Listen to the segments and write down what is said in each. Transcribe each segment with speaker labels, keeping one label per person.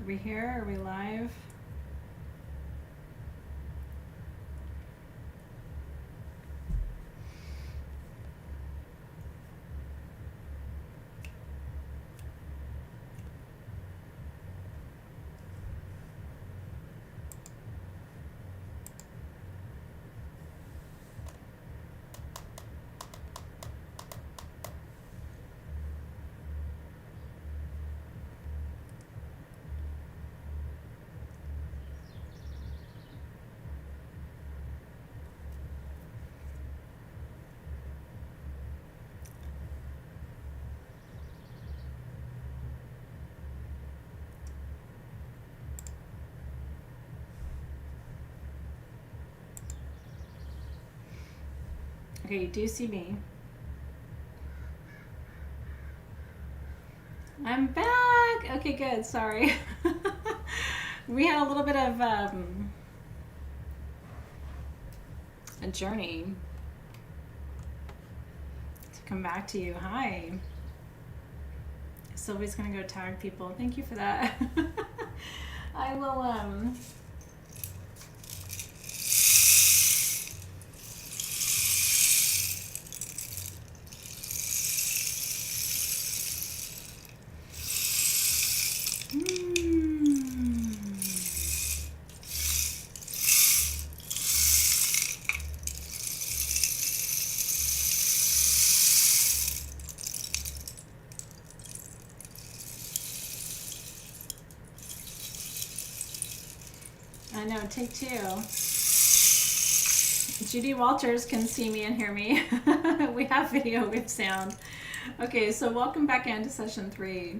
Speaker 1: we here? Are we live? Okay, you do see me. I'm back! Okay, good. Sorry. We had a little bit of a journey to come back to you. Hi. Sylvie's gonna go tag people. Thank you for that. I will, I know, take two. Judy Walters can see me and hear me. We have video, we have sound. Okay, so welcome back into session 3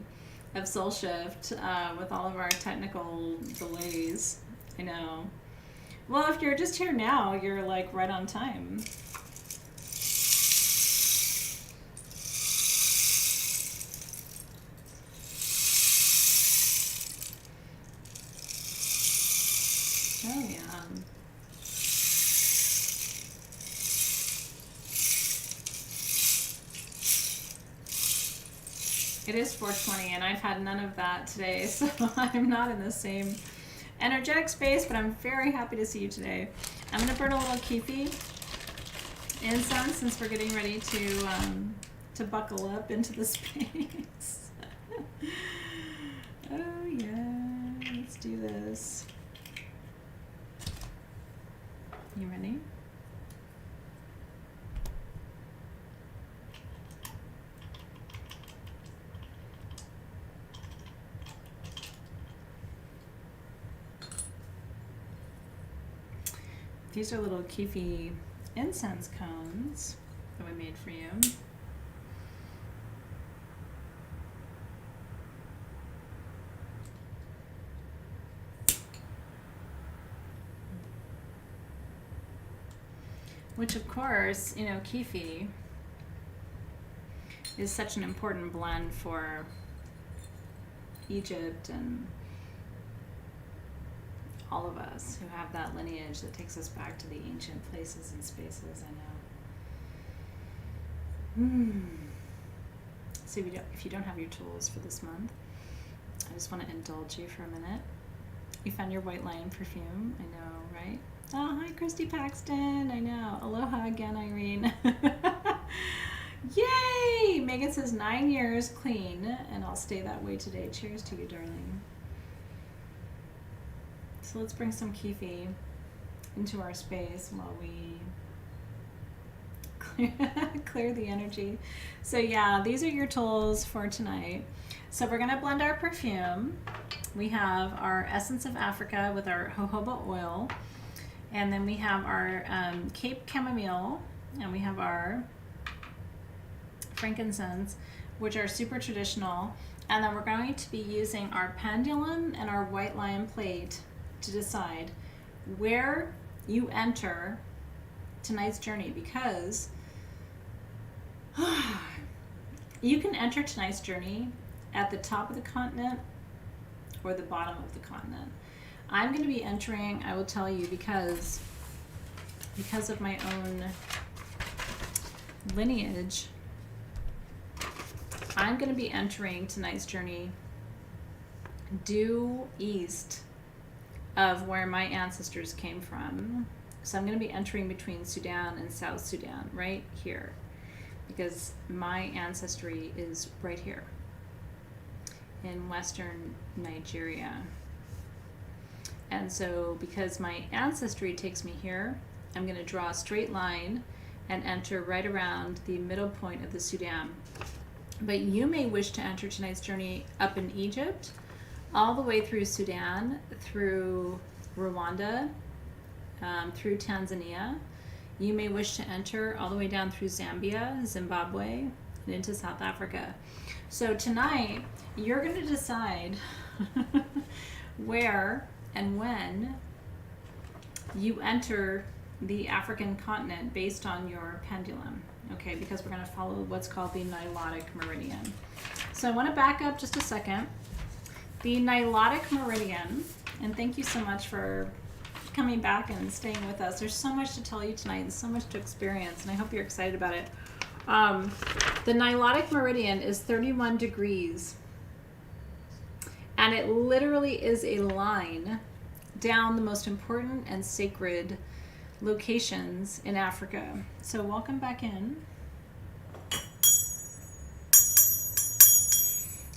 Speaker 1: of Soul Shift with all of our technical delays. I know. Well, if you're just here now, you're like right on time. Oh, yeah. It is 4:20 and I've had none of that today, so I'm not in the same energetic space, but I'm very happy to see you today. I'm going to burn a little kefi incense since we're getting ready to buckle up into the space. Oh yeah, let's do this. You ready? These are little kefi incense cones that we made for you. Which of course, you know, kefi is such an important blend for Egypt and all of us who have that lineage that takes us back to the ancient places and spaces. I know. So if you don't have your tools for this month, I just want to indulge you for a minute. You found your white lion perfume, I know, right? Oh, hi, Christy Paxton. I know. Aloha again, Irene. Yay! Megan says 9 years clean, and I'll stay that way today. Cheers to you, darling. So let's bring some kefi into our space while we clear the energy. So yeah, these are your tools for tonight. So we're gonna blend our perfume. We have our Essence of Africa with our jojoba oil, and then we have our Cape chamomile, and we have our frankincense, which are super traditional. And then we're going to be using our pendulum and our white lion plate to decide where you enter tonight's journey, because you can enter tonight's journey at the top of the continent or the bottom of the continent. I'm going to be entering, I will tell you, because of my own lineage, I'm going to be entering tonight's journey due east of where my ancestors came from. So I'm going to be entering between Sudan and South Sudan right here, because my ancestry is right here in western Nigeria. And so because my ancestry takes me here, I'm going to draw a straight line and enter right around the middle point of the Sudan. But you may wish to enter tonight's journey up in Egypt, all the way through Sudan, through Rwanda, through Tanzania. You may wish to enter all the way down through Zambia, Zimbabwe, and into South Africa. So tonight, you're going to decide where and when you enter the African continent based on your pendulum, okay? Because we're going to follow what's called the Nilotic Meridian. So I want to back up just a second. The Nilotic Meridian, and thank you so much for coming back and staying with us. There's so much to tell you tonight and so much to experience, and I hope you're excited about it. The Nilotic Meridian is 31 degrees, and it literally is a line down the most important and sacred locations in Africa. So welcome back in.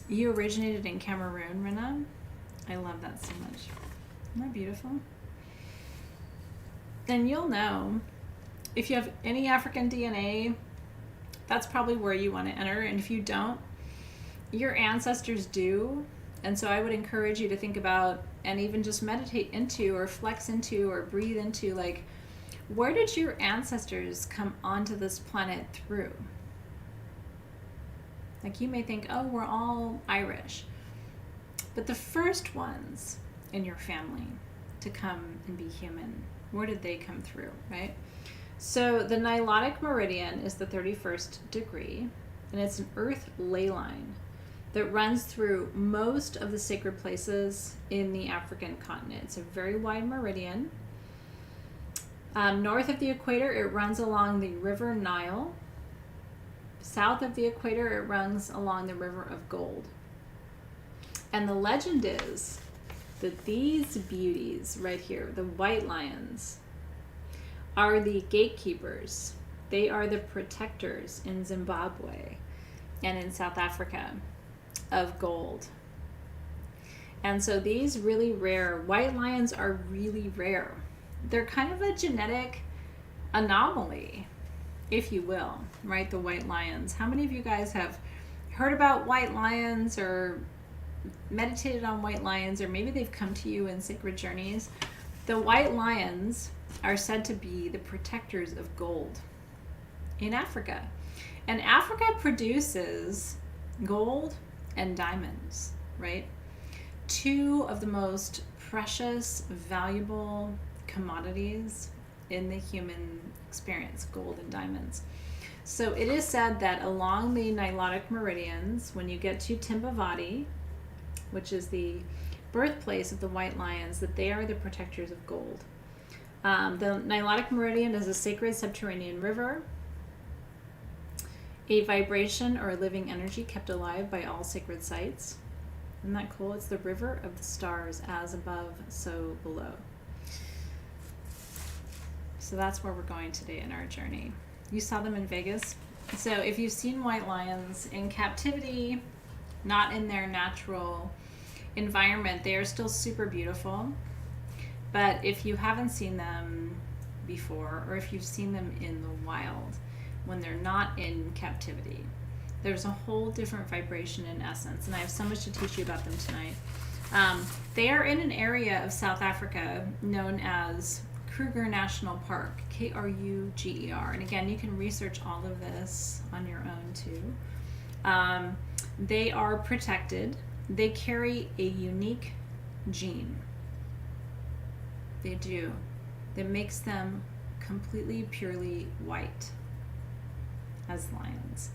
Speaker 1: You originated in Cameroon, Rena. I love that so much. Isn't that beautiful? Then you'll know if you have any African DNA, that's probably where you want to enter. And if you don't, your ancestors do. And so I would encourage you to think about and even just meditate into or flex into or breathe into, like, where did your ancestors come onto this planet through? Like, you may think, oh, we're all Irish. But the first ones in your family to come and be human, where did they come through, right? So the Nilotic Meridian is the 31st degree, and it's an earth ley line that runs through most of the sacred places in the African continent. It's a very wide meridian. North of the equator, it runs along the River Nile. South of the equator, it runs along the River of Gold. And the legend is that these beauties right here, the white lions, are the gatekeepers. They are the protectors in Zimbabwe and in South Africa of gold. And so these really rare white lions are really rare. They're kind of a genetic anomaly, if you will, right? The white lions. How many of you guys have heard about white lions or meditated on white lions, or maybe they've come to you in sacred journeys? The white lions are said to be the protectors of gold in Africa. And Africa produces gold and diamonds, right? Two of the most precious, valuable commodities in the human experience, gold and diamonds. So it is said that along the Nilotic meridians, when you get to Timbavati, which is the birthplace of the white lions, that they are the protectors of gold. The Nilotic meridian is a sacred subterranean river, a vibration or a living energy kept alive by all sacred sites. Isn't that cool? It's the river of the stars, as above, so below. So that's where we're going today in our journey. You saw them in Vegas. So if you've seen white lions in captivity, not in their natural environment, they are still super beautiful. But if you haven't seen them before, or if you've seen them in the wild, when they're not in captivity, there's a whole different vibration in essence. And I have so much to teach you about them tonight. They are in an area of South Africa known as Kruger National Park, Kruger. And again, you can research all of this on your own too. They are protected. They carry a unique gene. They do. That makes them completely, purely white as lions.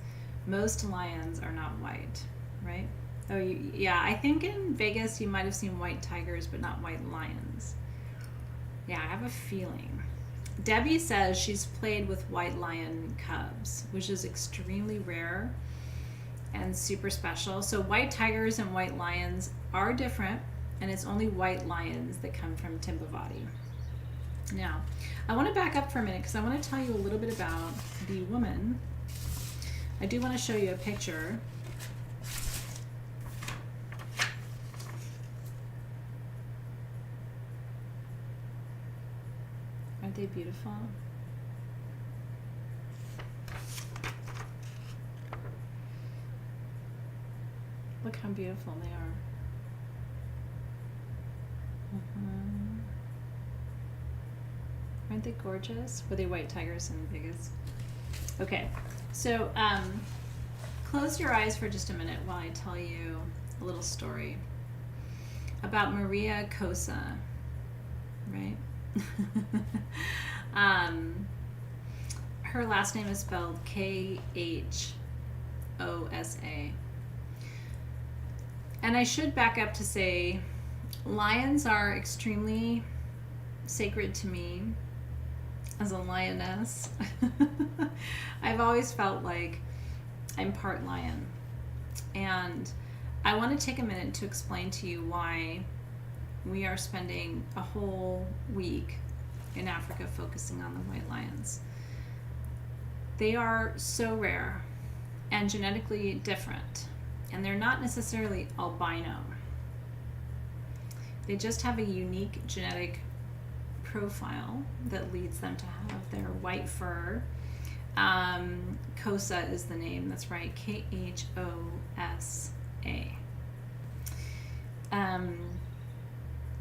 Speaker 1: Most lions are not white, right? Oh, yeah, I think in Vegas you might have seen white tigers, but not white lions. Yeah, I have a feeling. Debbie says she's played with white lion cubs, which is extremely rare. and super special. So white tigers and white lions are different, and it's only white lions that come from Timbavati. Now, I want to back up for a minute because I want to tell you a little bit about the woman. I do want to show you a picture. Aren't they beautiful? Look how beautiful they are. Aren't they gorgeous? Were they white tigers in Vegas? Okay, so close your eyes for just a minute while I tell you a little story about Maria Khosa, right? Her last name is spelled Khosa. And I should back up to say lions are extremely sacred to me as a lioness. I've always felt like I'm part lion. And I want to take a minute to explain to you why we are spending a whole week in Africa focusing on the white lions. They are so rare and genetically different, and they're not necessarily albino. They just have a unique genetic profile that leads them to have their white fur. Khosa is the name, that's right, Khosa.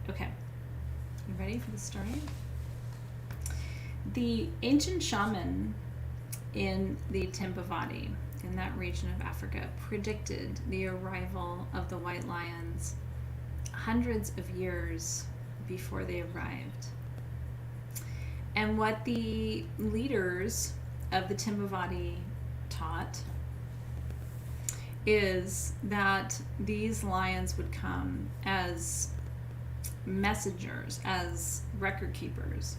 Speaker 1: Okay, you ready for the story? The ancient shaman in the Timbavati, in that region of Africa, predicted the arrival of the white lions hundreds of years before they arrived. And what the leaders of the Timbavati taught is that these lions would come as messengers, as record keepers,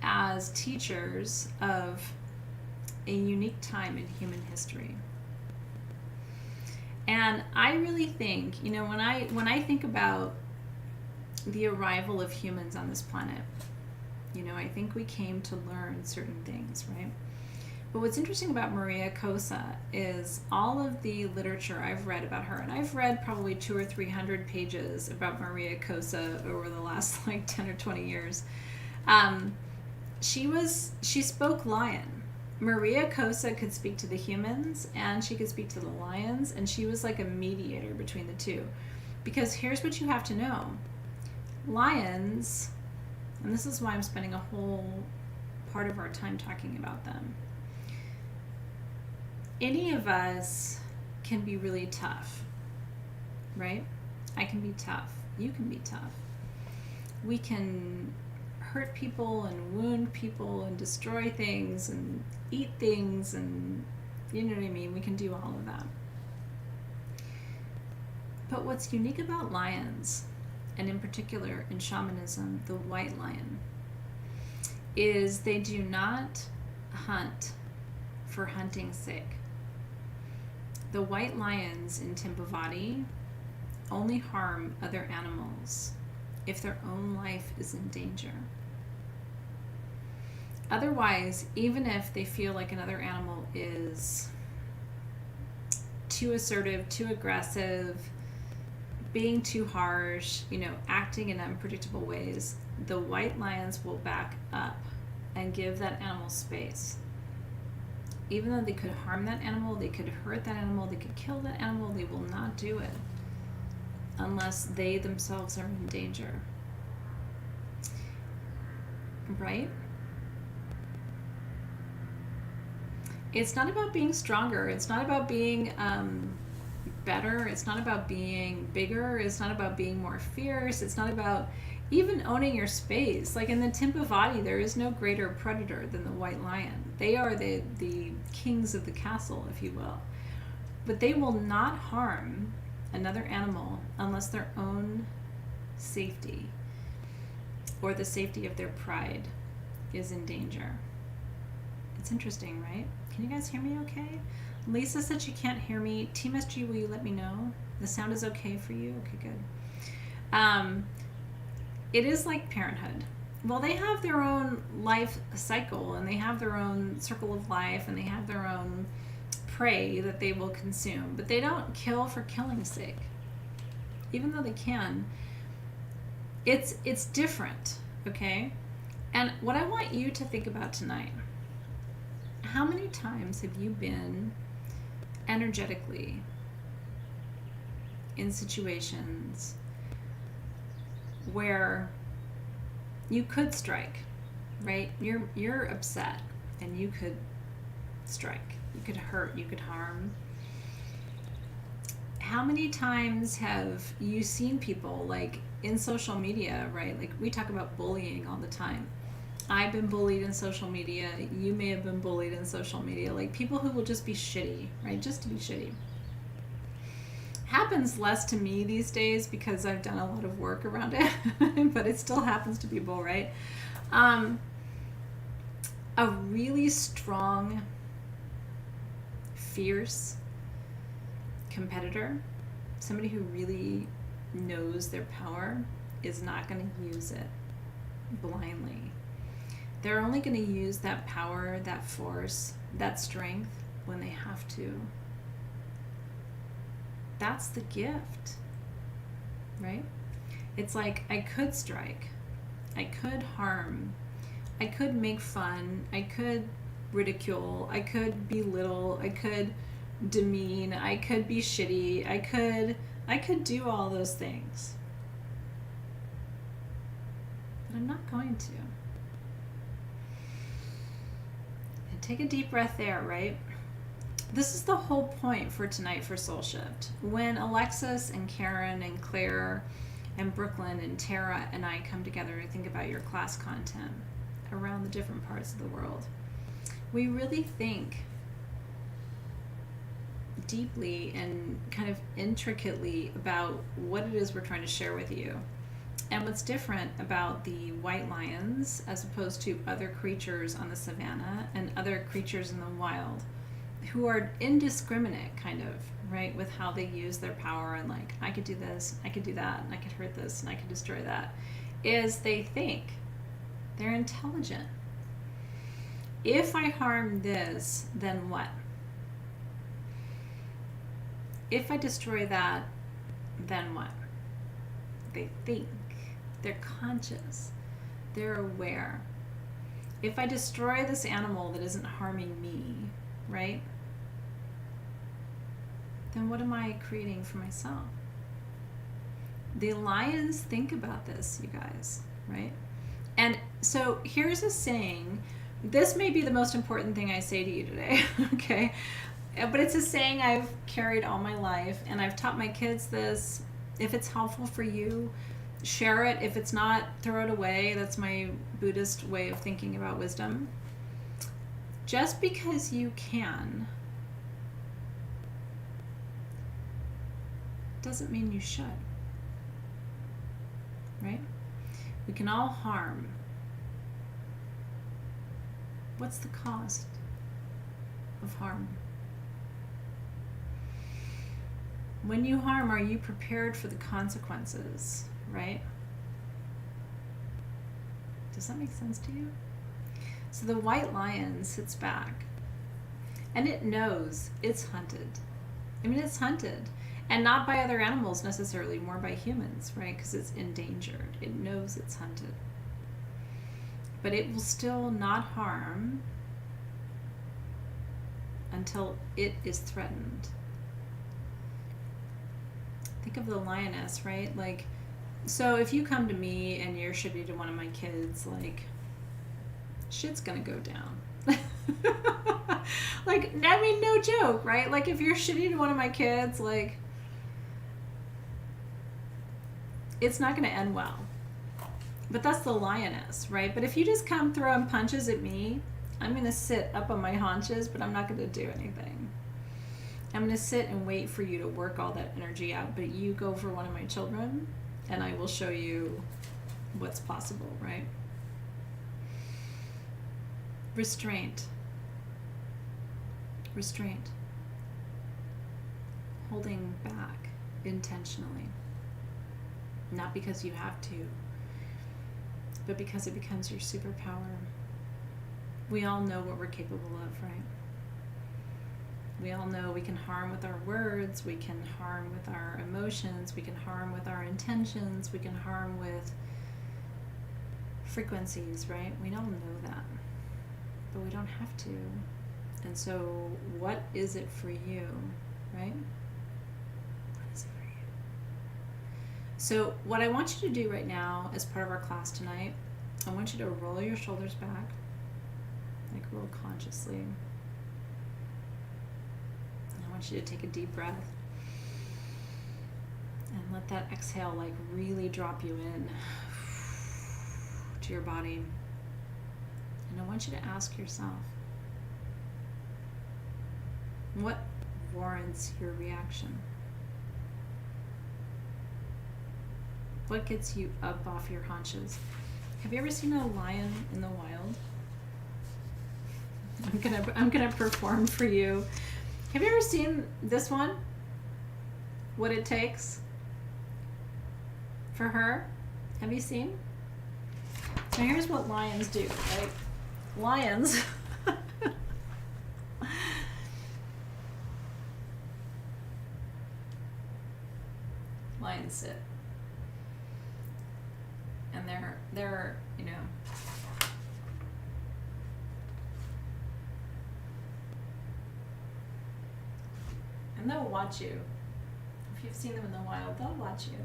Speaker 1: as teachers of a unique time in human history. And I really think, when I think about the arrival of humans on this planet, I think we came to learn certain things, right? But what's interesting about Maria Khosa is all of the literature I've read about her, and I've read probably 200 or 300 pages about Maria Khosa over the last 10 or 20 years. She spoke lion. Maria Khosa could speak to the humans and she could speak to the lions, and she was like a mediator between the two. Because here's what you have to know. Lions, and this is why I'm spending a whole part of our time talking about them. Any of us can be really tough, right? I can be tough. You can be tough. We can hurt people and wound people and destroy things and eat things, and you know what I mean? We can do all of that. But what's unique about lions, and in particular in shamanism, the white lion, is they do not hunt for hunting's sake. The white lions in Timbavati only harm other animals if their own life is in danger. Otherwise, even if they feel like another animal is too assertive, too aggressive, being too harsh, acting in unpredictable ways, the white lions will back up and give that animal space. Even though they could harm that animal, they could hurt that animal, they could kill that animal, they will not do it unless they themselves are in danger. Right? It's not about being stronger. It's not about being better. It's not about being bigger. It's not about being more fierce. It's not about even owning your space. Like in the Timbavati, there is no greater predator than the white lion. They are the kings of the castle, if you will. But they will not harm another animal unless their own safety or the safety of their pride is in danger. It's interesting, right? Can you guys hear me okay? Lisa said she can't hear me. Team SG, will you let me know? The sound is okay for you? Okay, good. It is like parenthood. Well, they have their own life cycle, and they have their own circle of life, and they have their own prey that they will consume. But they don't kill for killing's sake. Even though they can. It's different, okay? And what I want you to think about tonight, how many times have you been energetically in situations where you could strike, right? You're upset and you could strike. You could hurt, you could harm. How many times have you seen people, like in social media, right? Like we talk about bullying all the time. I've been bullied in social media. You may have been bullied in social media. Like people who will just be shitty, right? Just to be shitty. Happens less to me these days because I've done a lot of work around it, but it still happens to people, right? A really strong, fierce competitor, somebody who really knows their power, is not going to use it blindly. They're only going to use that power, that force, that strength when they have to. That's the gift, right? It's like, I could strike, I could harm, I could make fun, I could ridicule, I could belittle, I could demean, I could be shitty, I could do all those things. But I'm not going to. And take a deep breath there, right? This is the whole point for tonight for Soul Shift. When Alexis and Karen and Claire and Brooklyn and Tara and I come together to think about your class content around the different parts of the world, we really think deeply and kind of intricately about what it is we're trying to share with you. And what's different about the white lions as opposed to other creatures on the savannah and other creatures in the wild who are indiscriminate, kind of, right, with how they use their power, and like, I could do this, I could do that, and I could hurt this, and I could destroy that, is they think. They're intelligent. If I harm this, then what? If I destroy that, then what? They think. They're conscious. They're aware. If I destroy this animal that isn't harming me, right? Then what am I creating for myself? The lions think about this, you guys, right? And so here's a saying. This may be the most important thing I say to you today, okay? But it's a saying I've carried all my life, and I've taught my kids this. If it's helpful for you, share it. If it's not, throw it away. That's my Buddhist way of thinking about wisdom. Just because you can doesn't mean you should, right? We can all harm. What's the cost of harm? When you harm, are you prepared for the consequences, right? Does that make sense to you? So the white lion sits back, and it knows it's hunted. I mean, it's hunted. And not by other animals necessarily, more by humans, right? Because it's endangered. It knows it's hunted. But it will still not harm until it is threatened. Think of the lioness, right? Like, so if you come to me and you're shitty to one of my kids, like, shit's gonna go down. Like, I mean, no joke, right? Like, if you're shitty to one of my kids, like, it's not gonna end well. But that's the lioness, right? But if you just come throwing punches at me, I'm gonna sit up on my haunches, but I'm not gonna do anything. I'm gonna sit and wait for you to work all that energy out, but you go for one of my children, and I will show you what's possible, right? Restraint. Restraint. holding back intentionally. Not because you have to, but because it becomes your superpower. We all know what we're capable of, right? We all know we can harm with our words, we can harm with our emotions, we can harm with our intentions, we can harm with frequencies, right? We all know that, but we don't have to. And so what is it for you, right? What is it for you? So what I want you to do right now as part of our class tonight, I want you to roll your shoulders back, like roll consciously. And I want you to take a deep breath and let that exhale like really drop you in to your body. And I want you to ask yourself, what warrants your reaction? What gets you up off your haunches? Have you ever seen a lion in the wild? I'm gonna perform for you. Have you ever seen this one? What it takes for her? Have you seen? Now here's what lions do, right? Lions lions sit. And they're, you know, and they'll watch you. If you've seen them in the wild, they'll watch you.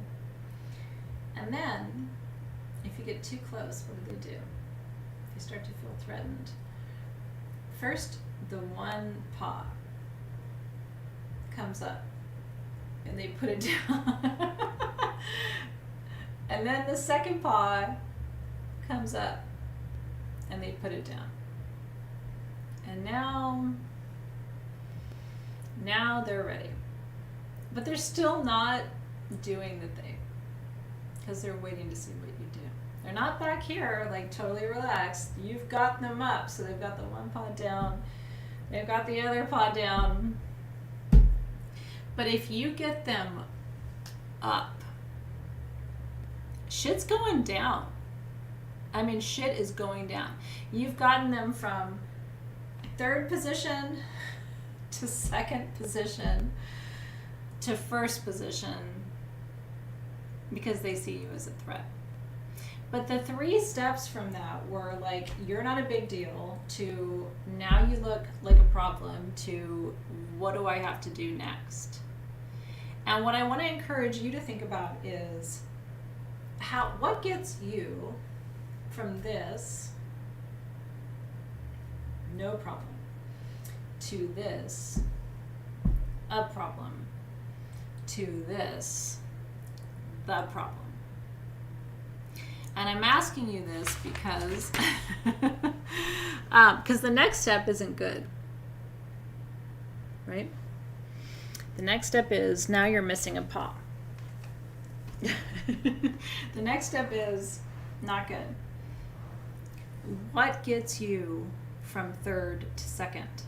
Speaker 1: And then, if you get too close, what do? If you start to feel threatened, first the one paw comes up and they put it down. And then the second paw comes up and they put it down. And now they're ready. But they're still not doing the thing because they're waiting to see what you do. They're not back here like totally relaxed. You've got them up, so they've got the one paw down. They've got the other paw down. But if you get them up, shit's going down. I mean, shit is going down. You've gotten them from third position to second position to first position because they see you as a threat. But the 3 steps from that were like, you're not a big deal, to now you look like a problem, to what do I have to do next? And what I want to encourage you to think about is what gets you from this, no problem, to this, a problem, to this, the problem. And I'm asking you this because the next step isn't good, right? The next step is now you're missing a paw. The next step is not good. What gets you from third to second?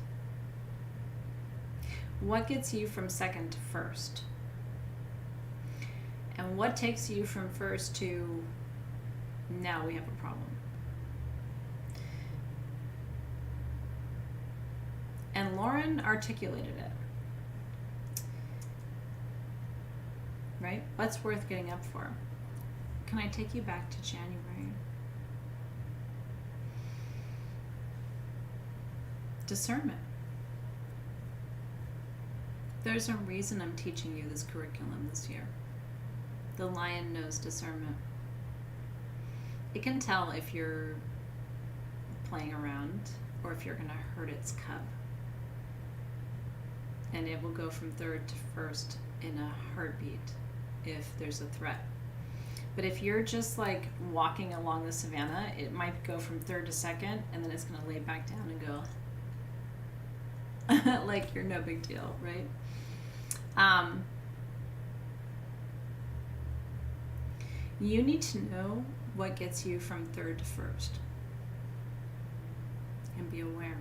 Speaker 1: What gets you from second to first? And what takes you from first to now we have a problem? And Lauren articulated it. Right? What's worth getting up for? Can I take you back to January? Discernment. There's a reason I'm teaching you this curriculum this year. The lion knows discernment. It can tell if you're playing around or if you're going to hurt its cub. And it will go from third to first in a heartbeat if there's a threat. But if you're just like walking along the savannah, it might go from third to second, and then it's going to lay back down and go like you're no big deal, right? You need to know what gets you from third to first and be aware.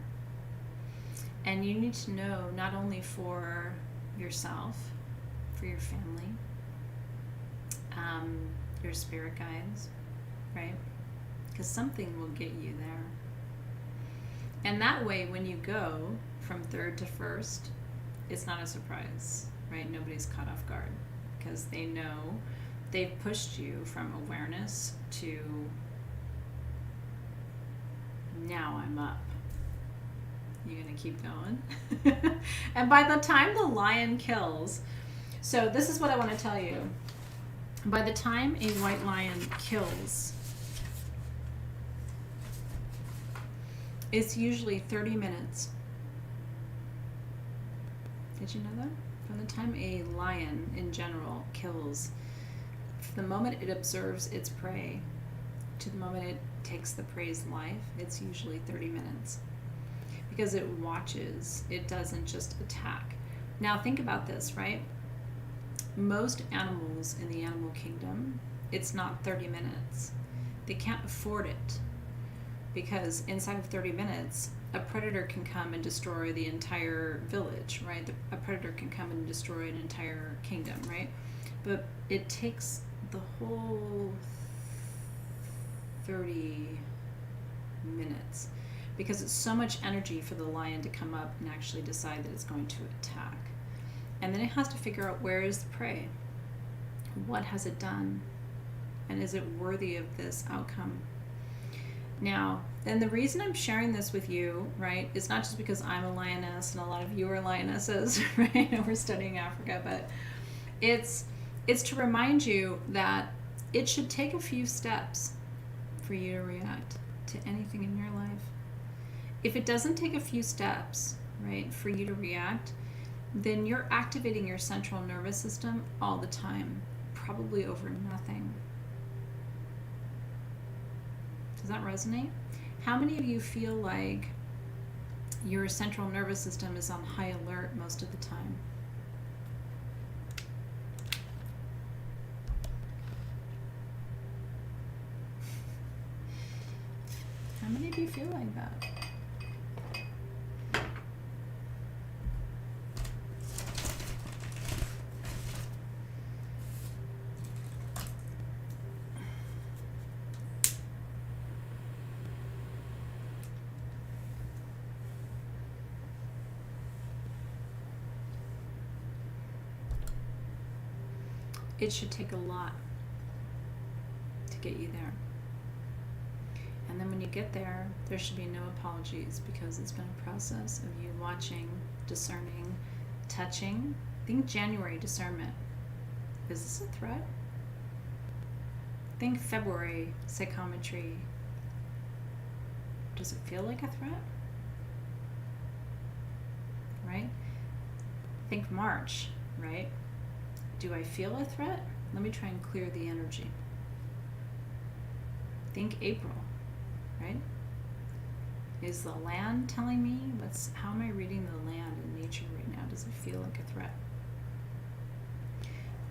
Speaker 1: And you need to know not only for yourself, for your family, your spirit guides, right? Because something will get you there. And that way, when you go from third to first, it's not a surprise, right? Nobody's caught off guard because they know they've pushed you from awareness to now I'm up. You're going to keep going. And by the time the lion kills, so this is what I want to tell you. By the time a white lion kills, it's usually 30 minutes. Did you know that? From the time a lion in general kills, from the moment it observes its prey to the moment it takes the prey's life, it's usually 30 minutes. Because it watches, it doesn't just attack. Now think about this, right? Most animals in the animal kingdom, it's not 30 minutes. They can't afford it. Because inside of 30 minutes, a predator can come and destroy the entire village, right? A predator can come and destroy an entire kingdom, right? But it takes the whole 30 minutes because it's so much energy for the lion to come up and actually decide that it's going to attack. And then it has to figure out, where is the prey? What has it done? And is it worthy of this outcome? Now, and the reason I'm sharing this with you, right, is not just because I'm a lioness and a lot of you are lionesses, right? And we're studying Africa, but it's to remind you that it should take a few steps for you to react to anything in your life. If it doesn't take a few steps, right, for you to react, then you're activating your central nervous system all the time, probably over nothing. Does that resonate? How many of you feel like your central nervous system is on high alert most of the time? How many of you feel like that? It should take a lot to get you there. And then when you get there, there should be no apologies because it's been a process of you watching, discerning, touching. Think January discernment. Is this a threat? Think February psychometry. Does it feel like a threat? Right? Think March, right? Do I feel a threat? Let me try and clear the energy. Think April, right? Is the land telling me? How am I reading the land and nature right now? Does it feel like a threat?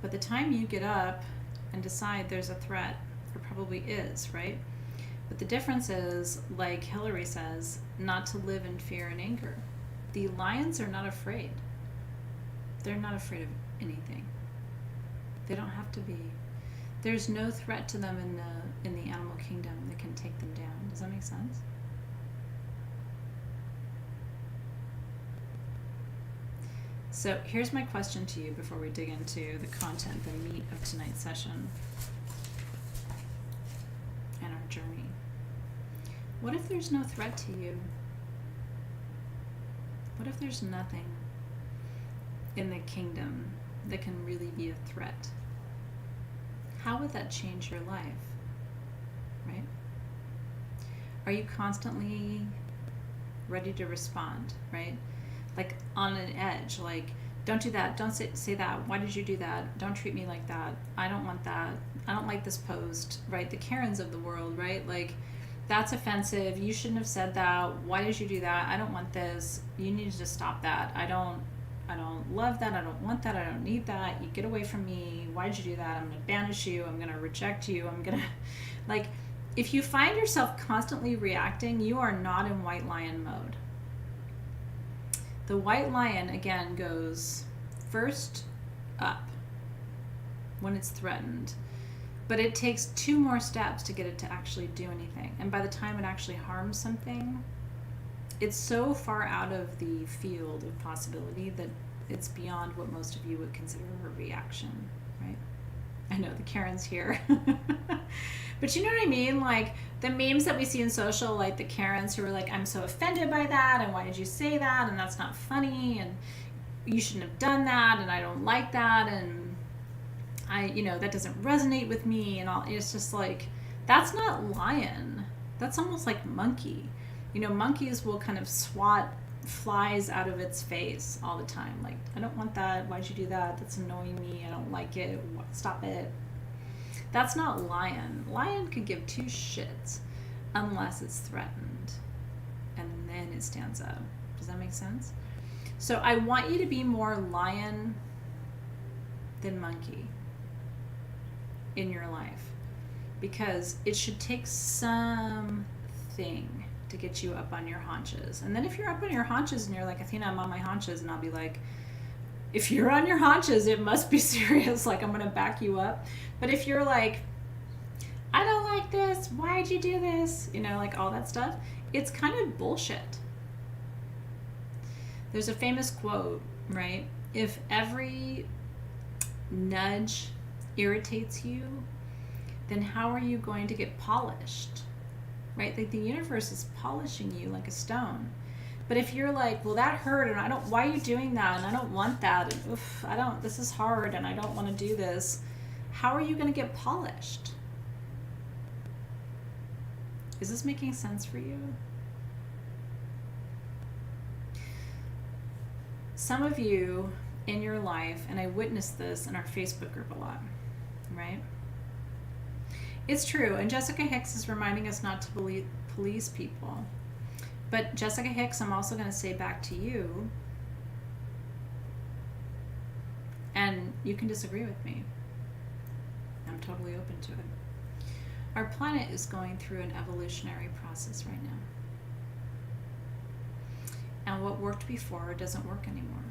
Speaker 1: By the time you get up and decide there's a threat, there probably is, right? But the difference is, like Hillary says, not to live in fear and anger. The lions are not afraid. They're not afraid of anything. They don't have to be. There's no threat to them in the animal kingdom that can take them down. Does that make sense? So here's my question to you before we dig into the content, the meat of tonight's session and our journey. What if there's no threat to you? What if there's nothing in the kingdom that can really be a threat? How would that change your life, right? Are you constantly ready to respond, right? Like on an edge, like, don't do that, don't say that, why did you do that, don't treat me like that, I don't want that, I don't like this post, right? The Karens of the world, right? Like, that's offensive, you shouldn't have said that, why did you do that, I don't want this, you need to just stop that, I don't love that, I don't want that, I don't need that, you get away from me, why did you do that, I'm going to banish you, I'm going to reject you, I'm going to, like, if you find yourself constantly reacting, you are not in white lion mode. The white lion, again, goes first up, when it's threatened. But it takes 2 more steps to get it to actually do anything. And by the time it actually harms something, it's so far out of the field of possibility that it's beyond what most of you would consider a reaction, right? I know the Karen's here. But you know what I mean? Like the memes that we see in social, like the Karens who are like, I'm so offended by that, and why did you say that, and that's not funny, and you shouldn't have done that, and I don't like that, and that doesn't resonate with me, and all. It's just like, that's not lion. That's almost like monkey. Monkeys will kind of swat flies out of its face all the time. Like, I don't want that. Why'd you do that? That's annoying me. I don't like it. Stop it. That's not lion. Lion could give 2 shits unless it's threatened. And then it stands up. Does that make sense? So I want you to be more lion than monkey in your life, because it should take something to get you up on your haunches. And then if you're up on your haunches and you're like, Athena, I'm on my haunches, and I'll be like, if you're on your haunches, it must be serious. Like, I'm going to back you up. But if you're like, I don't like this, why'd you do this? Like all that stuff, it's kind of bullshit. There's a famous quote, right? If every nudge irritates you, then how are you going to get polished? Right? Like the universe is polishing you like a stone. But if you're like, well, that hurt, and why are you doing that? And I don't want that. And this is hard, and I don't want to do this. How are you going to get polished? Is this making sense for you? Some of you in your life, and I witnessed this in our Facebook group a lot, right? It's true, and Jessica Hicks is reminding us not to police people. But Jessica Hicks, I'm also going to say back to you, and you can disagree with me. I'm totally open to it. Our planet is going through an evolutionary process right now. And what worked before doesn't work anymore.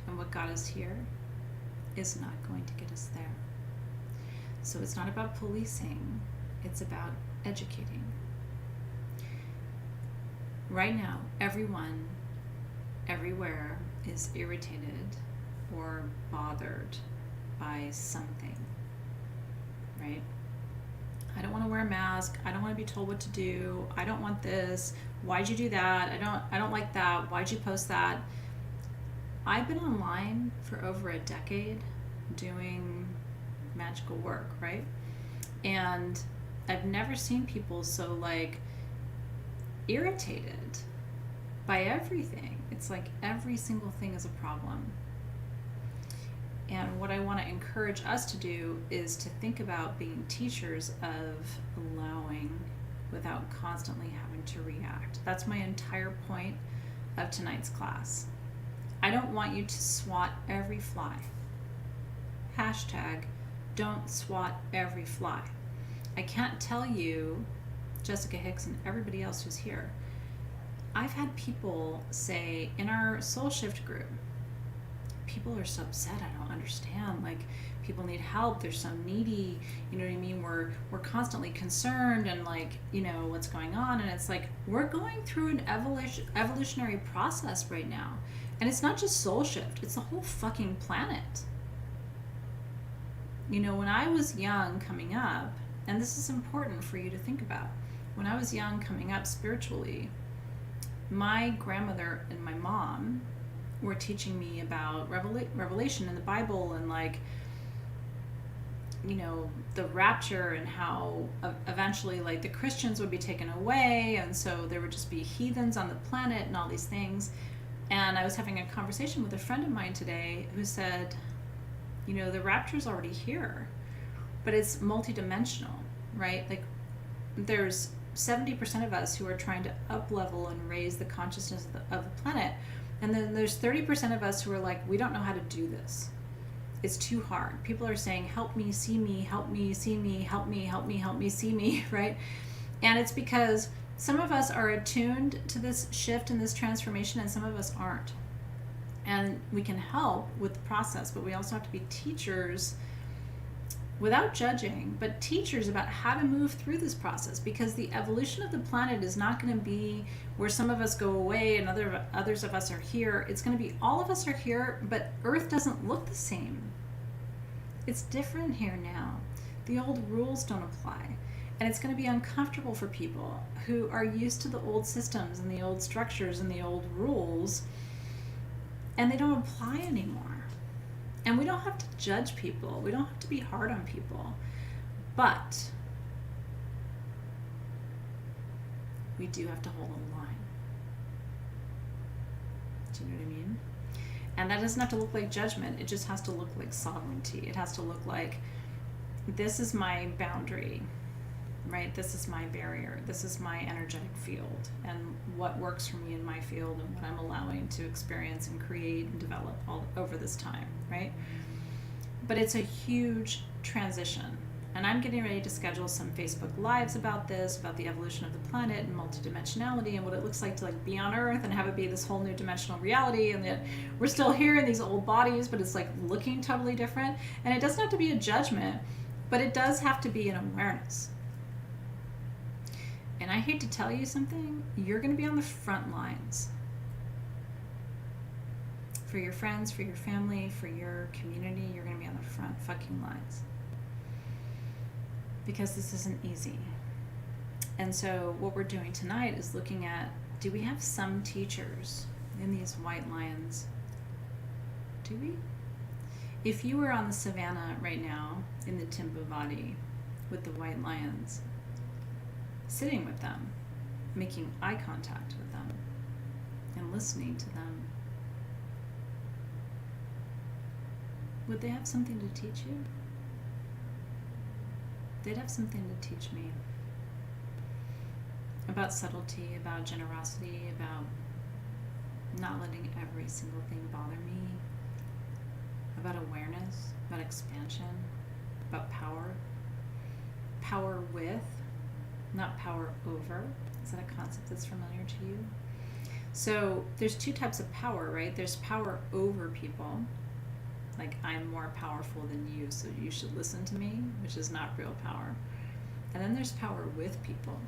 Speaker 1: And what got us here is not going to get us there. So it's not about policing, it's about educating. Right now, everyone, everywhere is irritated or bothered by something, right? I don't want to wear a mask. I don't want to be told what to do. I don't want this. Why'd you do that? I don't like that. Why'd you post that? I've been online for over a decade doing magical work, right? And I've never seen people so irritated by everything. It's like every single thing is a problem. And what I want to encourage us to do is to think about being teachers of allowing without constantly having to react. That's my entire point of tonight's class. I don't want you to swat every fly. Hashtag don't swat every fly. I can't tell you, Jessica Hicks and everybody else who's here, I've had people say in our Soul Shift group, people are so upset, I don't understand, people need help, they're so needy, you know what I mean, we're constantly concerned, and what's going on, and it's like, we're going through an evolutionary process right now, and it's not just Soul Shift, it's the whole fucking planet. When I was young coming up, and this is important for you to think about, when I was young coming up spiritually, my grandmother and my mom were teaching me about revelation in the Bible, and the rapture, and how eventually the Christians would be taken away, and so there would just be heathens on the planet and all these things. And I was having a conversation with a friend of mine today who said, the rapture's already here, but it's multidimensional, right? There's 70% of us who are trying to up-level and raise the consciousness of the planet. And then there's 30% of us who are like, we don't know how to do this. It's too hard. People are saying, help me, see me, help me, see me, help me, help me, help me, see me, right? And it's because some of us are attuned to this shift and this transformation, and some of us aren't. And we can help with the process, but we also have to be teachers without judging, but teachers about how to move through this process, because the evolution of the planet is not going to be where some of us go away and others of us are here. It's going to be all of us are here, but Earth doesn't look the same. It's different here now. The old rules don't apply. And it's going to be uncomfortable for people who are used to the old systems and the old structures and the old rules, and they don't apply anymore. And we don't have to judge people. We don't have to be hard on people. But we do have to hold a line. Do you know what I mean? And that doesn't have to look like judgment. It just has to look like sovereignty. It has to look like, this is my boundary, right? This is my barrier. This is my energetic field, and what works for me in my field, and what I'm allowing to experience and create and develop all over this time, right? But it's a huge transition. And I'm getting ready to schedule some Facebook Lives about this, about the evolution of the planet and multidimensionality and what it looks like to like be on Earth and have it be this whole new dimensional reality, and that we're still here in these old bodies, but it's like looking totally different. And it doesn't have to be a judgment, but it does have to be an awareness. And I hate to tell you something, you're going to be on the front lines. For your friends, for your family, for your community, you're going to be on the front fucking lines. Because this isn't easy. And so what we're doing tonight is looking at, do we have some teachers in these white lions? Do we? If you were on the savannah right now, in the Timbavati, with the white lions, sitting with them, making eye contact with them, and listening to them, would they have something to teach you? They'd have something to teach me about subtlety, about generosity, about not letting every single thing bother me, about awareness, about expansion, about power. Power with, not power over. Is that a concept that's familiar to you? So there's two types of power, right? There's power over people, like I'm more powerful than you, so you should listen to me, which is not real power. And then there's power with people.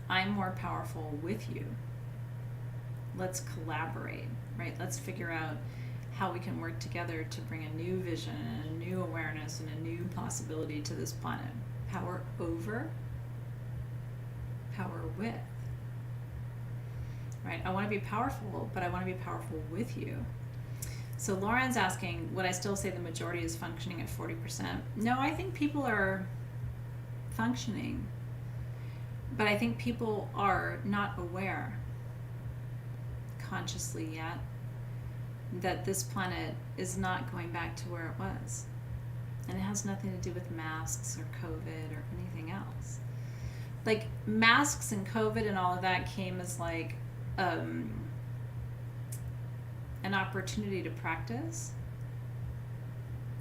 Speaker 1: I'm more powerful with you. Let's collaborate, right? Let's figure out how we can work together to bring a new vision and a new awareness and a new possibility to this planet. Power over, power with, right? I want to be powerful, but I want to be powerful with you. So Lauren's asking, would I still say the majority is functioning at 40%? No, I think people are functioning, but I think people are not aware consciously yet that this planet is not going back to where it was. And it has nothing to do with masks or COVID or anything else. Like masks and COVID and all of that came as like an opportunity to practice.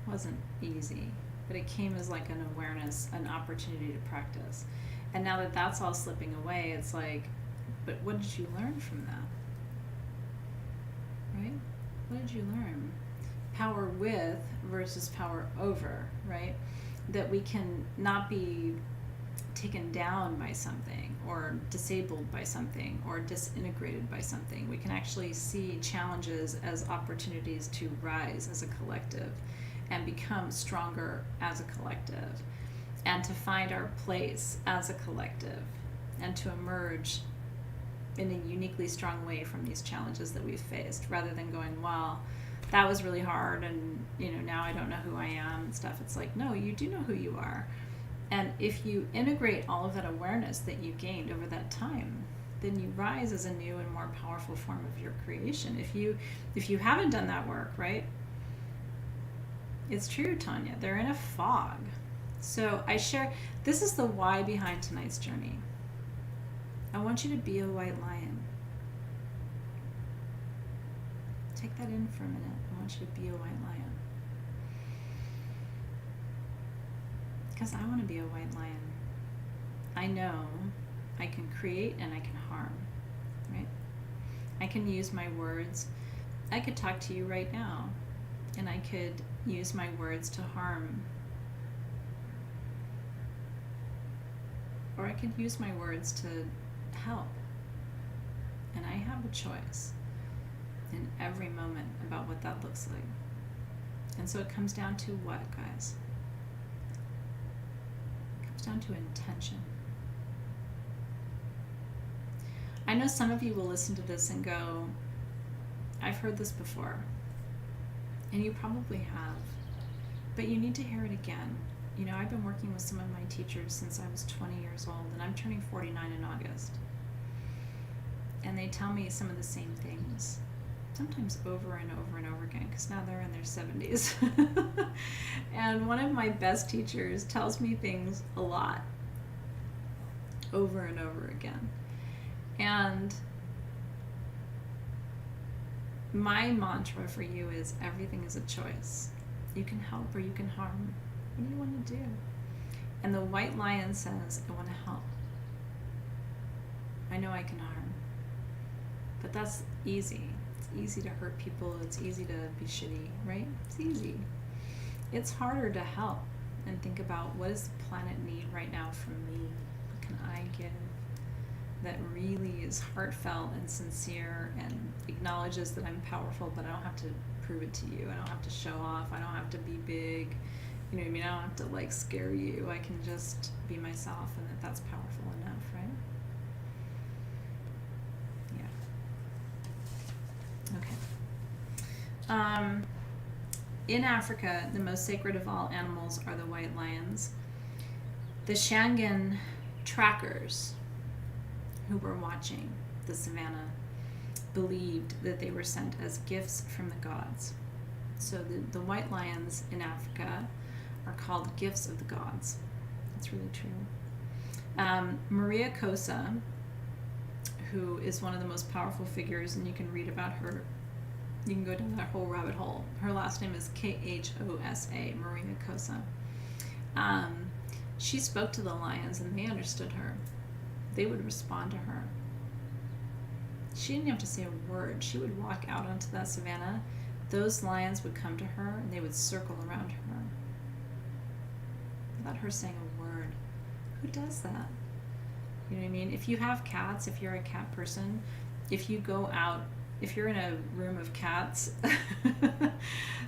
Speaker 1: It wasn't easy, but it came as like an awareness, an opportunity to practice. And now that that's all slipping away, it's like, but what did you learn from that? Right? What did you learn? Power with versus power over, right? That we can not be taken down by something or disabled by something or disintegrated by something. We can actually see challenges as opportunities to rise as a collective and become stronger as a collective and to find our place as a collective and to emerge in a uniquely strong way from these challenges that we've faced, rather than going, well, that was really hard and now I don't know who I am and stuff. It's like, no, you do know who you are. And if you integrate all of that awareness that you gained over that time, then you rise as a new and more powerful form of your creation. If you haven't done that work, right? It's true, Tanya. They're in a fog. So I share, this is the why behind tonight's journey. I want you to be a white lion. Take that in for a minute. I want you to be a white lion. Because I want to be a white lion. I know I can create and I can harm, right? I can use my words. I could talk to you right now, and I could use my words to harm or I can use my words to help. And I have a choice in every moment about what that looks like. And so it comes down to what, guys? It comes down to intention. I know some of you will listen to this and go, I've heard this before. And you probably have. But you need to hear it again. You know, I've been working with some of my teachers since I was 20 years old, and I'm turning 49 in August. And they tell me some of the same things, sometimes over and over and over again, because now they're in their 70s. And one of my best teachers tells me things a lot, over and over again. And my mantra for you is everything is a choice. You can help or you can harm. What do you want to do? And the white lion says, I want to help. I know I can harm. But that's easy. It's easy to hurt people. It's easy to be shitty, right? It's easy. It's harder to help and think about, what does the planet need right now from me? What can I give that really is heartfelt and sincere and acknowledges that I'm powerful, but I don't have to prove it to you. I don't have to show off. I don't have to be big. You know what I mean? I don't have to like scare you. I can just be myself, and that's powerful enough, right? Yeah. Okay. In Africa, the most sacred of all animals are the white lions. The Shangan trackers who were watching the savannah believed that they were sent as gifts from the gods. So the white lions in Africa are called gifts of the gods. That's really true. Maria Kosa, who is one of the most powerful figures, and you can read about her, you can go down that whole rabbit hole. Her last name is Khosa, Maria Kosa. She spoke to the lions and they understood her. They would respond to her. She didn't have to say a word. She would walk out onto that savannah. Those lions would come to her and they would circle around her without her saying a word. Who does that? You know what I mean? If you have cats, if you're a cat person, if you go out, if you're in a room of cats,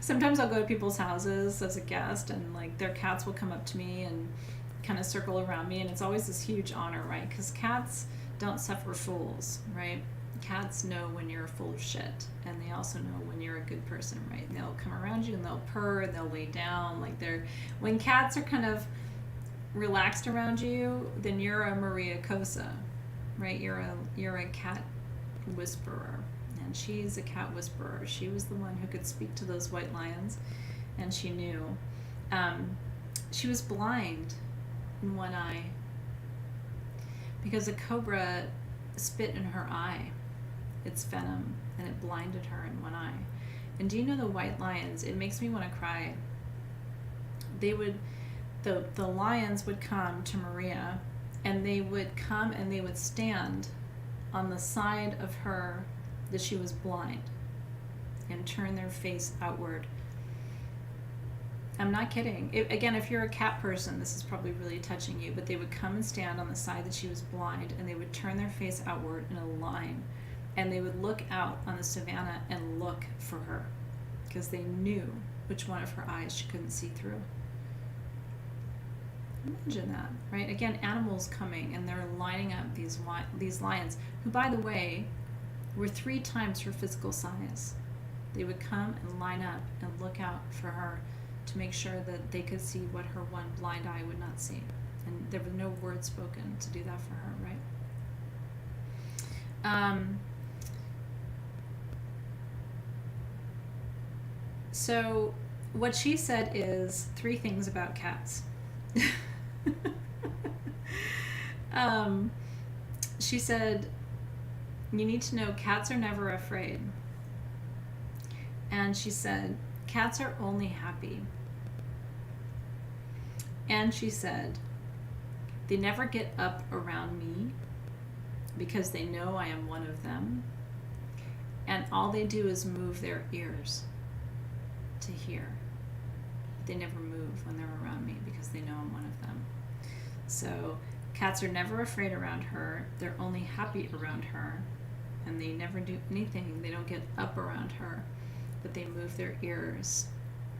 Speaker 1: sometimes I'll go to people's houses as a guest and like their cats will come up to me and kind of circle around me, and it's always this huge honor, right? Because cats don't suffer fools, right? Cats know when you're full of shit, and they also know when you're a good person, right? And they'll come around you and they'll purr and they'll lay down. Like when cats are kind of relaxed around you, then you're a Maria Kosa, right? You're a cat whisperer, and she's a cat whisperer. She was the one who could speak to those white lions, and she knew. She was blind in one eye because a cobra spit in her eye its venom, and it blinded her in one eye. And do you know the white lions? It makes me want to cry. The lions would come to Maria, and they would come and they would stand on the side of her that she was blind and turn their face outward. I'm not kidding. Again, if you're a cat person, this is probably really touching you, but they would come and stand on the side that she was blind, and they would turn their face outward in a line, and they would look out on the savannah and look for her because they knew which one of her eyes she couldn't see through. Imagine that, right? Again, animals coming, and they're lining up these lions, who, by the way, were 3 times her physical size. They would come and line up and look out for her to make sure that they could see what her one blind eye would not see. And there was no word spoken to do that for her, right? So what she said is 3 things about cats. She said, you need to know cats are never afraid. And she said, cats are only happy. And she said, they never get up around me because they know I am one of them. And all they do is move their ears to hear. They never move when they're around me because they know I'm one of them. So Cats are never afraid around her. They're only happy around her. And they never do anything. They don't get up around her, but they move their ears,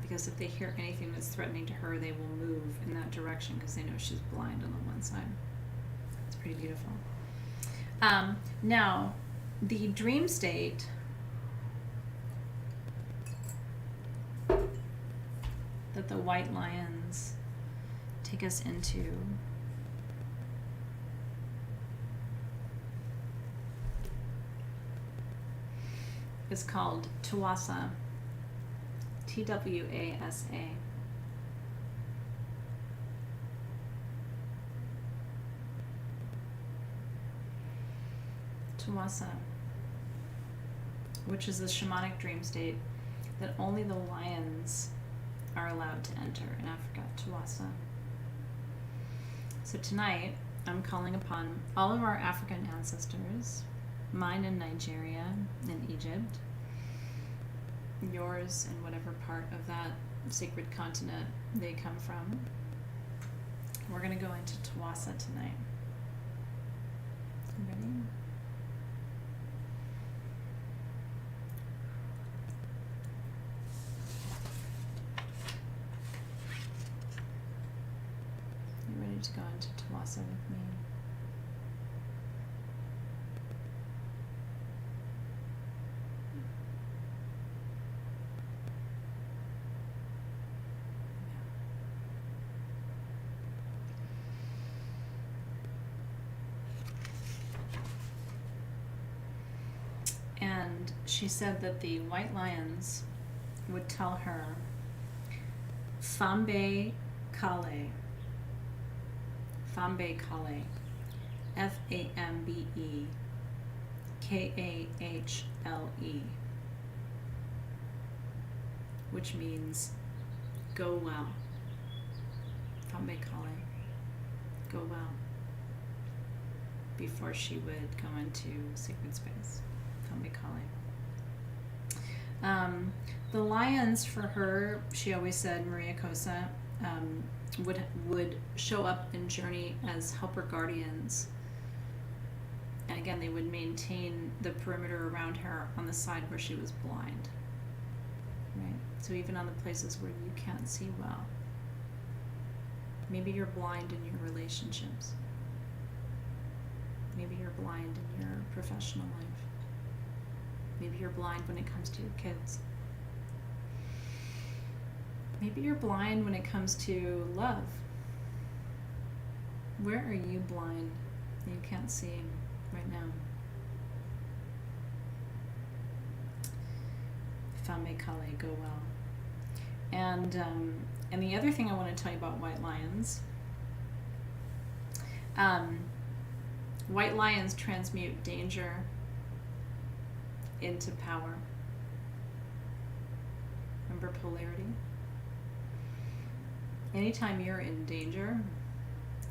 Speaker 1: because if they hear anything that's threatening to her, they will move in that direction because they know she's blind on the one side. It's pretty beautiful. Now, the dream state that the white lions take us into is called Twasa. Twasa. Twasa, which is a shamanic dream state that only the lions are allowed to enter in Africa. Twasa. So tonight, I'm calling upon all of our African ancestors, mine in Nigeria and Egypt, yours in whatever part of that sacred continent they come from. We're going to go into Twasa tonight. You ready? You ready to go into Twasa with me? And she said that the white lions would tell her, Fambe Kale. Fambe Kale. Fambe Kahle. Which means go well. Fambe Kale. Go well. Before she would go into sacred space. Fambe Kale. The lions for her, she always said, Maria Cosa, would show up and journey as helper guardians. And again, they would maintain the perimeter around her on the side where she was blind. Right? So even on the places where you can't see well. Maybe you're blind in your relationships. Maybe you're blind in your professional life. Maybe you're blind when it comes to your kids. Maybe you're blind when it comes to love. Where are you blind that you can't see right now? Fambe Kale, go well. And the other thing I want to tell you about white lions, white lions transmute danger into power. Remember polarity? Anytime you're in danger,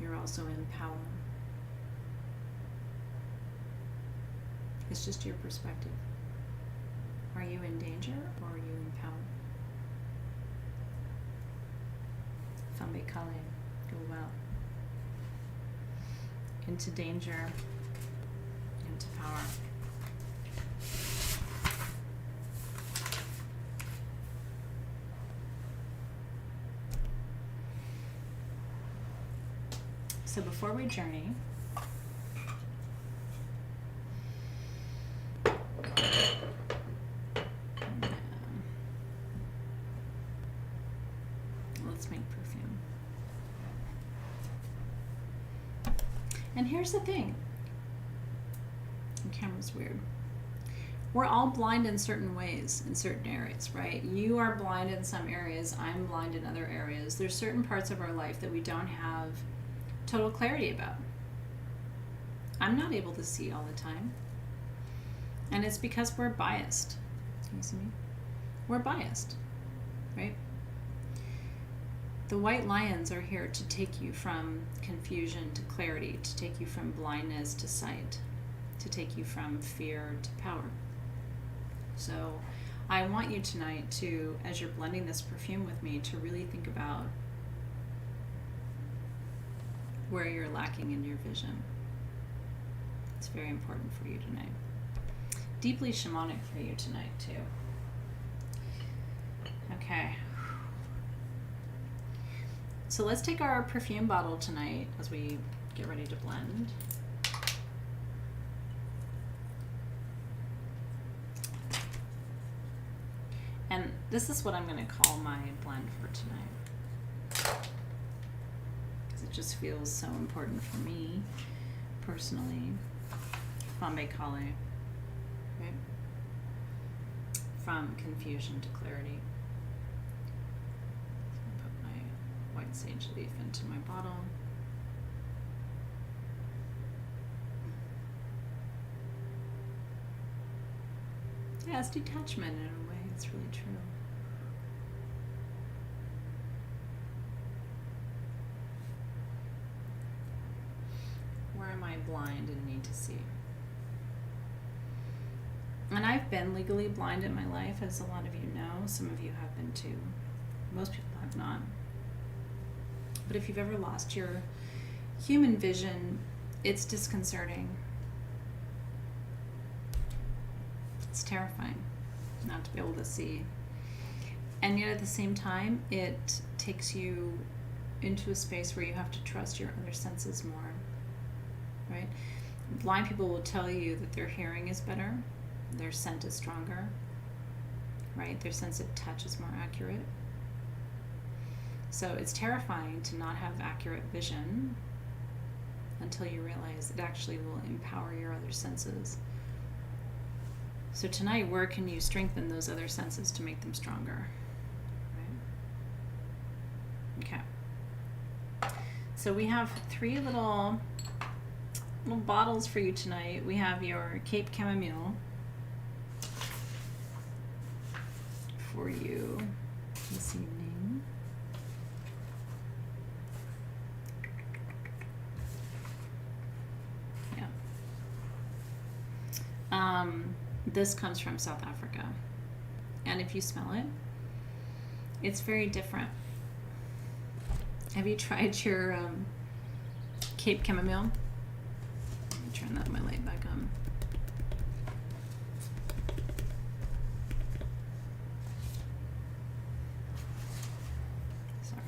Speaker 1: you're also in power. It's just your perspective. Are you in danger or are you in power? Fambe Kale, go well. Into danger, into power. So before we journey, let's make perfume. And here's the thing. The camera's weird. We're all blind in certain ways, in certain areas, right? You are blind in some areas. I'm blind in other areas. There's certain parts of our life that we don't have total clarity about. I'm not able to see all the time. And it's because we're biased. Can you see me? We're biased, right? The white lions are here to take you from confusion to clarity, to take you from blindness to sight, to take you from fear to power. So I want you tonight to, as you're blending this perfume with me, to really think about where you're lacking in your vision. It's very important for you tonight. Deeply shamanic for you tonight, too. Okay. So let's take our perfume bottle tonight as we get ready to blend. And this is what I'm going to call my blend for tonight. Because it just feels so important for me, personally. Flambe Kale. Right? From confusion to clarity. So I'll put my white sage leaf into my bottle. Yeah, it's detachment in a way. It's really true. Where am I blind and need to see? And I've been legally blind in my life, as a lot of you know. Some of you have been too. Most people have not. But if you've ever lost your human vision, it's disconcerting. It's terrifying not to be able to see. And yet at the same time, it takes you into a space where you have to trust your other senses more, right? Blind people will tell you that their hearing is better, their scent is stronger, right? Their sense of touch is more accurate. So it's terrifying to not have accurate vision until you realize it actually will empower your other senses. So tonight, where can you strengthen those other senses to make them stronger? Right? Okay. So we have 3 little bottles for you tonight. We have your Cape Chamomile for you this evening. Yeah. This comes from South Africa. And if you smell it, it's very different. Have you tried your Cape Chamomile? Let me turn my light back on. Sorry.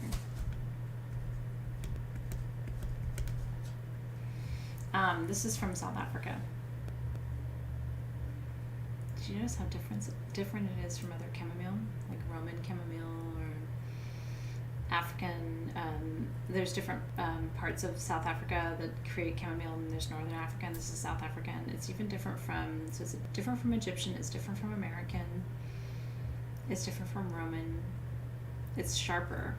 Speaker 1: This is from South Africa. Do you notice how different it is from other chamomile, like Roman chamomile or African? There's different parts of South Africa that create chamomile, and there's Northern Africa, and this is South African. It's even different so it's different from Egyptian, it's different from American, it's different from Roman, it's sharper.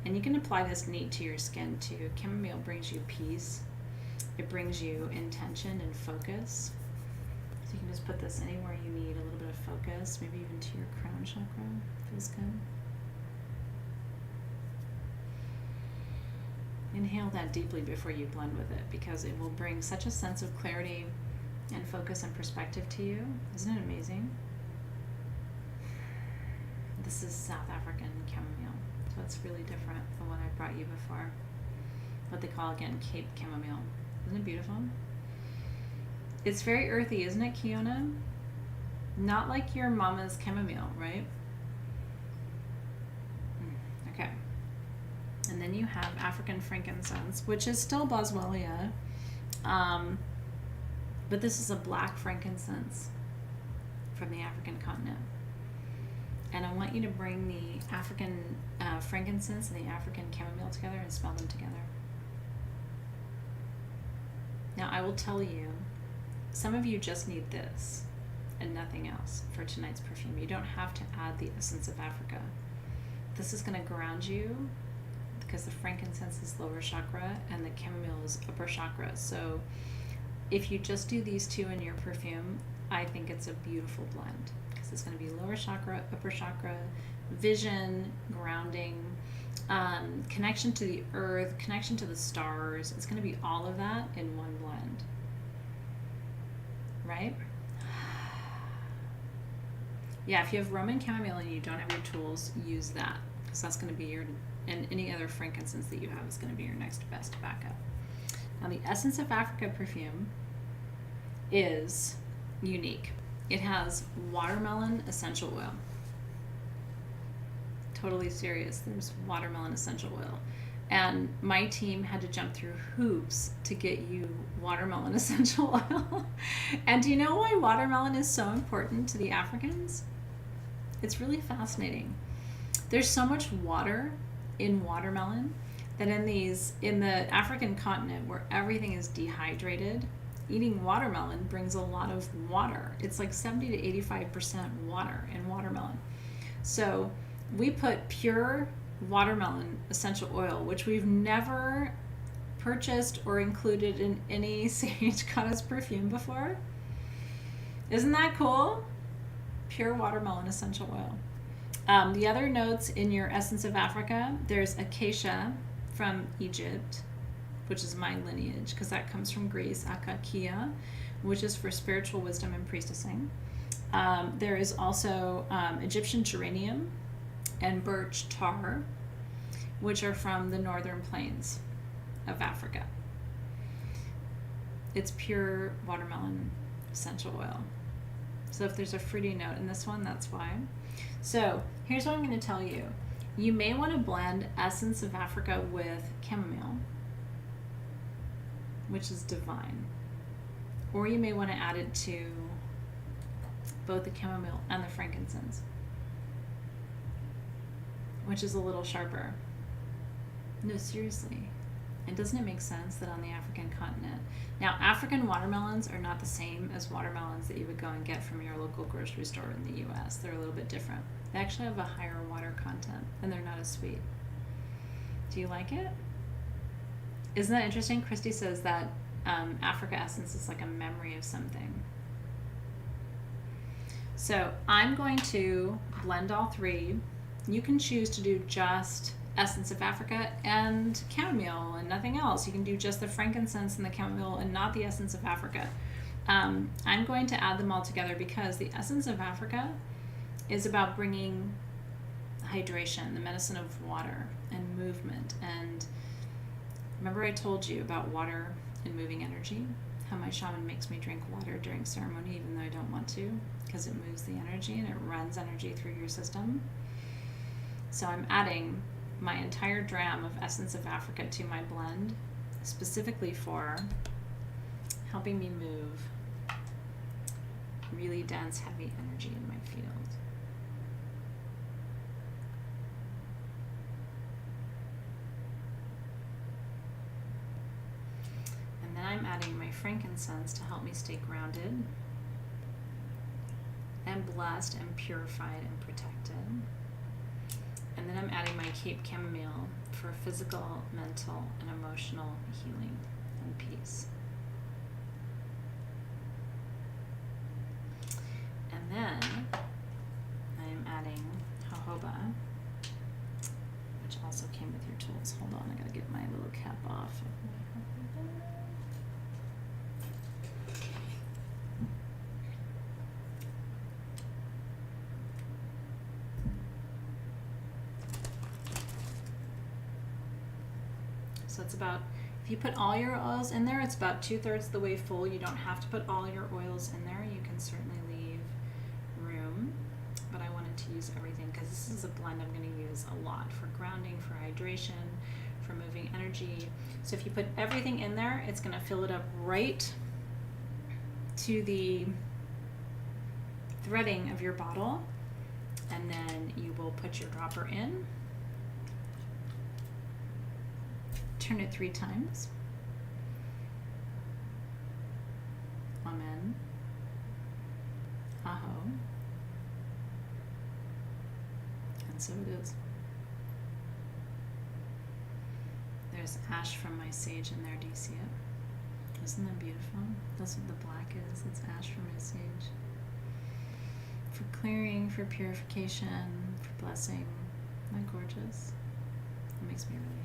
Speaker 1: And you can apply this neat to your skin too. Chamomile brings you peace, it brings you intention and focus. So you can just put this anywhere you need a little bit of focus, maybe even to your crown chakra. Feels good. Inhale that deeply before you blend with it, because it will bring such a sense of clarity and focus and perspective to you. Isn't it amazing? This is South African chamomile, so it's really different from what I brought you before. What they call, again, Cape Chamomile. Isn't it beautiful? It's very earthy, isn't it, Kiona? Not like your mama's chamomile, right? Okay. And then you have African frankincense, which is still boswellia, but this is a black frankincense from the African continent. And I want you to bring the African frankincense and the African chamomile together and smell them together. Now, I will tell you, some of you just need this and nothing else for tonight's perfume. You don't have to add the essence of Africa. This is going to ground you, because the frankincense is lower chakra and the chamomile is upper chakra. So if you just do these two in your perfume, I think it's a beautiful blend, because it's going to be lower chakra, upper chakra, vision, grounding, connection to the earth, connection to the stars. It's going to be all of that in one blend. Right? Yeah, if you have Roman chamomile and you don't have your tools, use that, because that's going to be and any other frankincense that you have is going to be your next best backup. Now, the Essence of Africa perfume is unique. It has watermelon essential oil. Totally serious. There's watermelon essential oil. And my team had to jump through hoops to get you watermelon essential oil. And do you know why watermelon is so important to the Africans? It's really fascinating. There's so much water in watermelon that in the African continent where everything is dehydrated, eating watermelon brings a lot of water. It's like 70 to 85% water in watermelon. So we put pure watermelon essential oil, which we've never purchased or included in any Sage Goddess perfume before. Isn't that cool? Pure watermelon essential oil. The other notes in your Essence of Africa, there's acacia from Egypt, which is my lineage because that comes from Greece, akakia, which is for spiritual wisdom and priestessing. There is also Egyptian geranium and birch tar, which are from the northern plains of Africa. It's pure watermelon essential oil. So if there's a fruity note in this one, that's why. So here's what I'm going to tell you. You may want to blend Essence of Africa with chamomile, which is divine. Or you may want to add it to both the chamomile and the frankincense, which is a little sharper. No, seriously. And doesn't it make sense that on the African continent? Now, African watermelons are not the same as watermelons that you would go and get from your local grocery store in the US. They're a little bit different. They actually have a higher water content, and they're not as sweet. Do you like it? Isn't that interesting? Christy says that Africa Essence is like a memory of something. So I'm going to blend all three. You can choose to do just Essence of Africa and chamomile and nothing else. You can do just the frankincense and the chamomile and not the Essence of Africa. I'm going to add them all together because the Essence of Africa is about bringing hydration, the medicine of water and movement. And remember I told you about water and moving energy? How my shaman makes me drink water during ceremony even though I don't want to, because it moves the energy and it runs energy through your system. So I'm adding my entire dram of Essence of Africa to my blend, specifically for helping me move really dense, heavy energy in my field. And then I'm adding my frankincense to help me stay grounded and blessed and purified and protected. And then I'm adding my Cape Chamomile for physical, mental, and emotional healing and peace. And then I'm adding jojoba, which also came with your tools. Hold on, I gotta get my little cap off. So it's about, if you put all your oils in there, it's about 2/3 the way full. You don't have to put all your oils in there. You can certainly leave room, but I wanted to use everything because this is a blend I'm going to use a lot for grounding, for hydration, for moving energy. So if you put everything in there, it's going to fill it up right to the threading of your bottle, and then you will put your dropper in. Turn it 3 times. Amen. Aho. And so it is. There's ash from my sage in there. Do you see it? Isn't that beautiful? That's what the black is. It's ash from my sage. For clearing, for purification, for blessing. Isn't that gorgeous? It makes me really happy.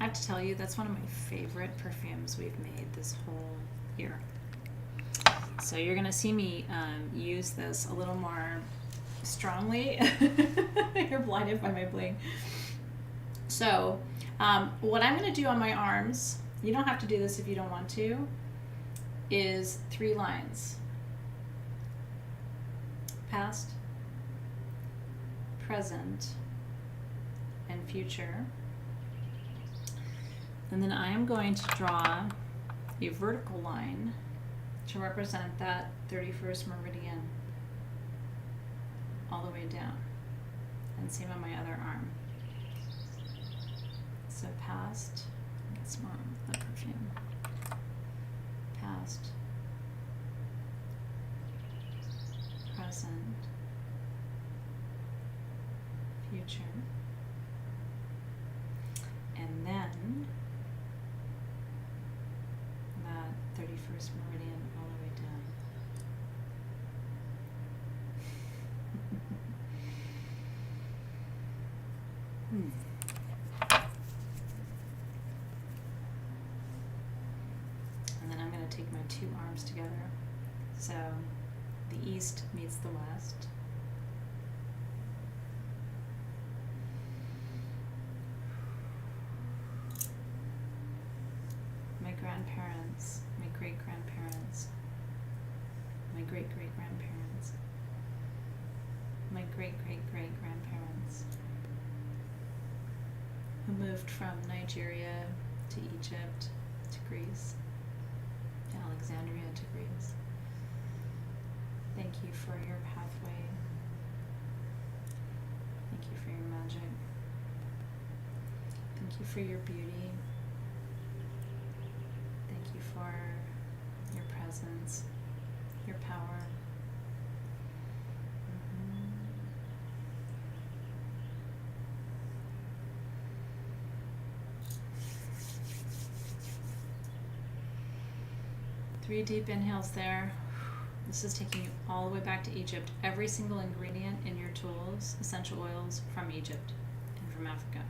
Speaker 1: I have to tell you, that's one of my favorite perfumes we've made this whole year. So you're going to see me use this a little more strongly. You're blinded by my bling. So what I'm going to do on my arms, you don't have to do this if you don't want to, is 3 lines. Past, present, and future. And then I am going to draw a vertical line to represent that 31st meridian all the way down. And same on my other arm. So past, get some more of the perfume. Past, present, future, and then that 31st meridian all the way down. And then I'm going to take my 2 arms together. So the east meets the west. My grandparents, my great-grandparents, my great-great-grandparents, my great-great-great-grandparents, who moved from Nigeria to Egypt to Greece, to Alexandria to Greece. Thank you for your pathway. Thank you for your magic. Thank you for your beauty. Thank you for your presence, your power. Mm-hmm. 3 deep inhales there. This is taking you all the way back to Egypt. Every single ingredient in your tools, essential oils from Egypt and from Africa.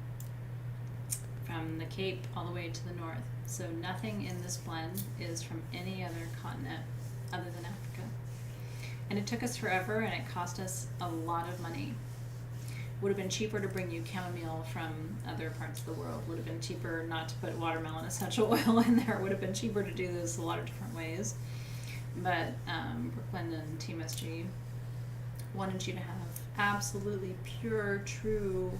Speaker 1: From the Cape all the way to the north. So nothing in this blend is from any other continent other than Africa. And it took us forever, and it cost us a lot of money. Would have been cheaper to bring you chamomile from other parts of the world. Would have been cheaper not to put watermelon essential oil in there. Would have been cheaper to do this a lot of different ways. But Brooklyn and Team SG wanted you to have absolutely pure, true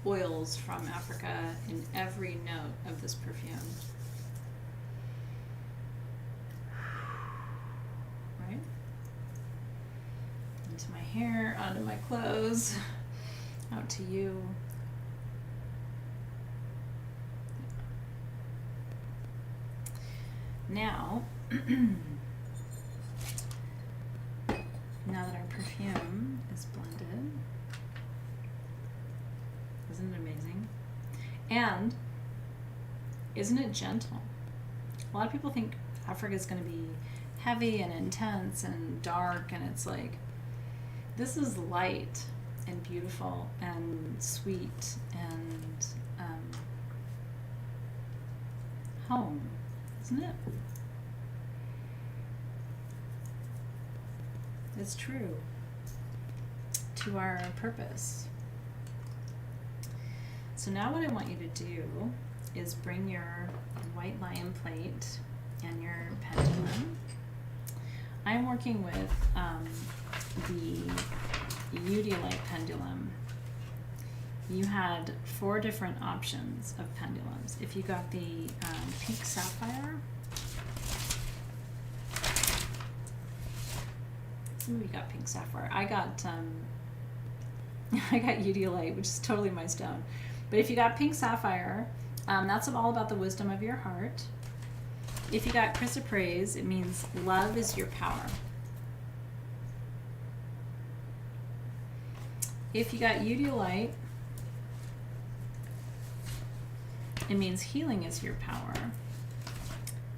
Speaker 1: oils from Africa in every note of this perfume. Right? Into my hair, onto my clothes, out to you. Now, now that our perfume is blended, isn't it amazing? And isn't it gentle? A lot of people think Africa is going to be heavy and intense and dark, and it's like, this is light and beautiful and sweet and home, isn't it? It's true to our purpose. So now what I want you to do is bring your white lion plate and your pendulum. I'm working with the Udilite pendulum. You had 4 different options of pendulums. If you got the pink sapphire, we got pink sapphire. I got Udilite, which is totally my stone. But if you got pink sapphire, that's all about the wisdom of your heart. If you got chrysoprase, it means love is your power. If you got Udilite, it means healing is your power.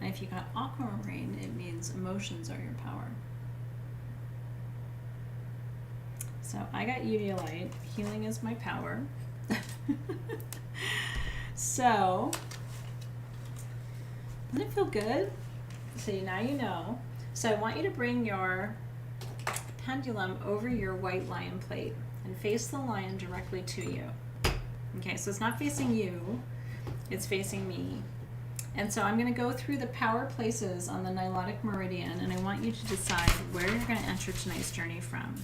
Speaker 1: And if you got aquamarine, it means emotions are your power. So I got Udilite, healing is my power. So Doesn't it feel good? So now you know. So I want you to bring your pendulum over your white lion plate and face the lion directly to you. Okay, so it's not facing you, it's facing me. And so I'm going to go through the power places on the Nilotic Meridian, and I want you to decide where you're going to enter tonight's journey from.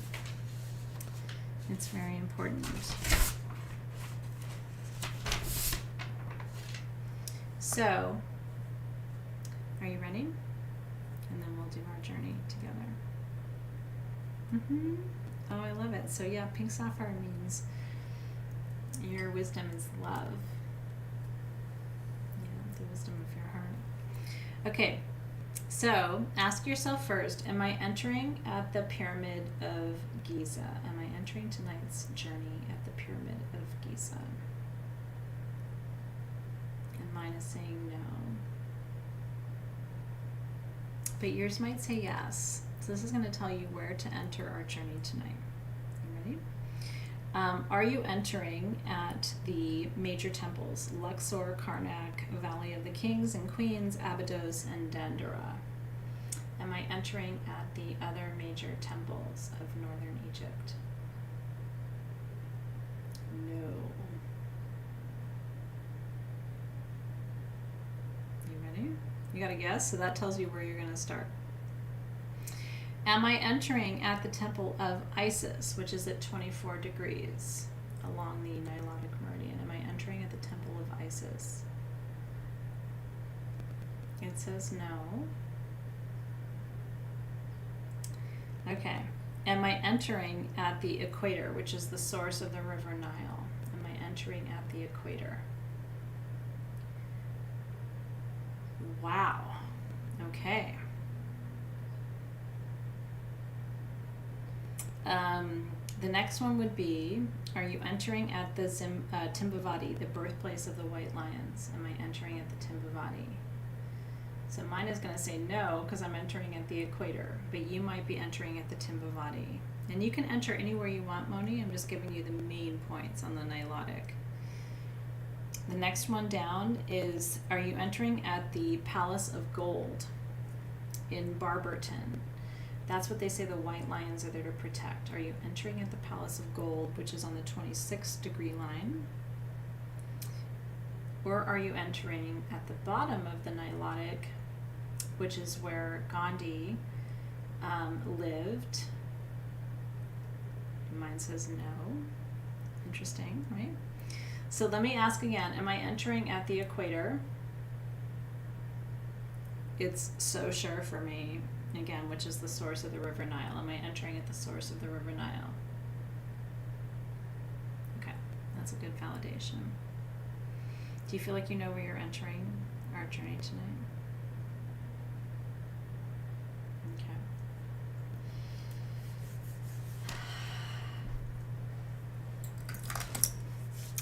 Speaker 1: It's very important. So, are you ready? And then we'll do our journey together. Oh, I love it. So yeah, pink sapphire means your wisdom is love. The wisdom of your heart. Okay, so ask yourself first, am I entering at the Pyramid of Giza? Am I entering tonight's journey at the Pyramid of Giza? And mine is saying no. But yours might say yes. So this is going to tell you where to enter our journey tonight. You ready? Are you entering at the major temples, Luxor, Karnak, Valley of the Kings and Queens, Abydos, and Dendera? Am I entering at the other major temples of northern Egypt? No. You ready? You got to guess? So that tells you where you're going to start. Am I entering at the temple of Isis, which is at 24 degrees along the Nilotic Meridian? Am I entering at the temple of Isis? It says no. Okay. Am I entering at the equator, which is the source of the River Nile? Am I entering at the equator? Wow. Okay. The next one would be, are you entering at the Timbavati, the birthplace of the White Lions? Am I entering at the Timbavati? So mine is going to say no, because I'm entering at the equator, but you might be entering at the Timbavati. And you can enter anywhere you want, Moni. I'm just giving you the main points on the Nilotic. The next one down is, are you entering at the Palace of Gold in Barberton? That's what they say the White Lions are there to protect. Are you entering at the Palace of Gold, which is on the 26 degree line? Or are you entering at the bottom of the Nilotic, which is where Gandhi lived? Mine says no. Interesting, right? So let me ask again, am I entering at the equator? It's so sure for me. Again, which is the source of the River Nile. Am I entering at the source of the River Nile? Okay, that's a good validation. Do you feel like you know where you're entering our journey tonight? Okay.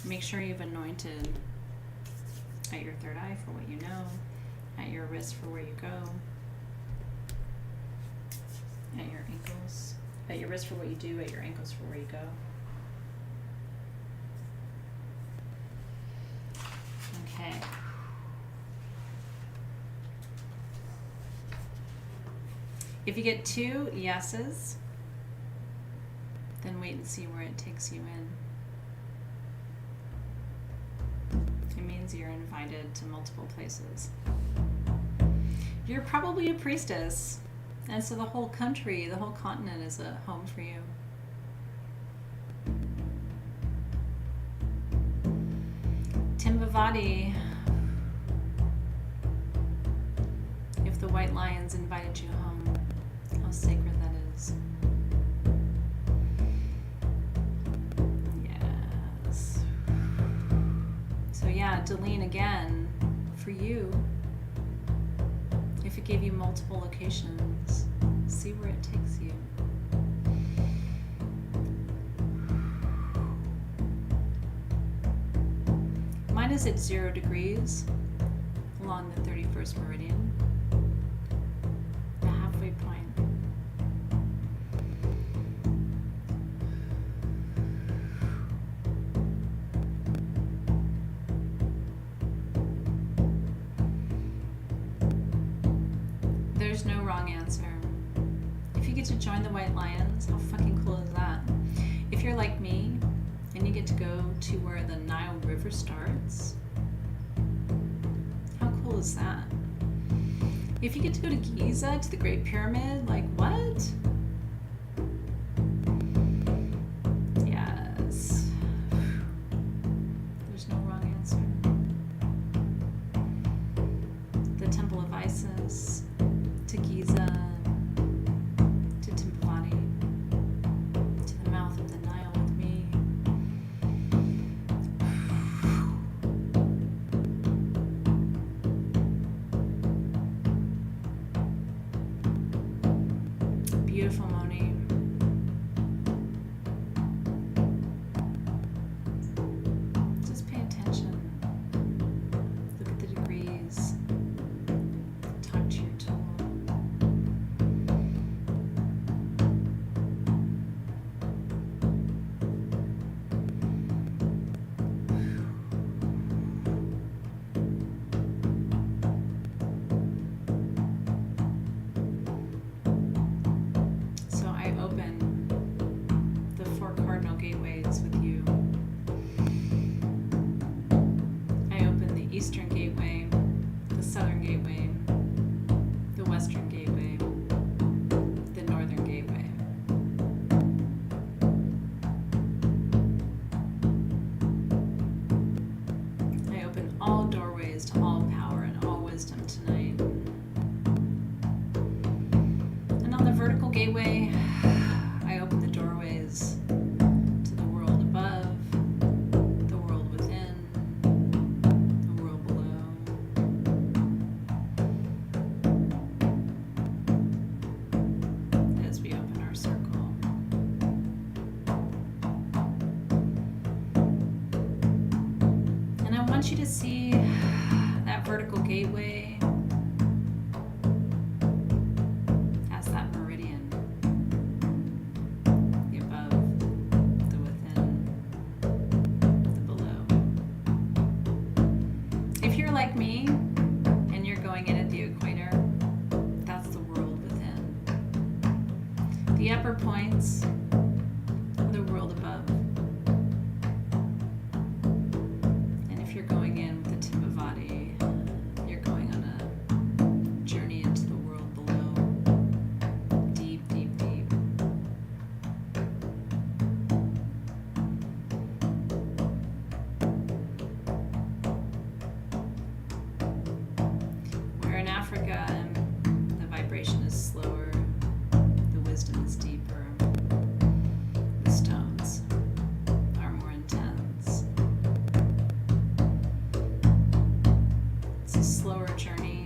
Speaker 1: Make sure you've anointed at your third eye for what you know, at your wrist for where you go, at your ankles, at your wrist for what you do, at your ankles for where you go. Okay. If you get 2 yeses, then wait and see where it takes you in. It means you're invited to multiple places. You're probably a priestess. And so the whole country, the whole continent is a home for you. Timbavati, if the White Lions invited you home, how sacred that is. Yes. So yeah, Delene, again, for you, if it gave you multiple locations, see where it takes you. Mine is at 0 degrees along the 31st meridian, the halfway point. There's no wrong answer. If you get to join the White Lions, how fucking cool is that? If you're like me and you get to go to where the Nile River starts, how cool is that? If you get to go to Giza, to the Great Pyramid, like what? Yes. There's no wrong answer. The Temple of Isis, to Giza, to Timbuktu, to the mouth of the Nile with me. Beautiful, Moni. Just pay attention. Look at the degrees. Talk to your tool. So I open the 4 cardinal gateways with you. I open the Eastern Gateway, the Southern Gateway, the Western Gateway, the Northern Gateway. I open all doorways to all power and all wisdom tonight. And on the vertical gateway, I open the doorways to the world above, the world within, the world below. As we open our circle. And I want you to see that vertical gateway as that meridian, the above, the within, the below. If you're like me and you're going in at the equator, that's the world within. The upper points are the world above. And if you're going in with the Timbavati, you're going on a journey into the world below. Deep, deep, deep. Where in Africa, the vibration is slower, the wisdom is deeper, the stones are more intense. It's a slower journey.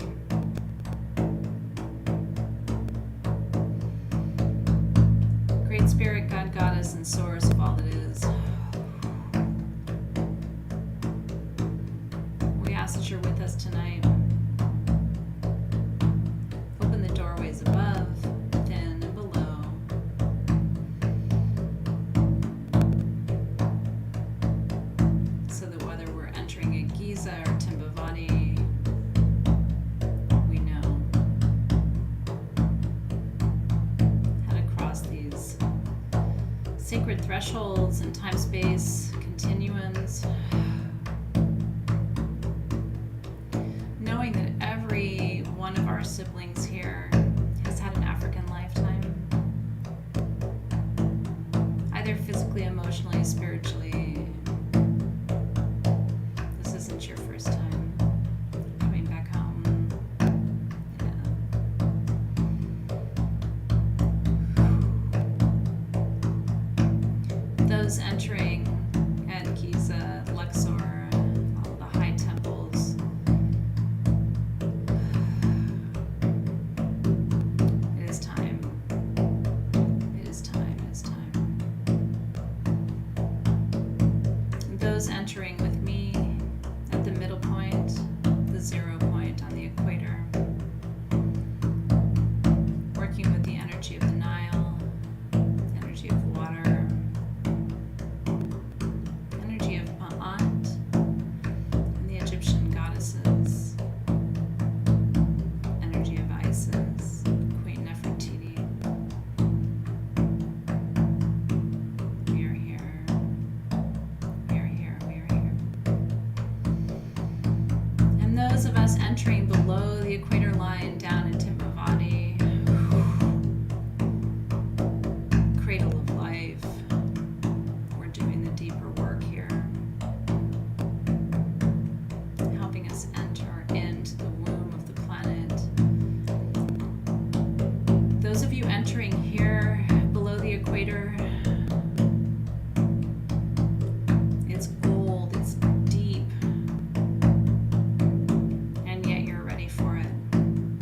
Speaker 1: Great Spirit, God, Goddess, and Source of all that is. We ask that you're with us tonight. Open the doorways above, within, and below. So that whether we're entering a Giza or Timbavati, we know how to cross these sacred thresholds and time-space continuums, knowing that every one of our siblings here has had an African lifetime, either physically, emotionally, spiritually. This isn't your first time coming back home. Yeah. Those entering at Giza, Luxor, all the high temples, it is time. It is time. It is time. Those entering with me at the middle point, the 0 point on the equator, working with the energy of the Nile, energy of water, energy of Ma'at, and the Egyptian goddesses, energy of Isis, entering below the equator line down into Mavati, cradle of life. We're doing the deeper work here, helping us enter into the womb of the planet. Those of you entering here below the equator, it's old, it's deep, and yet you're ready for it.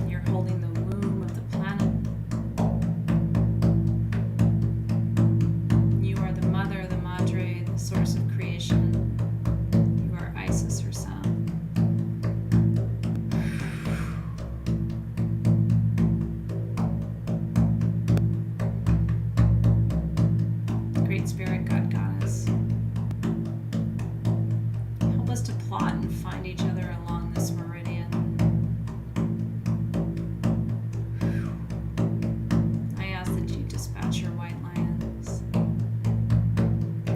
Speaker 1: You're holding the womb of the planet. You are the mother, the madre, the source of creation. You are Isis herself. Great Spirit, God, Goddess, help us to plot and find each other along this meridian. I ask that you dispatch your white lions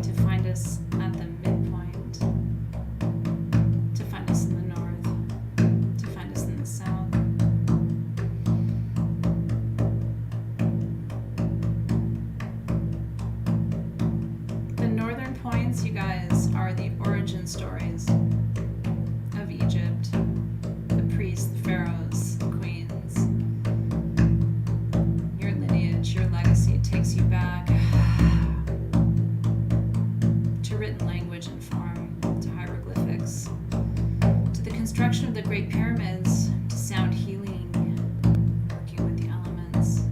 Speaker 1: to find us at the midpoint, to find us in the north, to find us in the south. The northern points, you guys, are the origin stories of Egypt. The priests, the pharaohs, the queens. Your lineage, your legacy takes you back to written language and form, to hieroglyphics, to the construction of the Great Pyramids, to sound healing, working with the elements.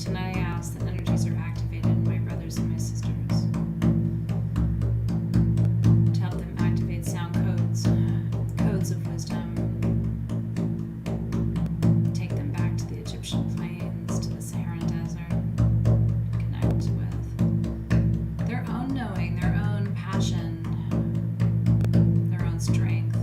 Speaker 1: Tonight I ask that energies are activated, my brothers and my sisters, to help them activate sound codes, codes of wisdom, take them back to the Egyptian plains, to the Saharan desert, connect with their own knowing, their own passion, their own strength,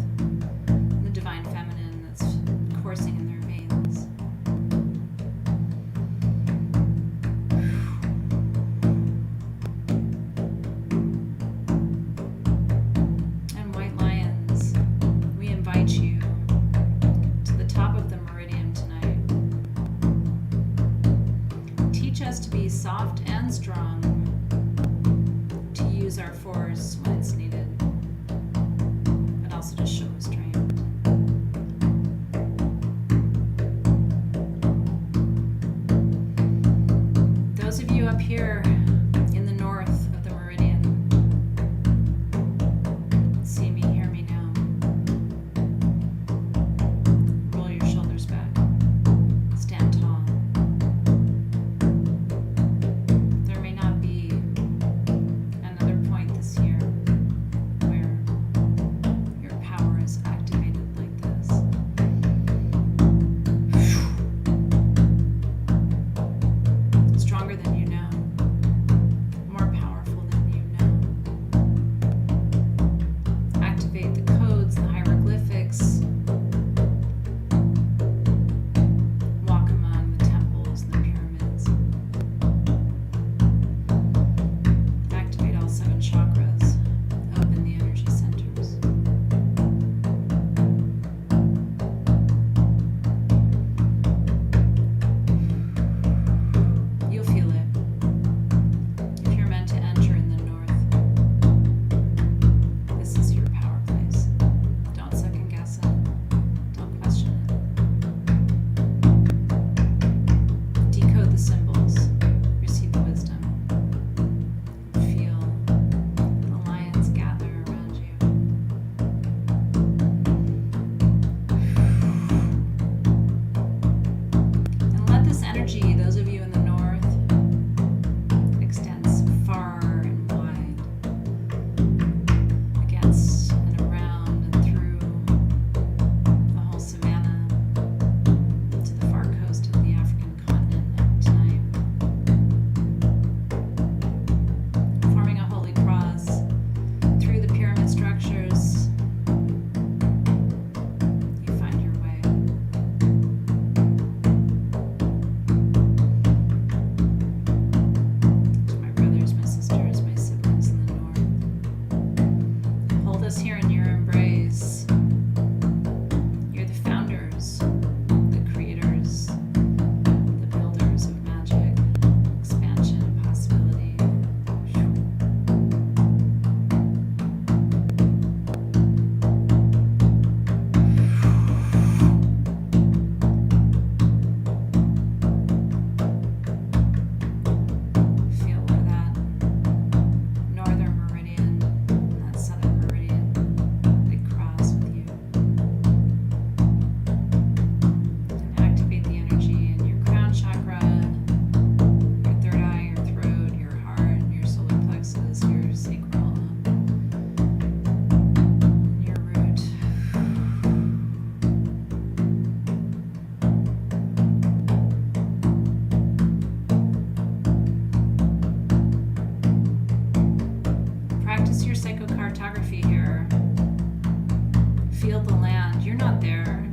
Speaker 1: feel the land. You're not there.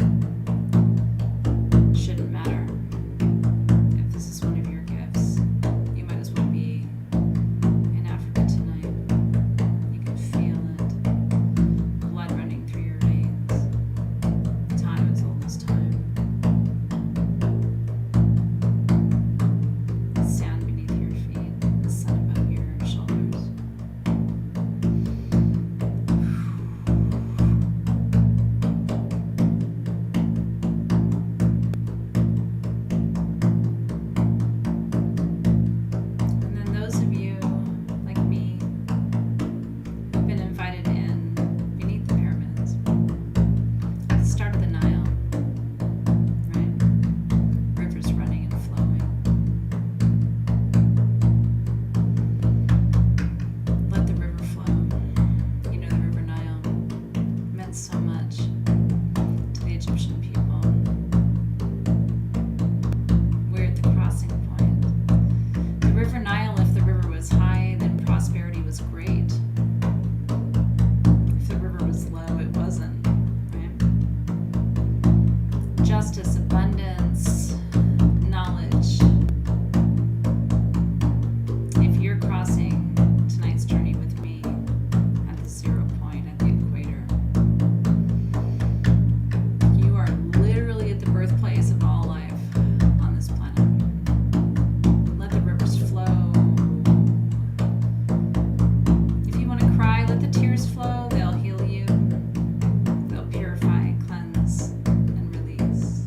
Speaker 1: Shouldn't matter. If this is one of your gifts, you might as well be in Africa tonight. You can feel it. Blood running through your veins. Time is almost time. Sand beneath your feet. The sun above your shoulders. And then those of you, like me, who've been invited in beneath the pyramids, at the start of the Nile, right? Rivers running and flowing. Let the river flow. You know, the River Nile meant so much to the Egyptian people. We're at the crossing point. The River Nile, if the river was high, then prosperity was great. If the river was low, it wasn't, right? Justice, abundance, knowledge. If you're crossing tonight's journey with me at the 0 point, at the equator, you are literally at the birthplace of all life on this planet. Let the rivers flow. If you want to cry, let the tears flow. They'll heal you. They'll purify, cleanse, and release.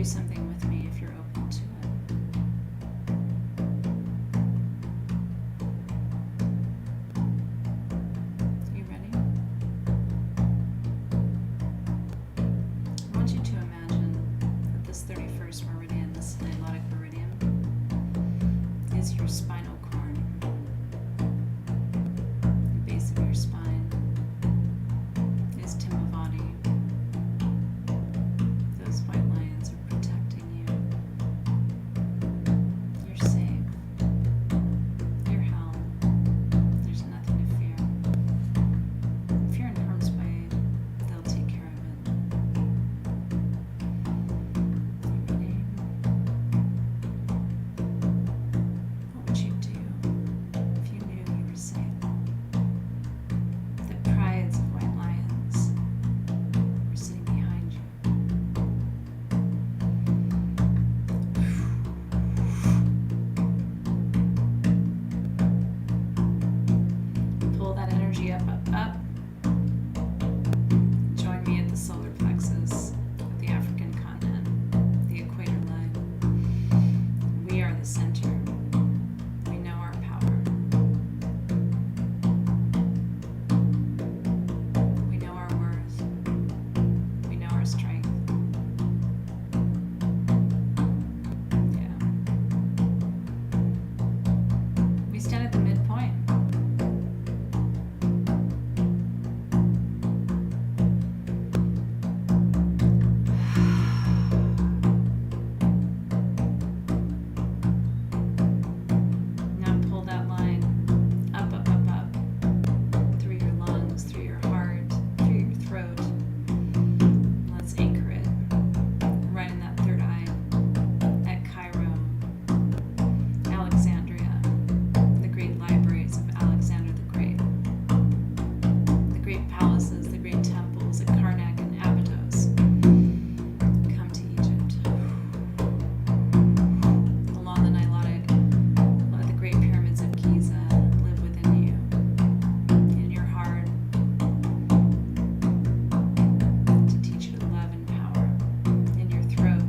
Speaker 1: do something with me if you're open to it. You ready? I want you to imagine that this 31st meridian, this nilotic meridian, is your spinal cord, the base of your spine is Timbavati. Those white lines are protecting you. You're safe. You're held. There's nothing to fear. If you're in harm's way, they'll take care of it. You ready? What would you do if you knew you were safe? The prides of white lions were sitting behind you. Pull that energy up, up, up. Join me at the solar plexus of the African continent, the equator line. We are the center. We know our power. We know our worth. We know our strength. Yeah. We stand at the midpoint. Now pull that line up, up, up, up, through your lungs, through your heart, through your throat. Let's anchor it right in that third eye at Cairo, Alexandria, the great libraries of Alexander the Great, the great palaces, the great temples at Karnak and Abydos. Come to Egypt. Along the Nilotic, let the great pyramids of Giza live within you, in your heart, to teach you to love and power, in your throat,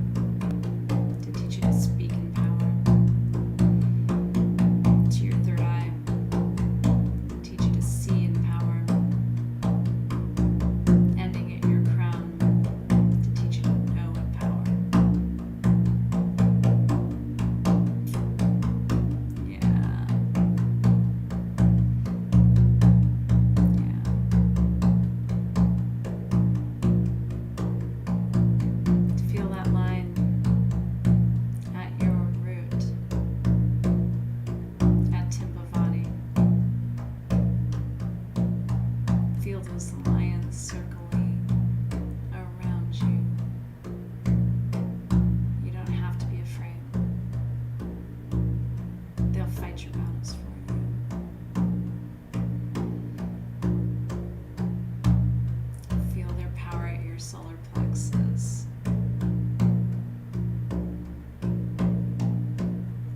Speaker 1: to teach you to speak in power, to your third eye, teach you to see in power, ending at your crown, to teach you to know in power. Yeah. To feel that line at your root, at Timbavati. Feel those lions circling around you. You don't have to be afraid. They'll fight your battles for you. Feel their power at your solar plexus,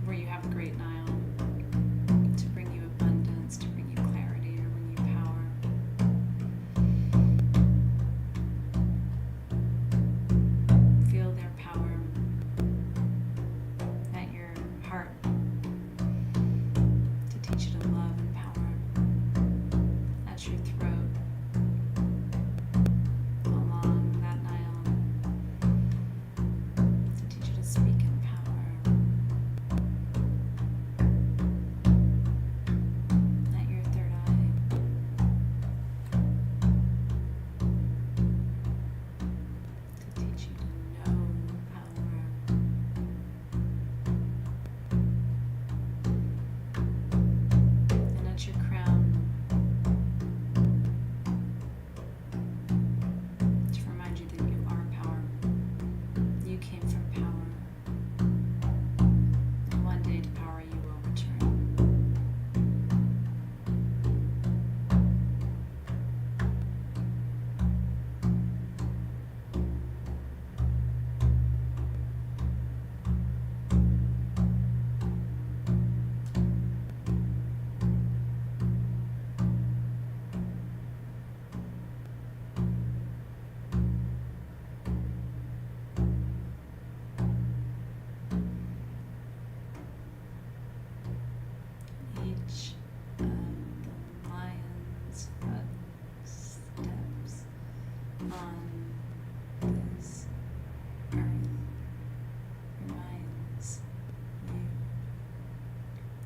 Speaker 1: where you have the Great Nile, to bring you abundance, to bring you clarity, to bring you power. Feel their power at your heart, to teach you to love and power, at your throat, along that Nile, to teach you to speak in power, at your third eye, to teach you to know power,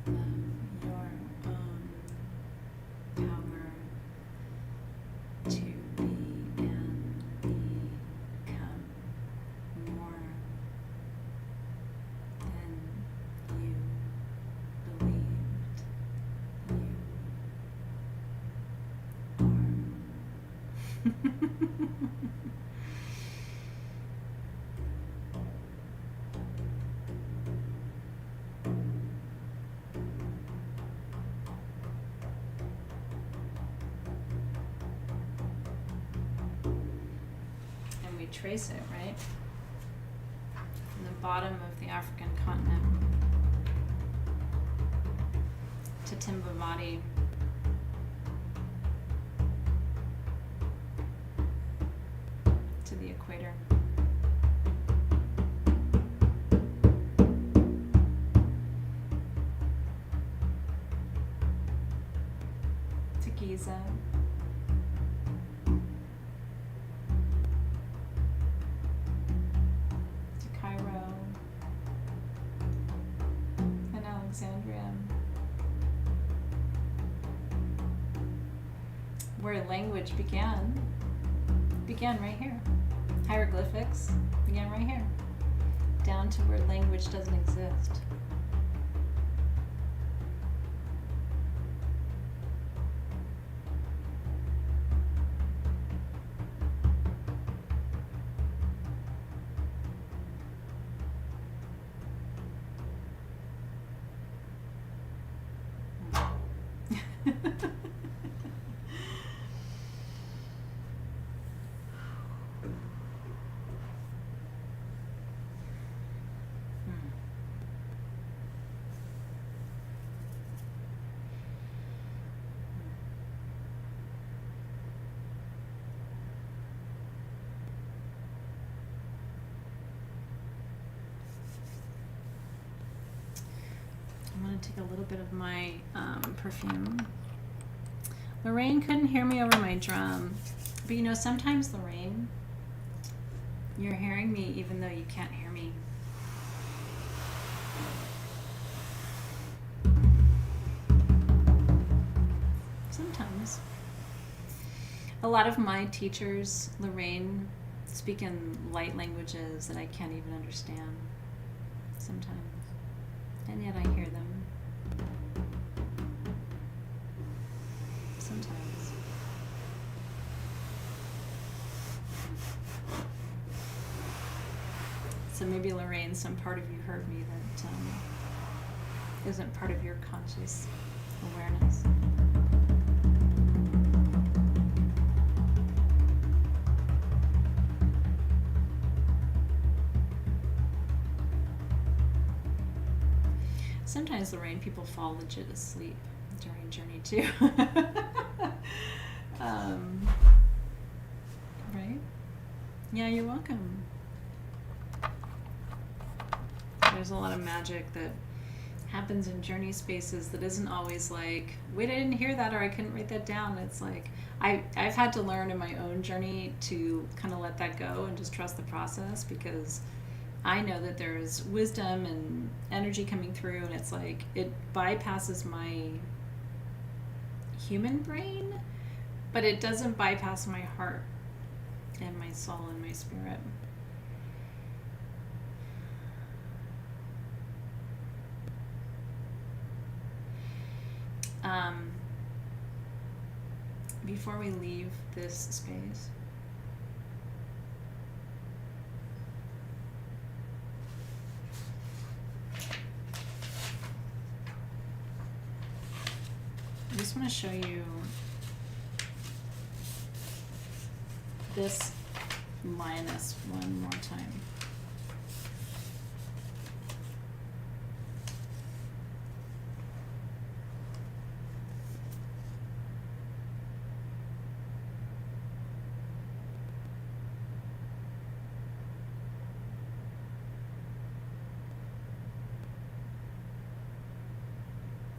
Speaker 1: of your own power to be and become more than you believed you are. And we trace it, right? From the bottom of the African continent to Timbavati. To the equator. To Giza. To Cairo. And Alexandria. Where language began right here. Hieroglyphics began right here, down to where language doesn't exist. I'm going to take a little bit of my perfume. Lorraine couldn't hear me over my drum. But you know, sometimes, Lorraine, you're hearing me even though you can't hear me. Sometimes. A lot of my teachers, Lorraine, speak in light languages that I can't even understand. Sometimes. And yet I hear them. Sometimes. So maybe, Lorraine, some part of you heard me that isn't part of your conscious awareness. Sometimes, Lorraine, people fall legit asleep during journey too. Right? Yeah, you're welcome. There's a lot of magic that happens in journey spaces that isn't always like, wait, I didn't hear that, or I couldn't write that down. It's like, I've had to learn in my own journey to kind of let that go and just trust the process, because I know that there's wisdom and energy coming through, and it's like it bypasses my human brain, but it doesn't bypass my heart and my soul and my spirit. Before we leave this space, I just want to show you this lioness one more time.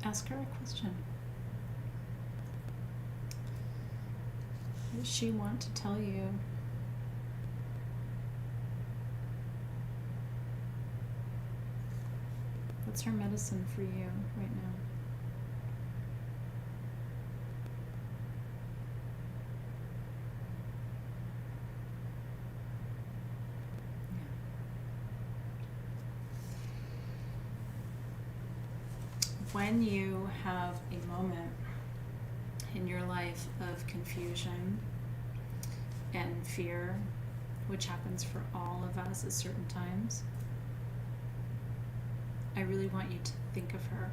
Speaker 1: Ask her a question. What does she want to tell you? What's her medicine for you right now? When you have a moment in your life of confusion and fear, which happens for all of us at certain times, I really want you to think of her.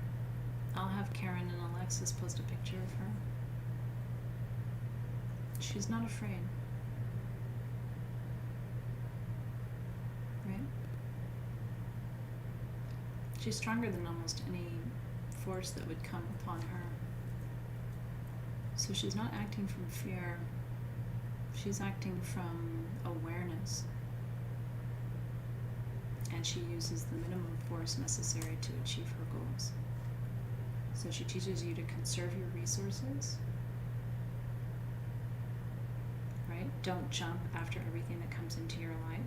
Speaker 1: I'll have Karen and Alexis post a picture of her. She's not afraid. Right? She's stronger than almost any force that would come upon her. So she's not acting from fear. She's acting from awareness. And she uses the minimum force necessary to achieve her goals. So she teaches you to conserve your resources, right? Don't jump after everything that comes into your life.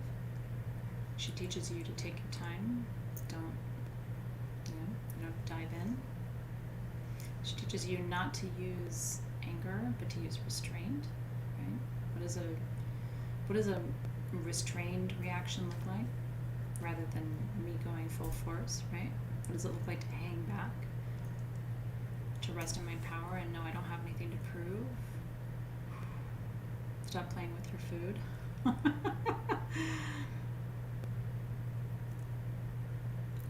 Speaker 1: She teaches you to take your time. Don't dive in. She teaches you not to use anger, but to use restraint, right? What does a restrained reaction look like, rather than me going full force, right? What does it look like to hang back, to rest in my power and know I don't have anything to prove? Stop playing with your food.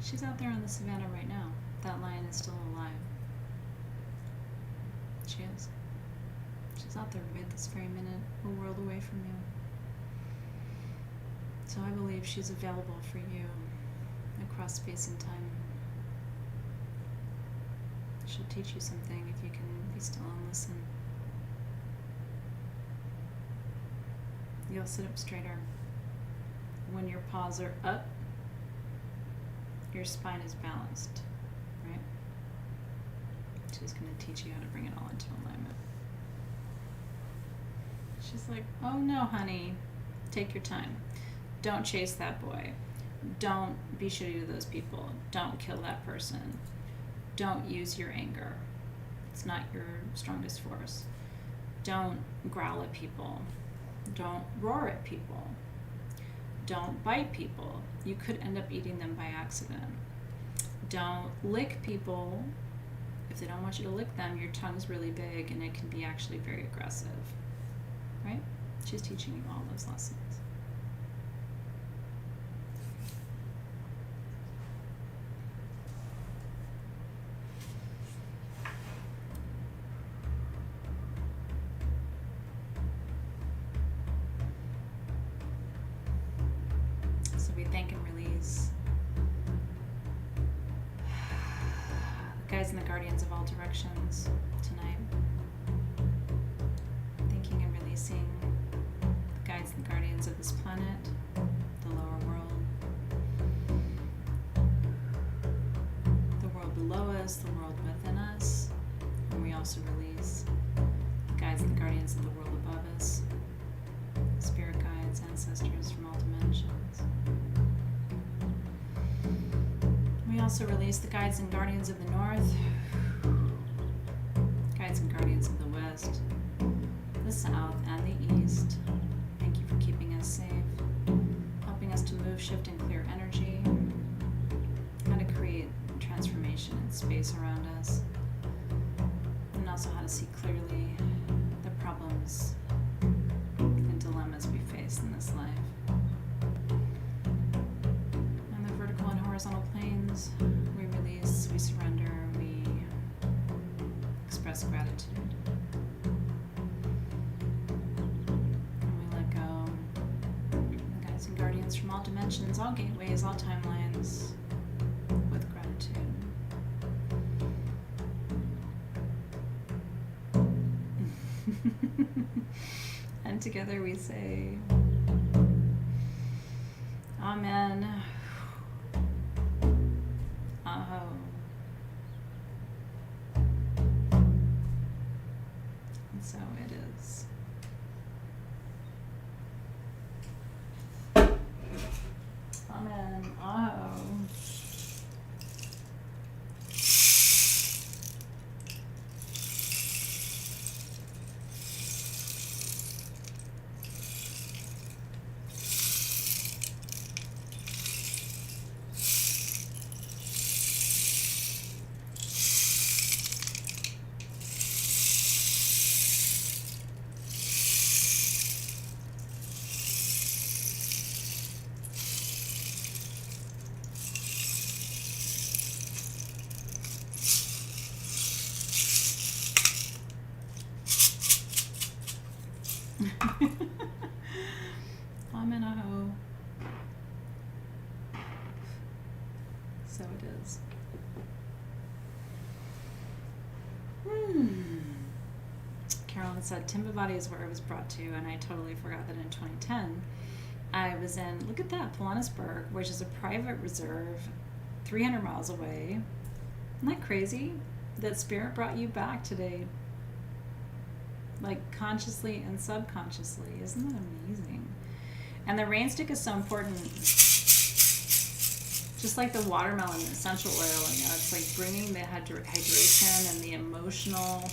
Speaker 1: She's out there on the savannah right now. That lion is still alive. She is. She's out there right this very minute, a world away from you. So I believe she's available for you across space and time. She'll teach you something if you can be still and listen. You'll sit up straighter. When your paws are up, your spine is balanced, right? She's going to teach you how to bring it all into alignment. She's like, oh no, honey, take your time. Don't chase that boy. Don't be shitty to those people. Don't kill that person. Don't use your anger. It's not your strongest force. Don't growl at people. Don't roar at people. Don't bite people. You could end up eating them by accident. Don't lick people. If they don't want you to lick them, your tongue's really big and it can be actually very aggressive. Right? She's teaching you all those lessons. So we thank and release the guides and the guardians of all directions tonight. Thanking and releasing the guides and guardians of this planet, the lower world, the world below us, the world within us, and we also release the guides and the guardians of the world above us, spirit guides, ancestors from all dimensions. We also release the guides and guardians of the north, guides and guardians of the west, the south, and the east. Thank you for keeping us safe, helping us to move, shift, and clear energy, how to create transformation in space around us, and also how to see clearly the problems and dilemmas we face in this life. On the vertical and horizontal planes, we release, we surrender, we express gratitude. Guardians from all dimensions, all gateways, all timelines, with gratitude. And together we say, Amen. Aho. And so it is. Amen. Oh. Amenaho. So it is. Carolyn said, Timbavati is where I was brought to, and I totally forgot that in 2010 I was in, look at that, Pilanesberg, which is a private reserve 300 miles away. Isn't that crazy? That Spirit brought you back today. Like consciously and subconsciously. Isn't that amazing? And the rain stick is so important. Just like the watermelon essential oil, it's like bringing the hydration and the emotional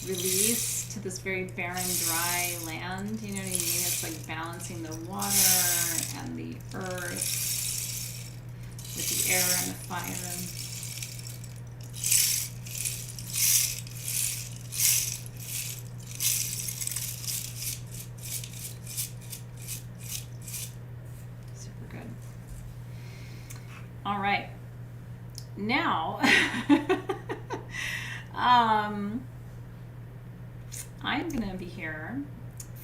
Speaker 1: release to this very barren, dry land. You know what I mean? It's like balancing the water and the earth with the air and the fire. All right. Now, I'm going to be here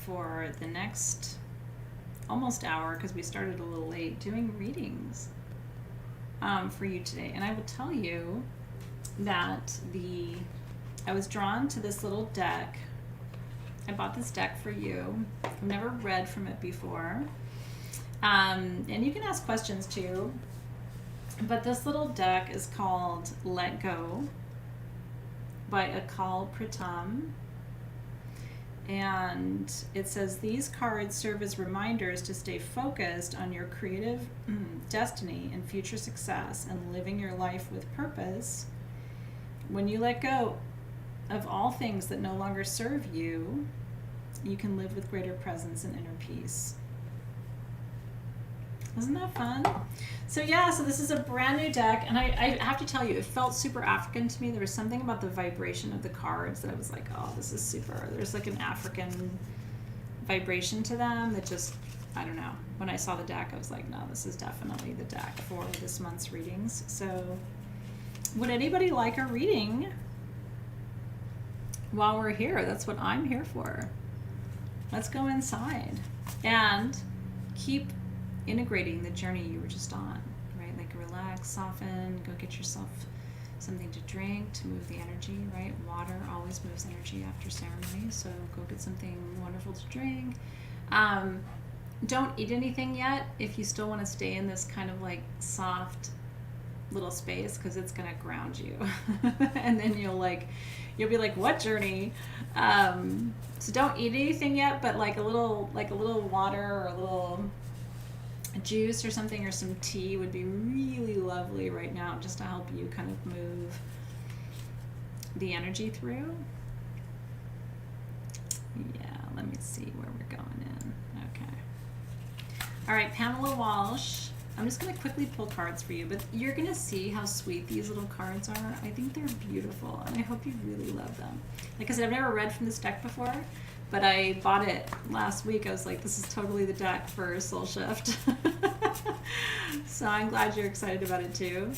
Speaker 1: for the next almost hour, because we started a little late, doing readings for you today. And I will tell you that I was drawn to this little deck. I bought this deck for you. I've never read from it before. And you can ask questions too. But this little deck is called Let Go by Akal Pritam. And it says, these cards serve as reminders to stay focused on your creative destiny and future success and living your life with purpose. When you let go of all things that no longer serve you, you can live with greater presence and inner peace. Isn't that fun? So this is a brand new deck, and I have to tell you, it felt super African to me. There was something about the vibration of the cards that I was like, oh, this is super. There's like an African vibration to them that just, I don't know. When I saw the deck, I was like, no, this is definitely the deck for this month's readings. So would anybody like a reading while we're here? That's what I'm here for. Let's go inside and keep integrating the journey you were just on, right? Like relax, soften, go get yourself something to drink to move the energy, right? Water always moves energy after ceremony, so go get something wonderful to drink. Don't eat anything yet if you still want to stay in this kind of like soft little space, because it's going to ground you. And then you'll be like, what journey? So don't eat anything yet, but like a little water or a little juice or something, or some tea would be really lovely right now, just to help you kind of move the energy through. Yeah, let me see where we're going in. Okay. All right, Pamela Walsh. I'm just going to quickly pull cards for you, but you're going to see how sweet these little cards are. I think they're beautiful, and I hope you really love them. Like I said, I've never read from this deck before, but I bought it last week. I was like, this is totally the deck for Soul Shift. So I'm glad you're excited about it too.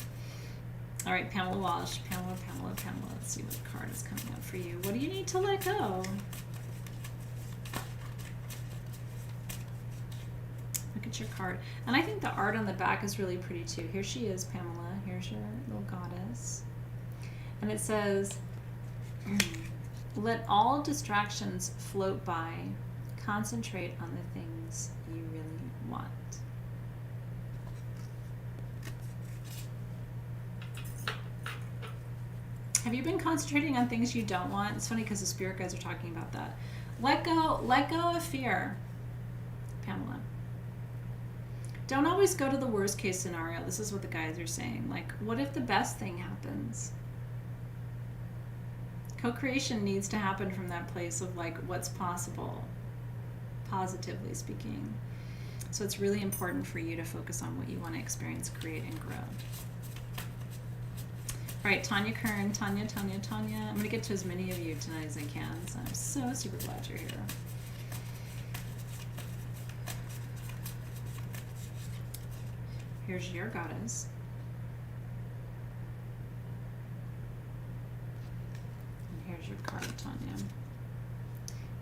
Speaker 1: All right, Pamela Walsh. Pamela. Let's see what card is coming up for you. What do you need to let go? Look at your card. And I think the art on the back is really pretty too. Here she is, Pamela. Here's your little goddess. And it says, let all distractions float by. Concentrate on the things you really want. Have you been concentrating on things you don't want? It's funny because the spirit guides are talking about that. Let go of fear, Pamela. Don't always go to the worst case scenario. This is what the guides are saying. Like, what if the best thing happens? Co-creation needs to happen from that place of like what's possible, positively speaking. So it's really important for you to focus on what you want to experience, create, and grow. All right, Tanya Kern, Tanya. I'm going to get to as many of you tonight as I can, so I'm so super glad you're here. Here's your goddess. And here's your card, Tanya.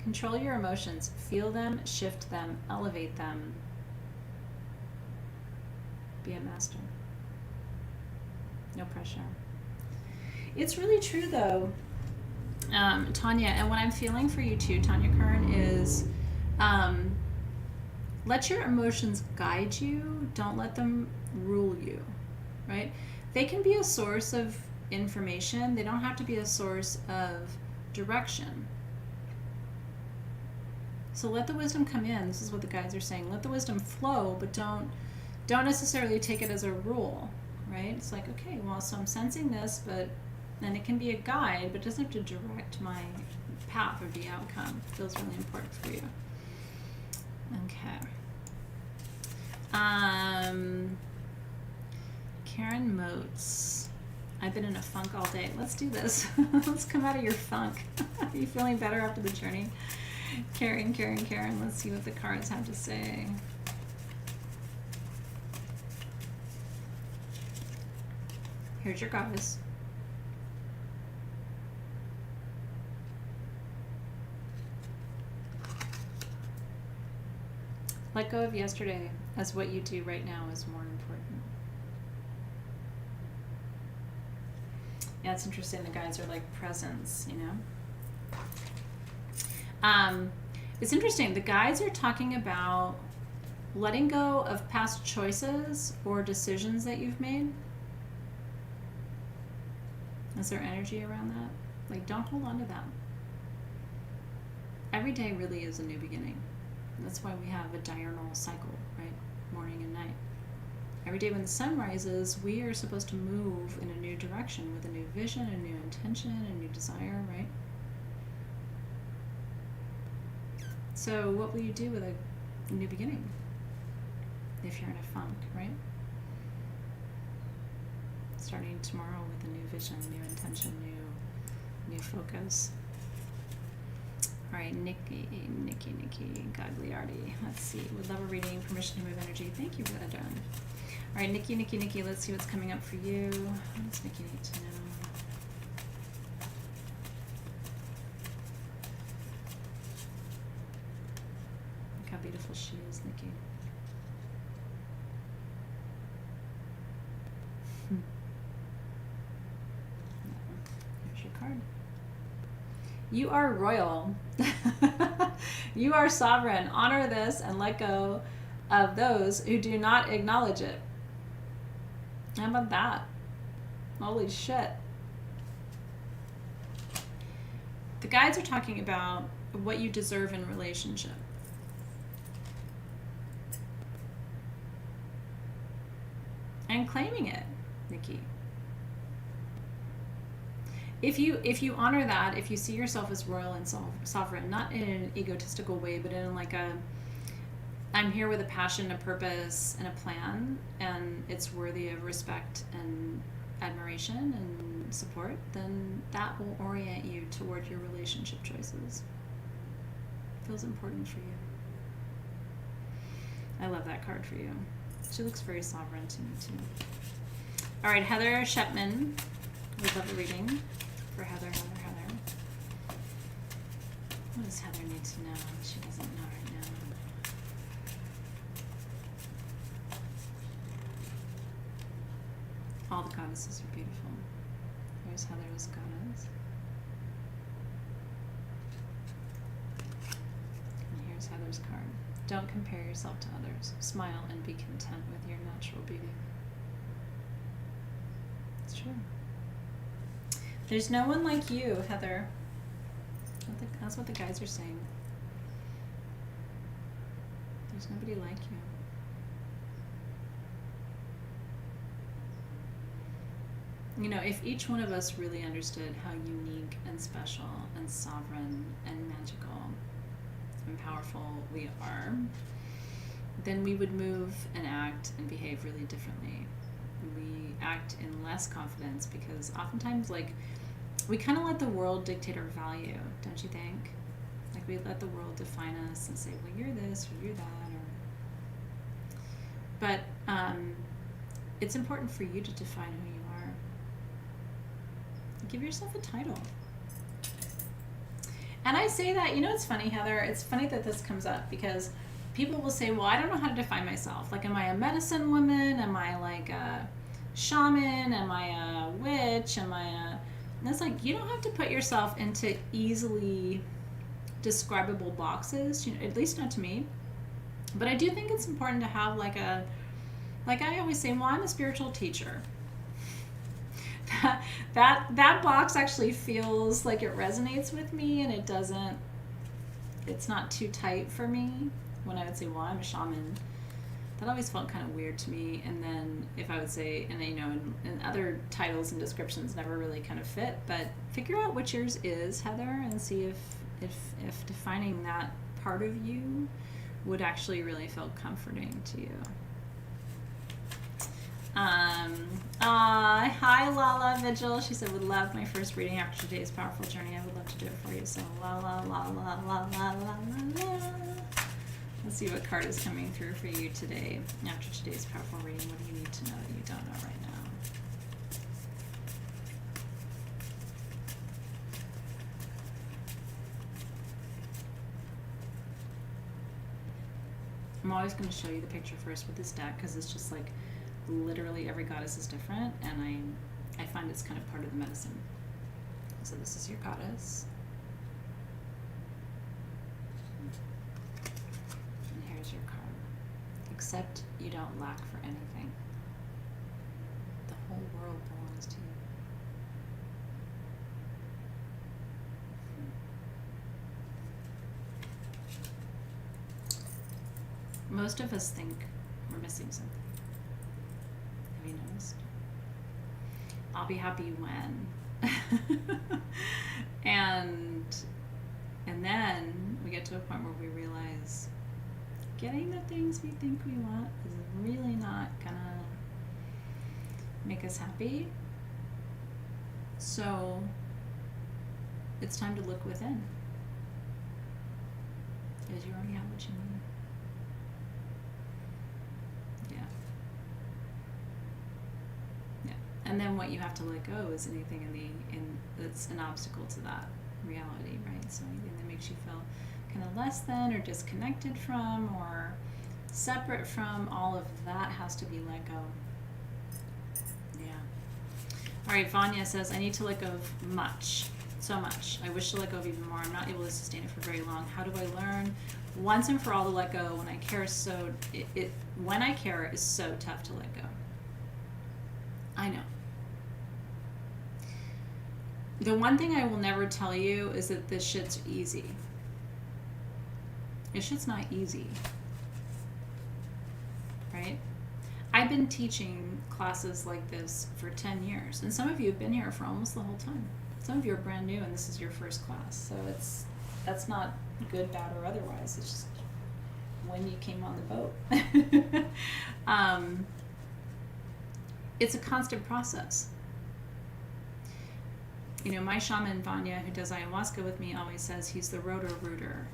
Speaker 1: Control your emotions. Feel them, shift them, elevate them. Be a master. No pressure. It's really true, though, Tanya. And what I'm feeling for you, too, Tanya Kern, is let your emotions guide you. Don't let them rule you, right? They can be a source of information. They don't have to be a source of direction. So let the wisdom come in. This is what the guides are saying. Let the wisdom flow, but don't necessarily take it as a rule, right? It's like, okay, well, so I'm sensing this, but then it can be a guide, but it doesn't have to direct my path or the outcome. It feels really important for you. Okay. Karen Motes. I've been in a funk all day. Let's do this. Let's come out of your funk. Are you feeling better after the journey? Karen. Let's see what the cards have to say. Here's your goddess. Let go of yesterday, as what you do right now is more important. Yeah, it's interesting. The guides are like presence, you know? It's interesting. The guides are talking about letting go of past choices or decisions that you've made. Is there energy around that? Like, don't hold on to that. Every day really is a new beginning. That's why we have a diurnal cycle, right? Morning and night. Every day when the sun rises, we are supposed to move in a new direction with a new vision, a new intention, a new desire, right? So what will you do with a new beginning if you're in a funk, right? Starting tomorrow with a new vision, new intention, new focus. All right, Nikki Gagliardi. Let's see. Would love a reading. Permission to move energy. Thank you for that, darling. All right, Nikki. Let's see what's coming up for you. What does Nikki need to know? Look how beautiful she is, Nikki. Here's your card. You are royal. You are sovereign. Honor this and let go of those who do not acknowledge it. How about that? Holy shit. The guides are talking about what you deserve in relationship. And claiming it, Nikki. If you honor that, if you see yourself as royal and sovereign, not in an egotistical way, but in like a, I'm here with a passion, a purpose, and a plan, and it's worthy of respect and admiration and support, then that will orient you toward your relationship choices. Feels important for you. I love that card for you. She looks very sovereign to me too. All right, Heather Shepman. Would love a reading for Heather. What does Heather need to know? She doesn't know right now. All the goddesses are beautiful. Here's Heather's goddess. And here's Heather's card. Don't compare yourself to others. Smile and be content with your natural beauty. It's true. There's no one like you, Heather. That's what the guides are saying. There's nobody like you. You know, if each one of us really understood how unique and special and sovereign and magical and powerful we are, then we would move and act and behave really differently. We act in less confidence because oftentimes, like, we kind of let the world dictate our value, don't you think? Like, we let the world define us and say, well, you're this or you're that. But it's important for you to define who you are. Give yourself a title. And I say that, you know, it's funny, Heather. It's funny that this comes up because people will say, well, I don't know how to define myself. Like, am I a medicine woman? Am I like a shaman? Am I a witch? Am I a. And it's like, you don't have to put yourself into easily describable boxes, you know, at least not to me. But I do think it's important to have like I always say, well, I'm a spiritual teacher. That box actually feels like it resonates with me, and it's not too tight for me. When I would say, well, I'm a shaman, that always felt kind of weird to me. And then if I would say, and you know, and other titles and descriptions never really kind of fit, but figure out what yours is, Heather, and see if defining that part of you would actually really feel comforting to you. Hi Lala Vigil. She said, would love my first reading after today's powerful journey. I would love to do it for you. So la la la la la la la la. Let's see what card is coming through for you today. After today's powerful reading, what do you need to know that you don't know right now? I'm always going to show you the picture first with this deck because it's just like literally every goddess is different, and I find it's kind of part of the medicine. So this is your goddess. And here's your card. Accept you don't lack for anything. The whole world belongs to you. Most of us think we're missing something. Have you noticed? I'll be happy when. and then we get to a point where we realize getting the things we think we want is really not gonna make us happy. So it's time to look within. Because you already have what you need. And then what you have to let go is anything that's an obstacle to that reality, right? So anything that makes you feel kind of less than or disconnected from or separate from, all of that has to be let go. Yeah. All right, Vanya says, I need to let go of much, so much. I wish to let go of even more. I'm not able to sustain it for very long. How do I learn once and for all to let go when I care when I care is so tough to let go? I know. The one thing I will never tell you is that this shit's easy. This shit's not easy. Right? I've been teaching classes like this for 10 years, and some of you have been here for almost the whole time. Some of you are brand new, and this is your first class. So that's not good, bad, or otherwise. It's just when you came on the boat. It's a constant process. You know, my shaman Vanya, who does ayahuasca with me, always says he's the roto-rooter,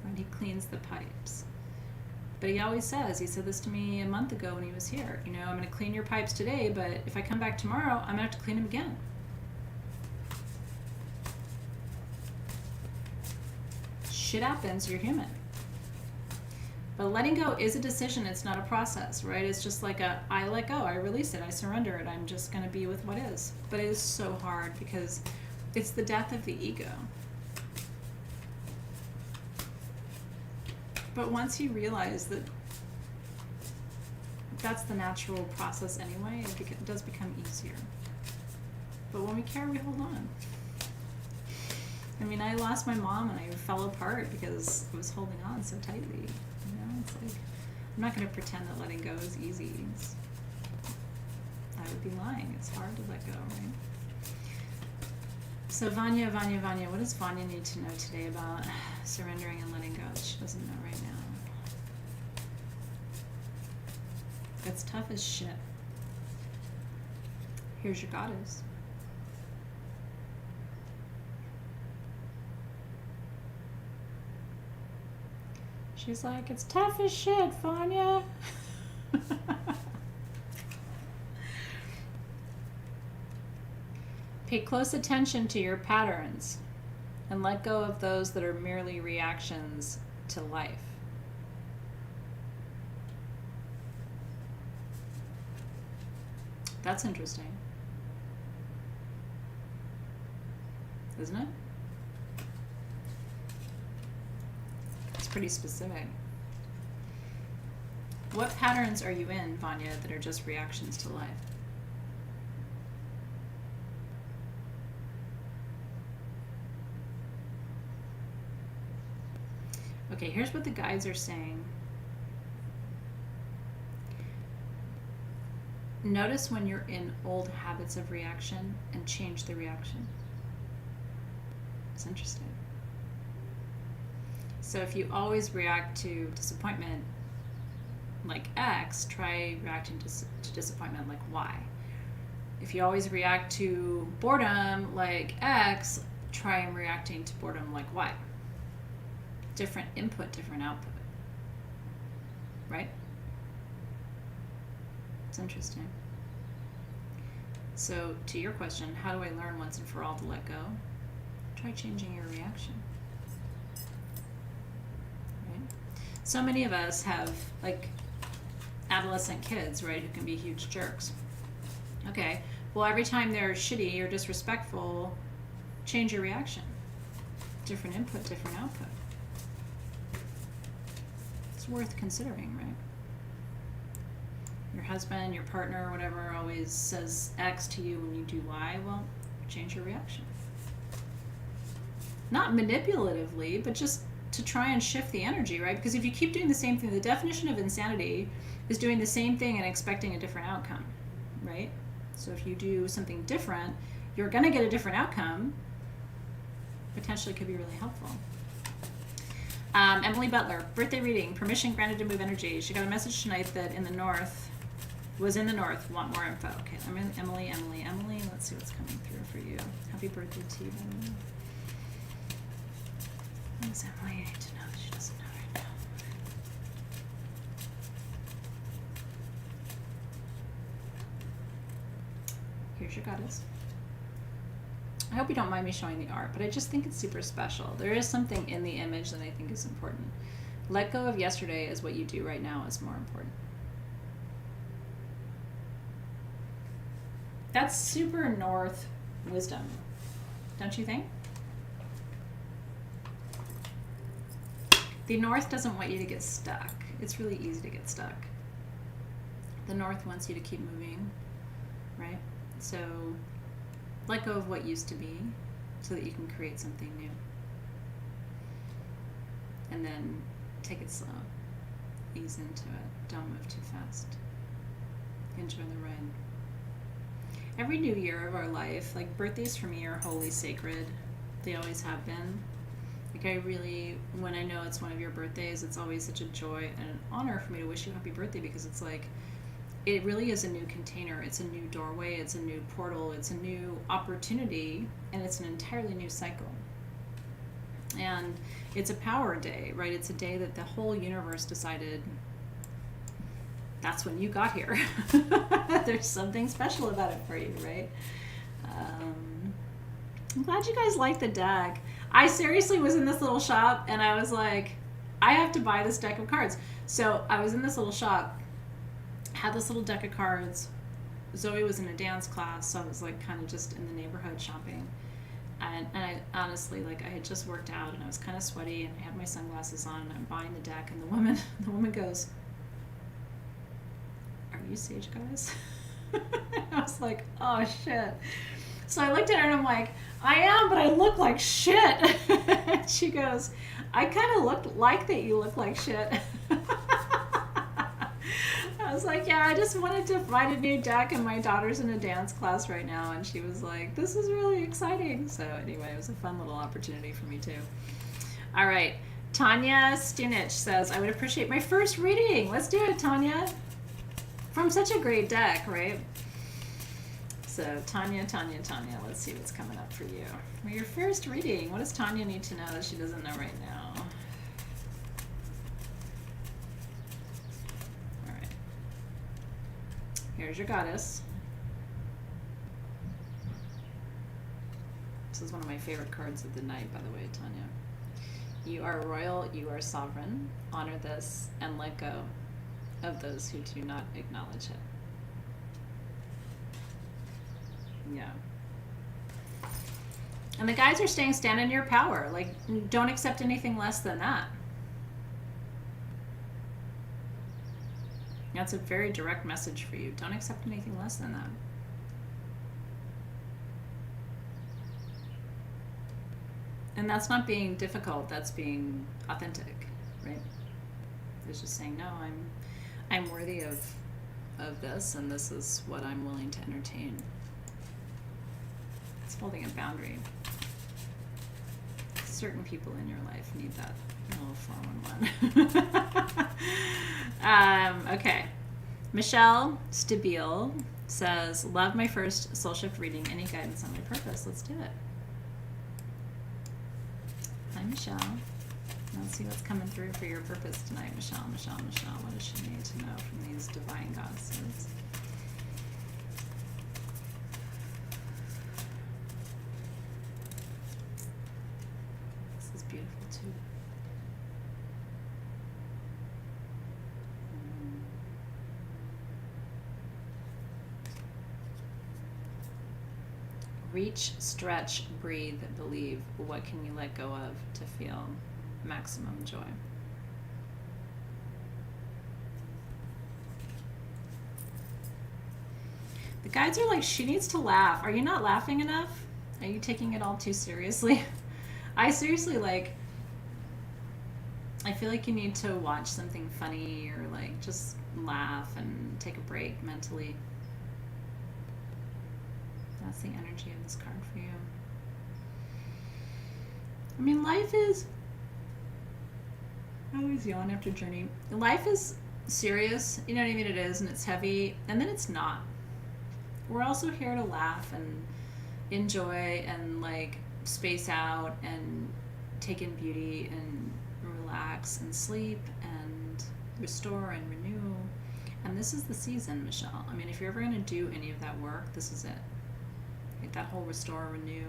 Speaker 1: and he cleans the pipes. But he always says, he said this to me a month ago when he was here, you know, I'm going to clean your pipes today, but if I come back tomorrow, I'm going to have to clean them again. Shit happens, you're human. But letting go is a decision, it's not a process, right? It's just like I let go, I release it, I surrender it, I'm just going to be with what is. But it is so hard because it's the death of the ego. But once you realize that that's the natural process anyway, it does become easier. But when we care, we hold on. I mean, I lost my mom and I fell apart because I was holding on so tightly. It's like, I'm not going to pretend that letting go is easy. I would be lying. It's hard to let go, right? So Vanya, what does Vanya need to know today about surrendering and letting go that she doesn't know right now? It's tough as shit. Here's your goddess. She's like, it's tough as shit, Vanya. Pay close attention to your patterns. and let go of those that are merely reactions to life. That's interesting, isn't it? It's pretty specific. What patterns are you in, Vanya, that are just reactions to life? Okay, here's what the guides are saying. Notice when you're in old habits of reaction and change the reaction. It's interesting. So if you always react to disappointment like X, try reacting to disappointment like Y. If you always react to boredom like X, try reacting to boredom like Y. Different input, different output. Right? It's interesting. So to your question, how do I learn once and for all to let go? Try changing your reaction. Right? So many of us have like adolescent kids, right, who can be huge jerks. Okay, well, every time they're shitty or disrespectful, change your reaction. Different input, different output. It's worth considering, right? Your husband, your partner, whatever, always says X to you when you do Y. Well, change your reaction. Not manipulatively, but just to try and shift the energy, right? Because if you keep doing the same thing, the definition of insanity is doing the same thing and expecting a different outcome, right? So if you do something different, you're going to get a different outcome. Potentially could be really helpful. Emily Butler, birthday reading, permission granted to move energy. She got a message tonight that in the north, want more info. Okay, I'm in Emily. Let's see what's coming through for you. Happy birthday to you. What does Emily need to know that she doesn't know right now? Here's your goddess. I hope you don't mind me showing the art, but I just think it's super special. There is something in the image that I think is important. Let go of yesterday is what you do right now is more important. That's super North wisdom, don't you think? The North doesn't want you to get stuck. It's really easy to get stuck. The North wants you to keep moving, right? So let go of what used to be so that you can create something new. And then take it slow. Ease into it. Don't move too fast. Enjoy the ride. Every new year of our life, like birthdays for me are wholly sacred. They always have been. Like I really, when I know it's one of your birthdays, it's always such a joy and an honor for me to wish you happy birthday because it's like, it really is a new container. It's a new doorway. It's a new portal. It's a new opportunity, and it's an entirely new cycle. And it's a power day, right? It's a day that the whole universe decided that's when you got here. There's something special about it for you, right? I'm glad you guys like the deck. I seriously was in this little shop, and I was like, I have to buy this deck of cards. So I was in this little shop, had this little deck of cards. Zoe was in a dance class, so I was like kind of just in the neighborhood shopping. And I honestly, like I had just worked out and I was kind of sweaty and I had my sunglasses on and I'm buying the deck and the woman goes, "Are you Sage Goddess?" I was like, oh shit. So I looked at her and I'm like, I am, but I look like shit. She goes, I kind of look like that you look like shit. I was like, yeah, I just wanted to find a new deck and my daughter's in a dance class right now. And she was like, this is really exciting. So anyway, it was a fun little opportunity for me too. All right. Tanya Stinich says, I would appreciate my first reading. Let's do it, Tanya. From such a great deck, right? So Tanya, let's see what's coming up for you. For your first reading, what does Tanya need to know that she doesn't know right now? All right. Here's your goddess. This is one of my favorite cards of the night, by the way, Tanya. You are royal, you are sovereign. Honor this and let go of those who do not acknowledge it. Yeah. And the guides are saying stand in your power. Like, don't accept anything less than that. That's a very direct message for you. Don't accept anything less than that. And that's not being difficult, that's being authentic, right? It's just saying, no, I'm worthy of this, and this is what I'm willing to entertain. It's holding a boundary. Certain people in your life need that little 411. Okay. Michelle Stabile says, love my first soul shift reading. Any guidance on my purpose? Let's do it. Hi, Michelle. Let's see what's coming through for your purpose tonight, Michelle. What does she need to know from these divine goddesses? This is beautiful too. Reach, stretch, breathe, believe. What can you let go of to feel maximum joy? The guides are like, she needs to laugh. Are you not laughing enough? Are you taking it all too seriously? I seriously, like, I feel like you need to watch something funny or like just laugh and take a break mentally. That's the energy of this card for you. I mean, life is... I always yawn after Journey. Life is serious, you know what I mean? It is, and it's heavy, and then it's not. We're also here to laugh and enjoy and like space out and take in beauty and relax and sleep and restore and renew. And this is the season, Michelle. I mean, if you're ever going to do any of that work, this is it. Like that whole restore, renew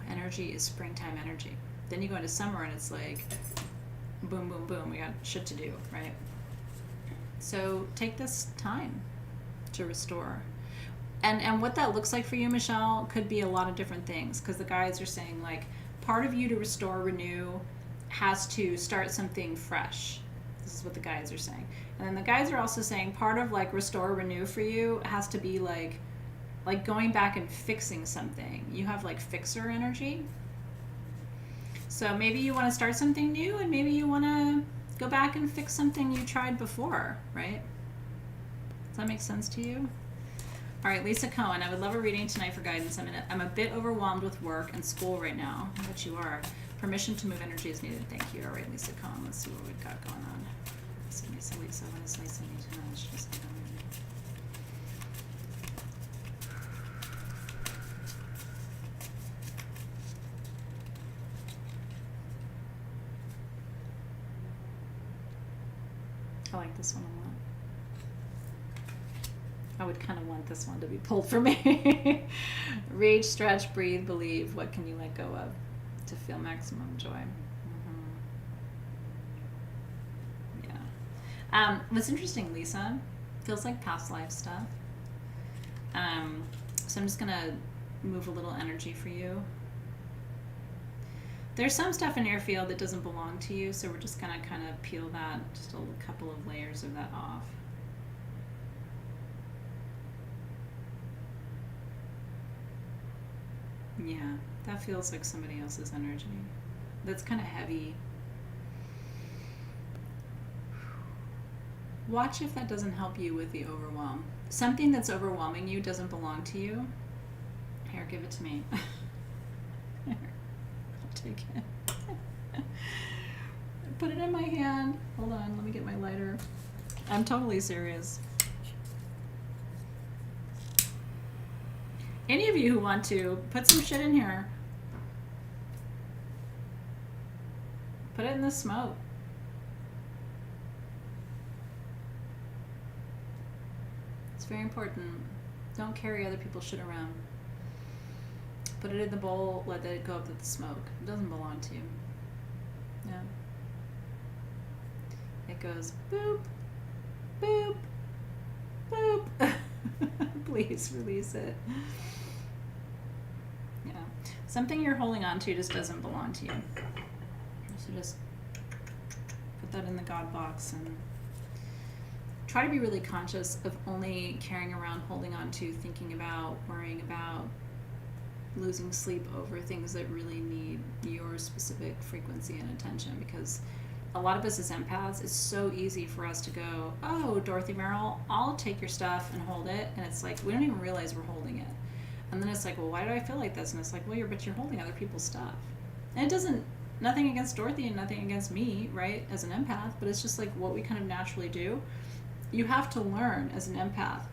Speaker 1: energy is springtime energy. Then you go into summer and it's like boom, boom, boom. We got shit to do, right? So take this time to restore. And what that looks like for you, Michelle, could be a lot of different things, because the guides are saying like part of you to restore, renew has to start something fresh. This is what the guides are saying. And then the guides are also saying part of like restore, renew for you has to be like going back and fixing something. You have like fixer energy. So maybe you want to start something new, and maybe you want to go back and fix something you tried before, right? Does that make sense to you? All right, Lisa Cohen, I would love a reading tonight for guidance. I'm a bit overwhelmed with work and school right now. I bet you are. Permission to move energy is needed. Thank you. All right, Lisa Cohen, let's see what we've got going on. So Lisa, what does Lisa need to know? She's I like this one a lot. I would kind of want this one to be pulled for me. Reach, stretch, breathe, believe. What can you let go of to feel maximum joy? Yeah. What's interesting, Lisa, feels like past life stuff. So I'm just going to move a little energy for you. There's some stuff in your field that doesn't belong to you, so we're just going to kind of peel that, just a couple of layers of that off. Yeah, that feels like somebody else's energy. That's kind of heavy. Watch if that doesn't help you with the overwhelm. Something that's overwhelming you doesn't belong to you. Here, give it to me. Here, I'll take it. Put it in my hand. Hold on, let me get my lighter. I'm totally serious. Any of you who want to, put some shit in here. Put it in the smoke. It's very important. Don't carry other people's shit around. Put it in the bowl, let it go up with the smoke. It doesn't belong to you. Yeah. It goes boop, boop, boop. Please release it. Yeah. Something you're holding on to just doesn't belong to you. So just put that in the God box and try to be really conscious of only carrying around, holding on to, thinking about, worrying about, losing sleep over things that really need your specific frequency and attention, because a lot of us as empaths, it's so easy for us to go, oh, Dorothy Merrill, I'll take your stuff and hold it. And it's like, we don't even realize we're holding it. And then it's like, well, why do I feel like this? And it's like, well, you're holding other people's stuff. And it doesn't, nothing against Dorothy and nothing against me, right, as an empath, but it's just like what we kind of naturally do. You have to learn as an empath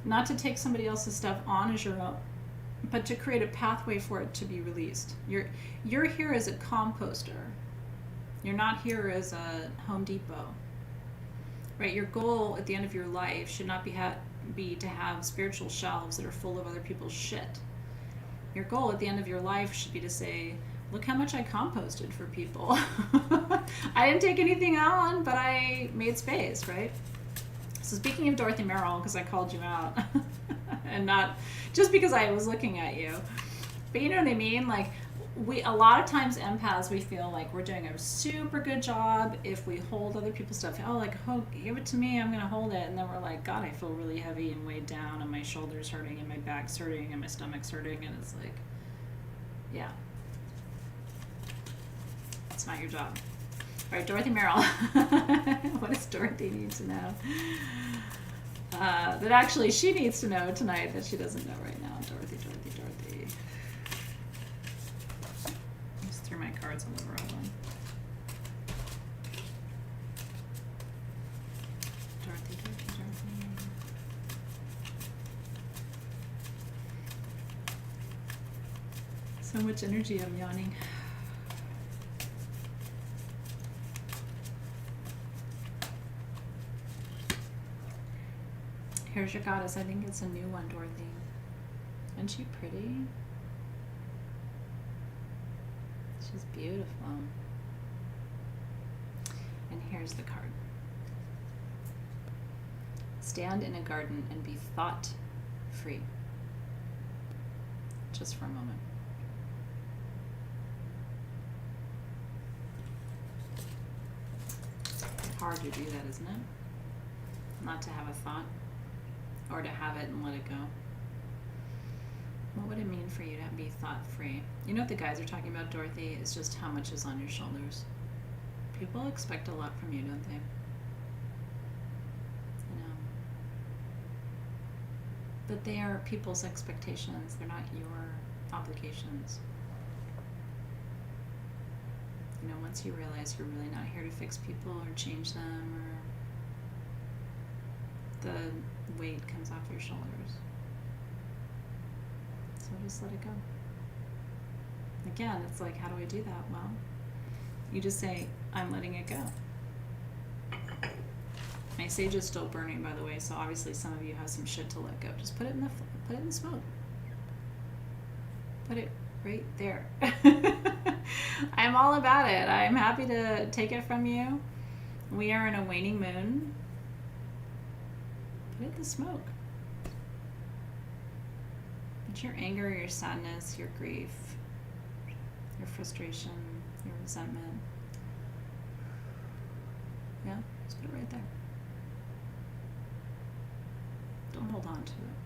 Speaker 1: not to take somebody else's stuff on as your own, but to create a pathway for it to be released. You're here as a composter. You're not here as a Home Depot, right? Your goal at the end of your life should not be to have spiritual shelves that are full of other people's shit. Your goal at the end of your life should be to say, look how much I composted for people. I didn't take anything on, but I made space, right? So speaking of Dorothy Merrill, because I called you out, and not just because I was looking at you, but you know what I mean? Like, a lot of times empaths, we feel like we're doing a super good job if we hold other people's stuff. Oh, like, oh, give it to me, I'm going to hold it. And then we're like, God, I feel really heavy and weighed down, and my shoulder's hurting, and my back's hurting, and my stomach's hurting. And it's like, yeah. It's not your job. All right, Dorothy Merrill. What does Dorothy need to know? That actually she needs to know tonight that she doesn't know right now. Dorothy. I just threw my cards all over all one. Dorothy. So much energy, I'm yawning. Here's your goddess. I think it's a new one, Dorothy. Isn't she pretty? She's beautiful. And here's the card. Stand in a garden and be thought free. Just for a moment. Hard to do that, isn't it? Not to have a thought. Or to have it and let it go. What would it mean for you to be thought-free? You know what the guys are talking about, Dorothy, is just how much is on your shoulders. People expect a lot from you, don't they? You know. But they are people's expectations. They're not your obligations. You know, once you realize you're really not here to fix people or change them, or the weight comes off your shoulders. So just let it go. Again, it's like, how do I do that? Well, you just say, I'm letting it go. My sage is still burning, by the way, so obviously some of you have some shit to let go. Just put it in the smoke. Put it right there. I'm all about it. I'm happy to take it from you. We are in a waning moon. Put it in the smoke. Put your anger, your sadness, your grief, your frustration, your resentment. Yeah, just put it right there. Don't hold on to it.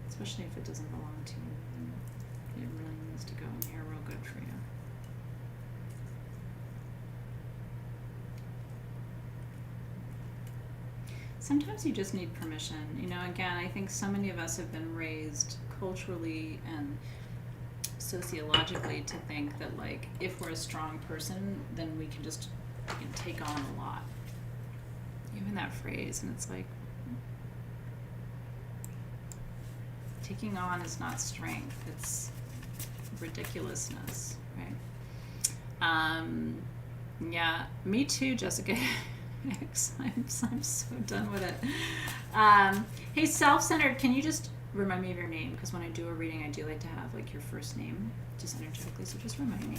Speaker 1: Especially if it doesn't belong to you. It really needs to go in here real good for you. Sometimes you just need permission. You know, again, I think so many of us have been raised culturally and sociologically to think that, like, if we're a strong person, then we can take on a lot. Even that phrase, and it's like, taking on is not strength, it's ridiculousness, right? Yeah, me too, Jessica. I'm so done with it. Hey, self-centered, can you just remind me of your name, because when I do a reading, I do like to have like your first name, just energetically. So just remind me.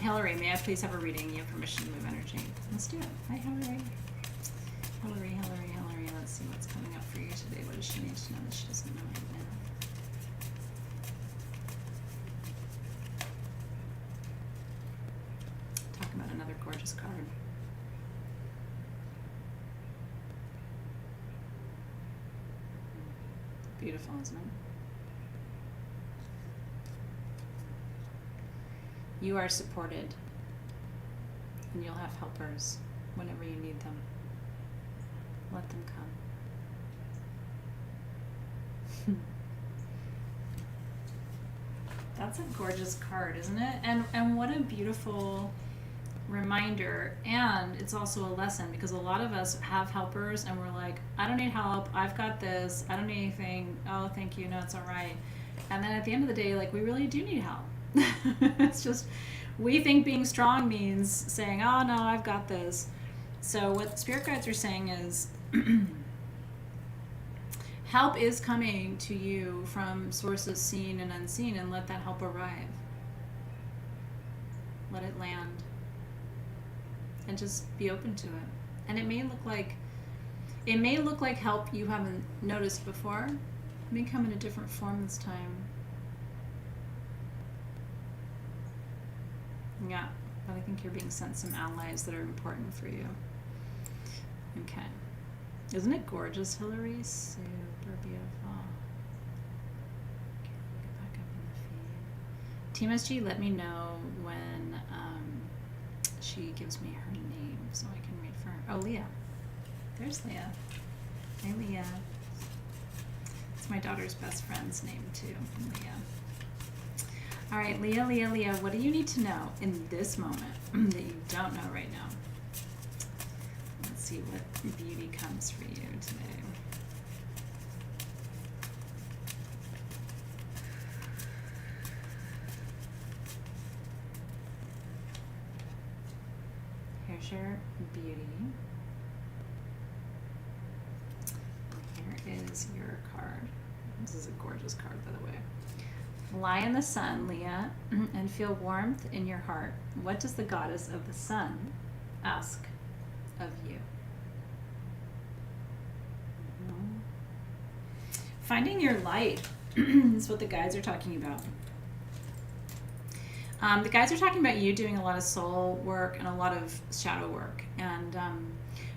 Speaker 1: Hillary, may I please have a reading? You have permission to move energy. Let's do it. Hi, Hillary. Hillary, Hillary, Hillary. Let's see what's coming up for you today. What does she need to know that she doesn't know right now? Talk about another gorgeous card. Beautiful, isn't it? You are supported, and you'll have helpers whenever you need them. Let them come. That's a gorgeous card, isn't it? And what a beautiful reminder. And it's also a lesson, because a lot of us have helpers and we're like, I don't need help, I've got this, I don't need anything, oh thank you, no, it's all right. And then at the end of the day, like, we really do need help. It's just, we think being strong means saying, oh no, I've got this. So what spirit guides are saying is help is coming to you from sources seen and unseen, and let that help arrive. Let it land. And just be open to it. And it may look like help you haven't noticed before. It may come in a different form this time. Yeah, but I think you're being sent some allies that are important for you. Okay. Isn't it gorgeous, Hillary? Super beautiful. Okay, get back up in the feed. Team SG, let me know when she gives me her name so I can read for her. Oh, Leah. There's Leah. Hey, Leah. It's my daughter's best friend's name, too, Leah. All right, Leah, Leah, Leah, what do you need to know in this moment that you don't know right now? Let's see what beauty comes for you today. Here's your beauty. And here is your card. This is a gorgeous card, by the way. Lie in the sun, Leah, and feel warmth in your heart. What does the goddess of the sun ask of you? Finding your light is what the guides are talking about. The guides are talking about you doing a lot of soul work and a lot of shadow work. And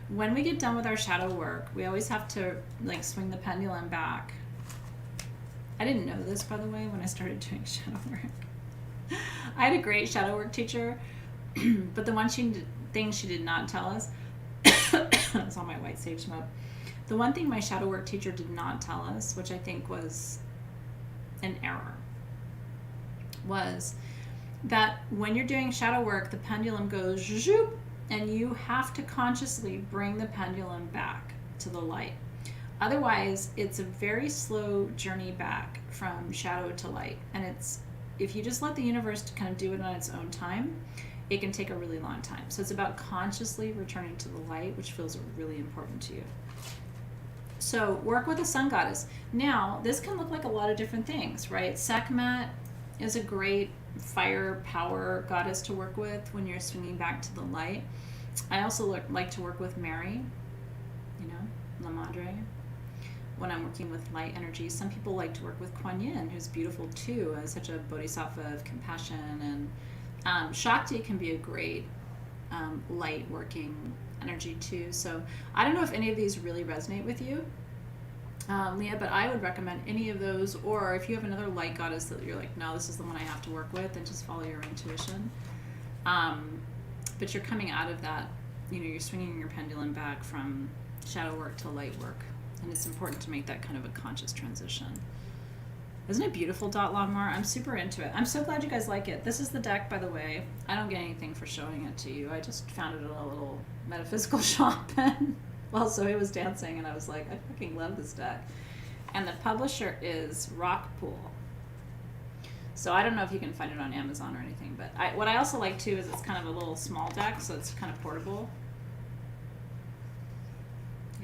Speaker 1: when we get done with our shadow work, we always have to like swing the pendulum back. I didn't know this, by the way, when I started doing shadow work. I had a great shadow work teacher, but the one thing she did not tell us, it's all my white sage smoke. The one thing my shadow work teacher did not tell us, which I think was an error, was that when you're doing shadow work, the pendulum goes zoop, and you have to consciously bring the pendulum back to the light. Otherwise, it's a very slow journey back from shadow to light. And if you just let the universe kind of do it on its own time, it can take a really long time. So it's about consciously returning to the light, which feels really important to you. So work with the sun goddess. Now, this can look like a lot of different things, right? Sekhmet is a great fire power goddess to work with when you're swinging back to the light. I also like to work with Mary, La Madre, when I'm working with light energy. Some people like to work with Kuan Yin, who's beautiful too, as such a bodhisattva of compassion. And Shakti can be a great light working energy too. So I don't know if any of these really resonate with you, Leah, but I would recommend any of those. Or if you have another light goddess that you're like, no, this is the one I have to work with, then just follow your intuition. But you're coming out of that, you're swinging your pendulum back from shadow work to light work. And it's important to make that kind of a conscious transition. Isn't it beautiful, Dot Longmore? I'm super into it. I'm so glad you guys like it. This is the deck, by the way. I don't get anything for showing it to you. I just found it at a little metaphysical shop. And well, Zoe was dancing, and I was like, I fucking love this deck. And the publisher is Rockpool. So I don't know if you can find it on Amazon or anything. But what I also like, too, is it's kind of a little small deck, so it's kind of portable.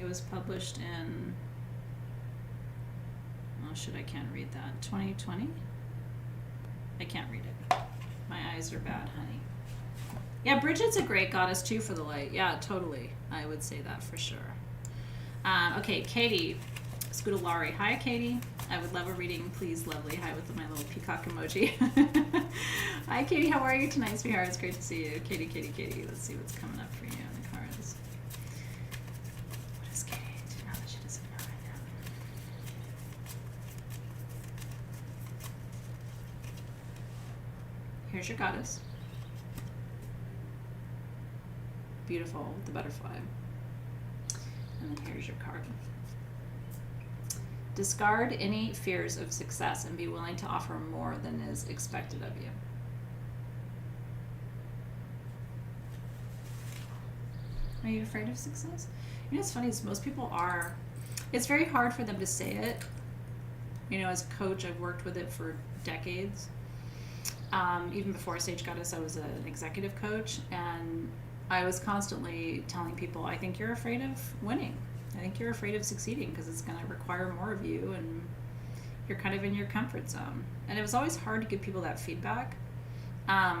Speaker 1: It was published in shit, I can't read that. 2020? I can't read it. My eyes are bad, honey. Yeah, Bridget's a great goddess too for the light. Yeah, totally. I would say that for sure. Okay, Katie Scudolari. Hi, Katie. I would love a reading, please, lovely. Hi with my little peacock emoji. Hi, Katie. How are you tonight, sweetheart? It's great to see you. Katie, Katie, Katie. Let's see what's coming up for you in the cards. What is Katie do now that she doesn't know right now? Here's your goddess. Beautiful with the butterfly. And then here's your card. Discard any fears of success and be willing to offer more than is expected of you. Are you afraid of success? You know what's funny is most people are. It's very hard for them to say it. You know, as a coach, I've worked with it for decades. Even before Sage Goddess, I was an executive coach, and I was constantly telling people, I think you're afraid of winning. I think you're afraid of succeeding because it's going to require more of you and you're kind of in your comfort zone. And it was always hard to give people that feedback. Are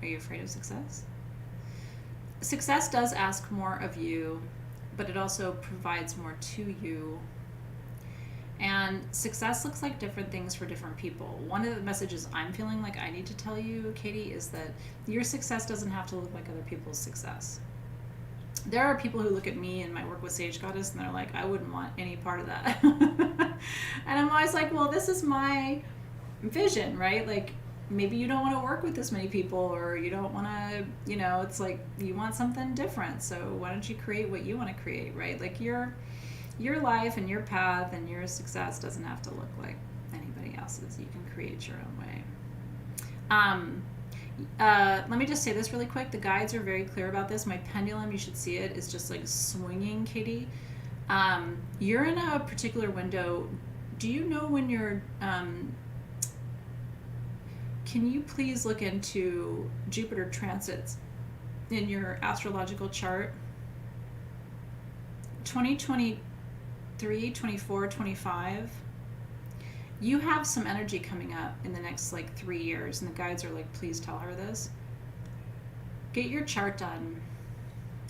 Speaker 1: you afraid of success? Success does ask more of you, but it also provides more to you. And success looks like different things for different people. One of the messages I'm feeling like I need to tell you, Katie, is that your success doesn't have to look like other people's success. There are people who look at me and my work with Sage Goddess and they're like, I wouldn't want any part of that. And I'm always like, well, this is my vision, right? Like, maybe you don't want to work with this many people, or you don't want to, you know, it's like you want something different. So why don't you create what you want to create, right? Like your life and your path and your success doesn't have to look like anybody else's. You can create your own way. Let me just say this really quick. The guides are very clear about this. My pendulum, you should see it, is just like swinging, Katie. You're in a particular window. Do you know when you're, can you please look into Jupiter transits in your astrological chart? 2023, 24, 25. You have some energy coming up in the next like 3 years, and the guides are like, please tell her this. Get your chart done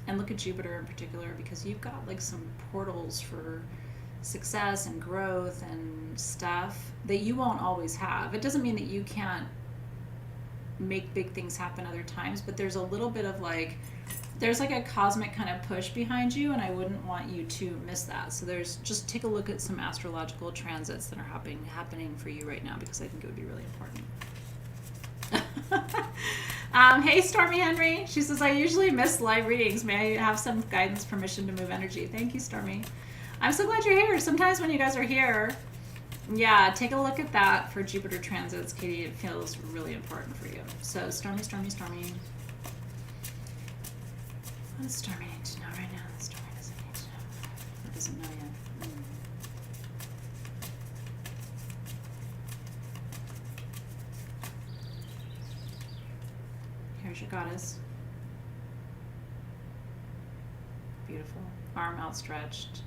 Speaker 1: and look at Jupiter in particular, because you've got like some portals for success and growth and stuff that you won't always have. It doesn't mean that you can't make big things happen other times, but there's a little bit of like, there's like a cosmic kind of push behind you, and I wouldn't want you to miss that. So there's, just take a look at some astrological transits that are happening for you right now, because I think it would be really important. Hey, Stormy Henry. She says, I usually miss live readings. May I have some guidance, permission to move energy? Thank you, Stormy. I'm so glad you're here. Sometimes when you guys are here, yeah, take a look at that for Jupiter transits, Katie. It feels really important for you. So Stormy, Stormy, Stormy. What does Stormy need to know right now? Stormy doesn't need to know. Or doesn't know yet. Here's your goddess. Beautiful. Arm outstretched.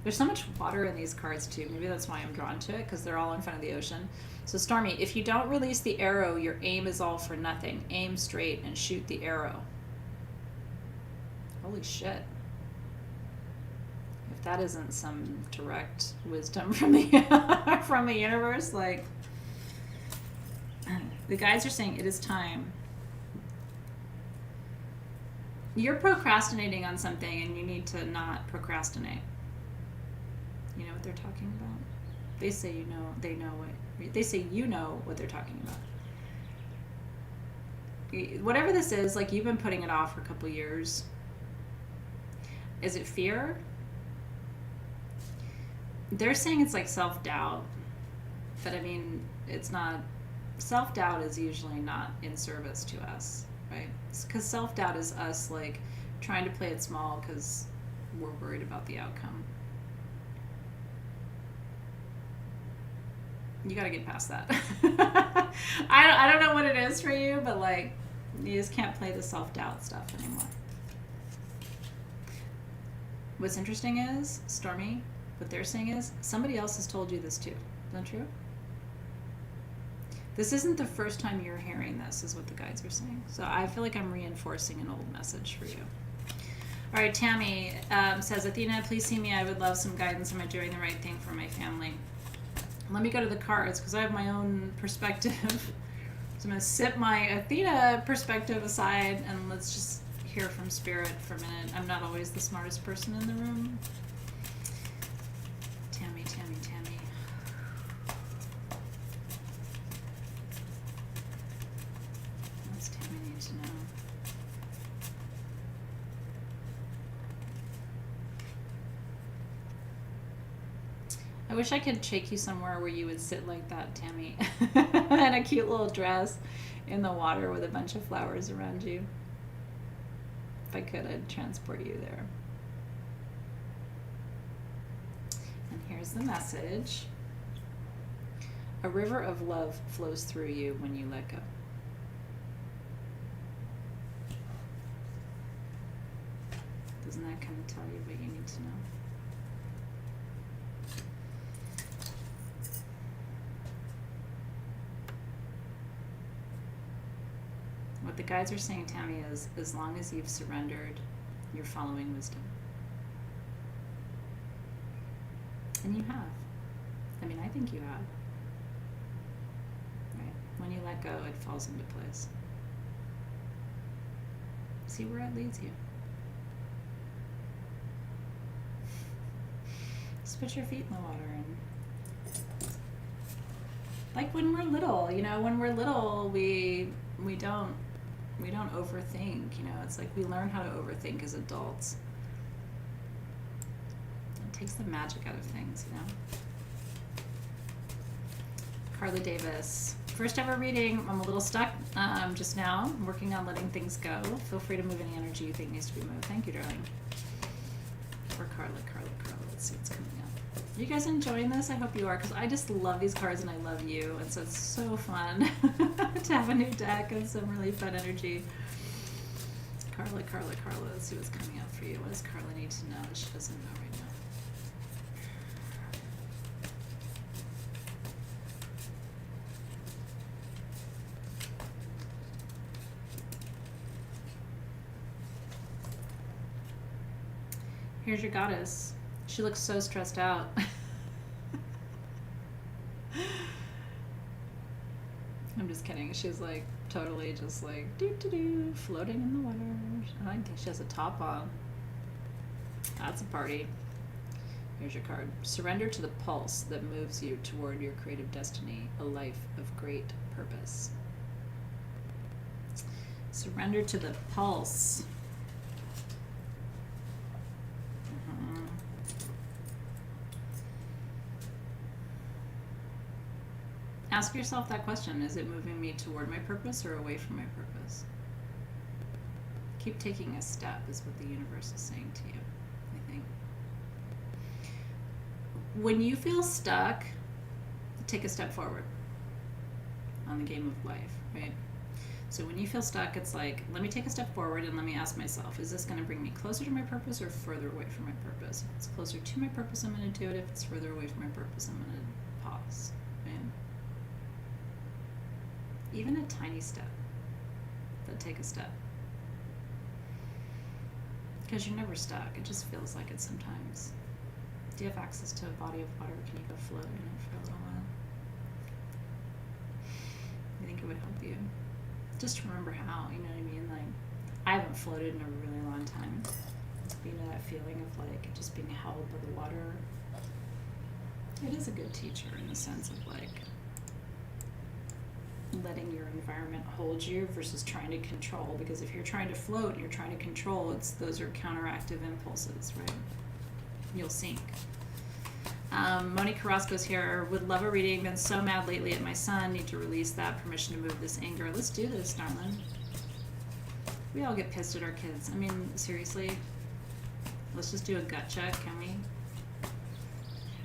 Speaker 1: There's so much water in these cards too. Maybe that's why I'm drawn to it, because they're all in front of the ocean. So Stormy, if you don't release the arrow, your aim is all for nothing. Aim straight and shoot the arrow. Holy shit. If that isn't some direct wisdom from the from the universe, like, the guides are saying it is time. You're procrastinating on something, and you need to not procrastinate. You know what they're talking about? They say you know, they know what, they say you know what they're talking about. Whatever this is, like, you've been putting it off for a couple years. Is it fear? They're saying it's like self-doubt, but I mean, it's not. Self-doubt is usually not in service to us, right? Because self-doubt is us like trying to play it small because we're worried about the outcome. You got to get past that. I don't know what it is for you, but like, you just can't play the self-doubt stuff anymore. What's interesting is, Stormy, what they're saying is somebody else has told you this too. Isn't that true? This isn't the first time you're hearing this, is what the guides are saying. So I feel like I'm reinforcing an old message for you. All right, Tammy says, Athena, please see me. I would love some guidance. Am I doing the right thing for my family? Let me go to the cards because I have my own perspective. So I'm going to sit my Athena perspective aside and let's just hear from Spirit for a minute. I'm not always the smartest person in the room. Tammy. What's Tammy need to know? I wish I could take you somewhere where you would sit like that, Tammy, in a cute little dress in the water with a bunch of flowers around you. If I could, I'd transport you there. And here's the message. A river of love flows through you when you let go. Doesn't that kind of tell you what you need to know? What the guides are saying, Tammy, is as long as you've surrendered, you're following wisdom. And you have. I mean, I think you have. Right? When you let go, it falls into place. See where it leads you. Just put your feet in the water and like when we're little, when we're little, we don't overthink, it's like we learn how to overthink as adults. It takes the magic out of things, Carla Davis. First ever reading. I'm a little stuck just now. I'm working on letting things go. Feel free to move any energy you think needs to be moved. Thank you, darling. For Carla. Let's see what's coming up. Are you guys enjoying this? I hope you are, because I just love these cards and I love you, and so it's so fun to have a new deck and some really fun energy. Carla, let's see what's coming up for you. What does Carla need to know that she doesn't know right now? Here's your goddess. She looks so stressed out. I'm just kidding. She's like totally just like floating in the water. I think she has a top on. That's a party. Here's your card. Surrender to the pulse that moves you toward your creative destiny, a life of great purpose. Surrender to the pulse. Ask yourself that question. Is it moving me toward my purpose or away from my purpose? Keep taking a step is what the universe is saying to you, I think. When you feel stuck, take a step forward on the game of life, right? So when you feel stuck, it's like, let me take a step forward and let me ask myself, is this going to bring me closer to my purpose or further away from my purpose? If it's closer to my purpose, I'm going to do it. If it's further away from my purpose, I'm going to pause, right? Even a tiny step, but take a step. Because you're never stuck. It just feels like it sometimes. Do you have access to a body of water? Can you go float in it for a little while? I think it would help you. Just remember how, you know what I mean? Like, I haven't floated in a really long time. You know that feeling of like just being held by the water? It is a good teacher in the sense of like letting your environment hold you versus trying to control, because if you're trying to float and you're trying to control, those are counteractive impulses, right? You'll sink. Moni Carrasco's here. Would love a reading. Been so mad lately at my son. Need to release that. Permission to move this anger. Let's do this, darling. We all get pissed at our kids. I mean, seriously. Let's just do a gut check, can we?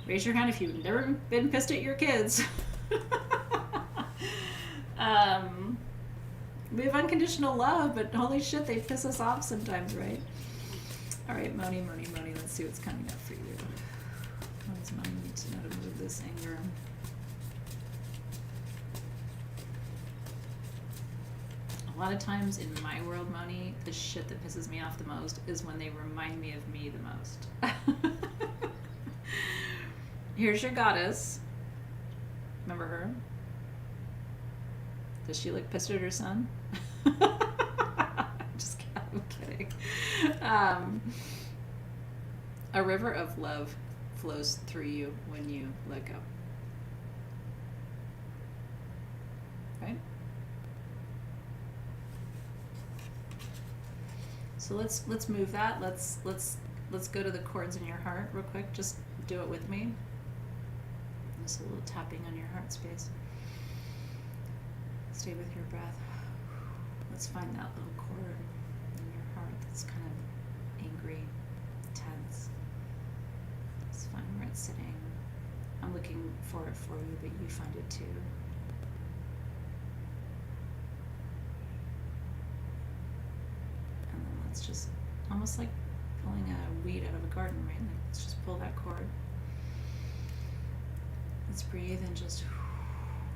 Speaker 1: Raise your hand if you've never been pissed at your kids. We have unconditional love, but holy shit, they piss us off sometimes, right? All right, Moni, let's see what's coming up for you. God's Mom needs to know to move this anger. A lot of times in my world, Moni, the shit that pisses me off the most is when they remind me of me the most. Here's your goddess. Remember her? Does she look pissed at her son? I'm kidding. A river of love flows through you when you let go. Right? So let's move that. Let's go to the chords in your heart real quick. Just do it with me. Just a little tapping on your heart space. Stay with your breath. Let's find that little chord in your heart that's kind of angry, tense. Let's find where it's sitting. I'm looking for it for you, but you find it too. And then let's just, almost like pulling a weed out of a garden, right? Like, let's just pull that cord. Let's breathe and just,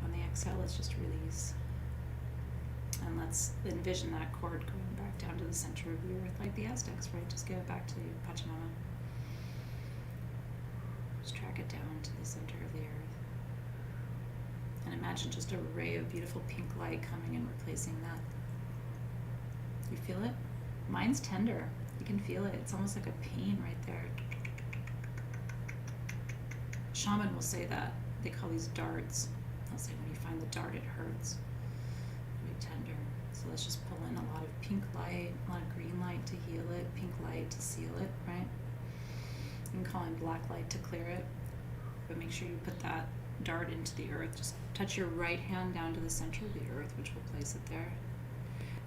Speaker 1: on the exhale, let's just release. And let's envision that cord going back down to the center of the earth, like the Aztecs, right? Just get it back to Pachamama. Just track it down to the center of the earth. And imagine just a ray of beautiful pink light coming and replacing that. You feel it? Mine's tender. You can feel it. It's almost like a pain right there. Shaman will say that. They call these darts. They'll say when you find the dart, it hurts. Very tender. So let's just pull in a lot of pink light, a lot of green light to heal it, pink light to seal it, right? You can call in black light to clear it. But make sure you put that dart into the earth. Just touch your right hand down to the center of the earth, which will place it there.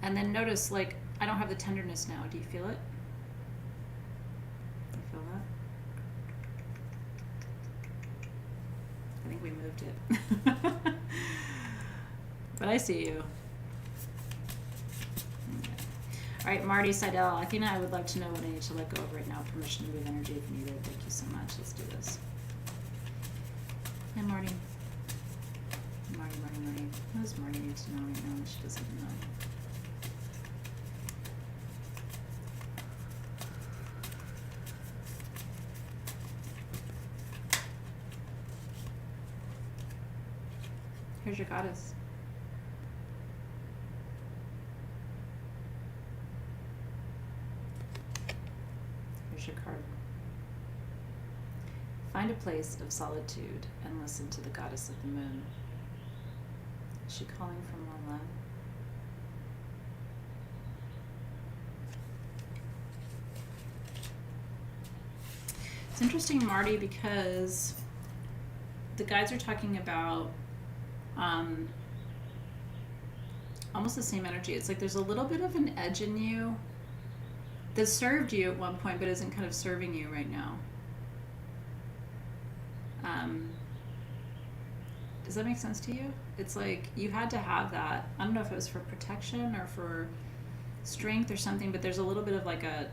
Speaker 1: And then notice, like, I don't have the tenderness now. Do you feel it? You feel that? I think we moved it. But I see you. Okay. All right, Marty Seidel. Athena, I would love to know what I need to let go of right now. Permission to move energy if needed. Thank you so much. Let's do this. Hey, Marty. Marty. What does Marty need to know right now that she doesn't even know? Here's your goddess. Here's your card. Find a place of solitude and listen to the goddess of the moon. Is she calling from more love? It's interesting, Marty, because the guides are talking about almost the same energy. It's like there's a little bit of an edge in you that served you at one point but isn't kind of serving you right now. Does that make sense to you? It's like you had to have that. I don't know if it was for protection or for strength or something, but there's a little bit of like a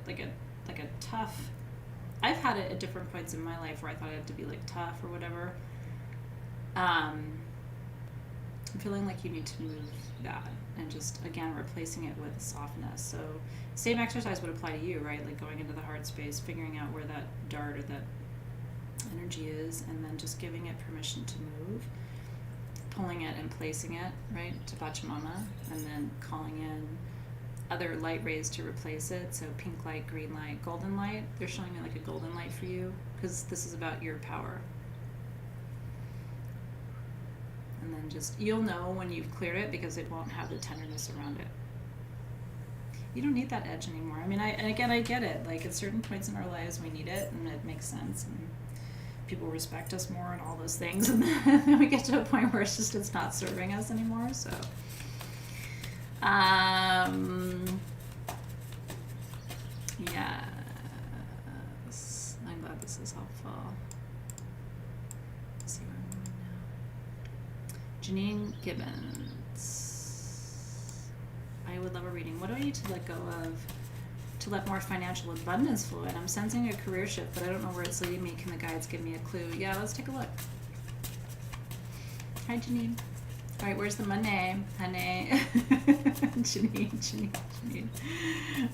Speaker 1: tough. I've had it at different points in my life where I thought I had to be like tough or whatever. I'm feeling like you need to move that and just, again, replacing it with softness. So same exercise would apply to you, right? Like going into the heart space, figuring out where that dart or that energy is, and then just giving it permission to move, pulling it and placing it, right, to Pachamama, and then calling in other light rays to replace it. So pink light, green light, golden light. They're showing me like a golden light for you because this is about your power. And then just, you'll know when you've cleared it because it won't have the tenderness around it. You don't need that edge anymore. I mean, and again, I get it. Like at certain points in our lives, we need it and it makes sense. And people respect us more and all those things. And then we get to a point where it's not serving us anymore. So, yes. I'm glad this is helpful. Let's see where I'm going now. Janine Gibbons. I would love a reading. What do I need to let go of to let more financial abundance flow in. I'm sensing a career shift, but I don't know where it's leading me. Can the guides give me a clue? Yeah, let's take a look. Hi, Janine. All right, where's the money, honey? Janine.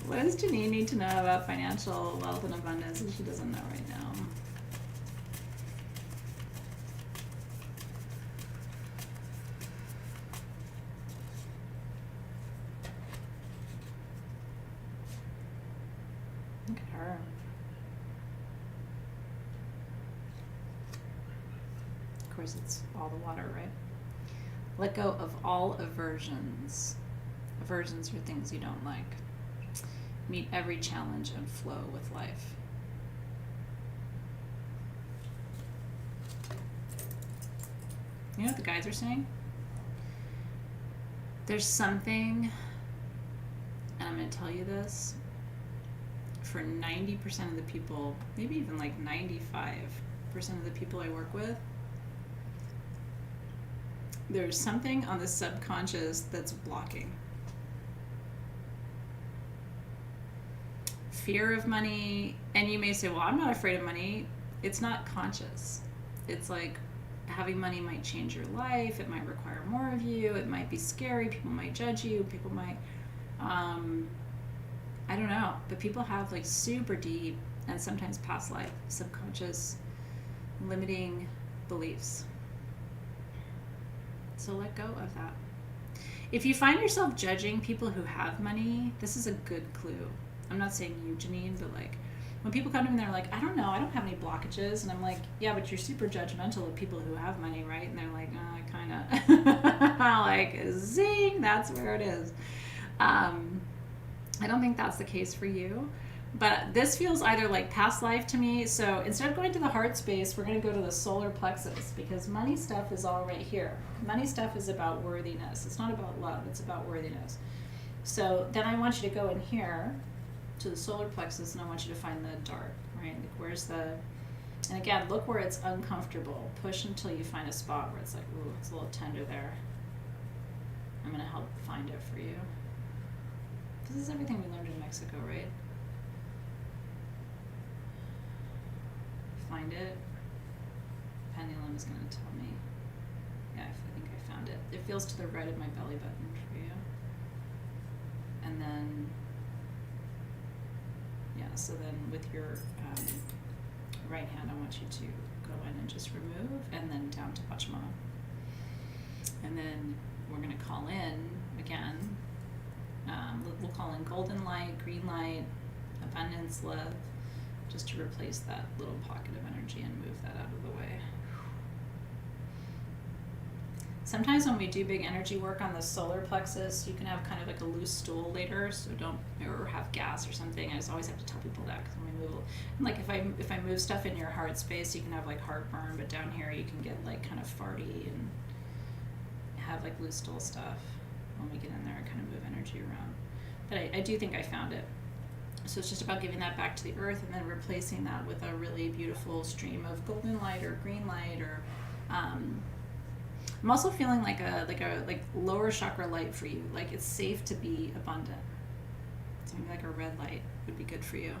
Speaker 1: What does Janine need to know about financial wealth and abundance that she doesn't know right now? Look at her. Of course, it's all the water, right? Let go of all aversions. Aversions are things you don't like. Meet every challenge and flow with life. You know what the guides are saying? There's something, and I'm going to tell you this, for 90% of the people, maybe even like 95% of the people I work with, there's something on the subconscious that's blocking. Fear of money, and you may say, well, I'm not afraid of money. It's not conscious. It's like having money might change your life. It might require more of you. It might be scary. People might judge you. People might, I don't know. But people have like super deep and sometimes past life, subconscious, limiting beliefs. So let go of that. If you find yourself judging people who have money, this is a good clue. I'm not saying you, Janine, but like when people come to me and they're like, I don't know, I don't have any blockages. And I'm like, yeah, but you're super judgmental of people who have money, right? And they're like, oh, I kind of like, zing, that's where it is. I don't think that's the case for you. But this feels either like past life to me. So instead of going to the heart space, we're going to go to the solar plexus because money stuff is all right here. Money stuff is about worthiness. It's not about love. It's about worthiness. So then I want you to go in here to the solar plexus and I want you to find the dart, right? Like where's the, and again, look where it's uncomfortable. Push until you find a spot where it's like, ooh, it's a little tender there. I'm going to help find it for you. This is everything we learned in Mexico, right? Find it. Pendulum is going to tell me. Yeah, I think I found it. It feels to the right of my belly button for you. And then, yeah, so then with your right hand, I want you to go in and just remove, and then down to Pachamama. And then we're going to call in, again, we'll call in golden light, green light, abundance, love, just to replace that little pocket of energy and move that out of the way. Sometimes when we do big energy work on the solar plexus, you can have kind of like a loose stool later, so don't, or have gas or something. I just always have to tell people that because when we move, and like if I move stuff in your heart space, you can have like heartburn, but down here you can get like kind of farty and have like loose stool stuff when we get in there and kind of move energy around. But I do think I found it. So it's just about giving that back to the earth and then replacing that with a really beautiful stream of golden light or green light or I'm also feeling like a lower chakra light for you. Like it's safe to be abundant. So maybe like a red light would be good for you.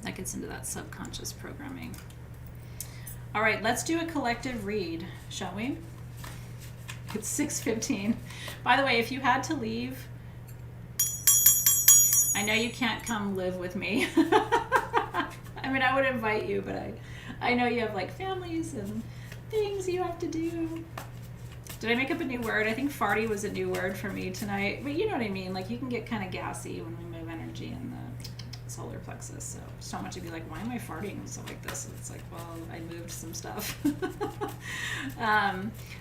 Speaker 1: That gets into that subconscious programming. All right, let's do a collective read, shall we? It's 6:15. By the way, if you had to leave, I know you can't come live with me. I mean, I would invite you, but I know you have like families and things you have to do. Did I make up a new word? I think farty was a new word for me tonight. But you know what I mean? Like you can get kind of gassy when we move energy in the solar plexus. So just don't want you to be like, why am I farting and stuff like this? And it's like, well, I moved some stuff.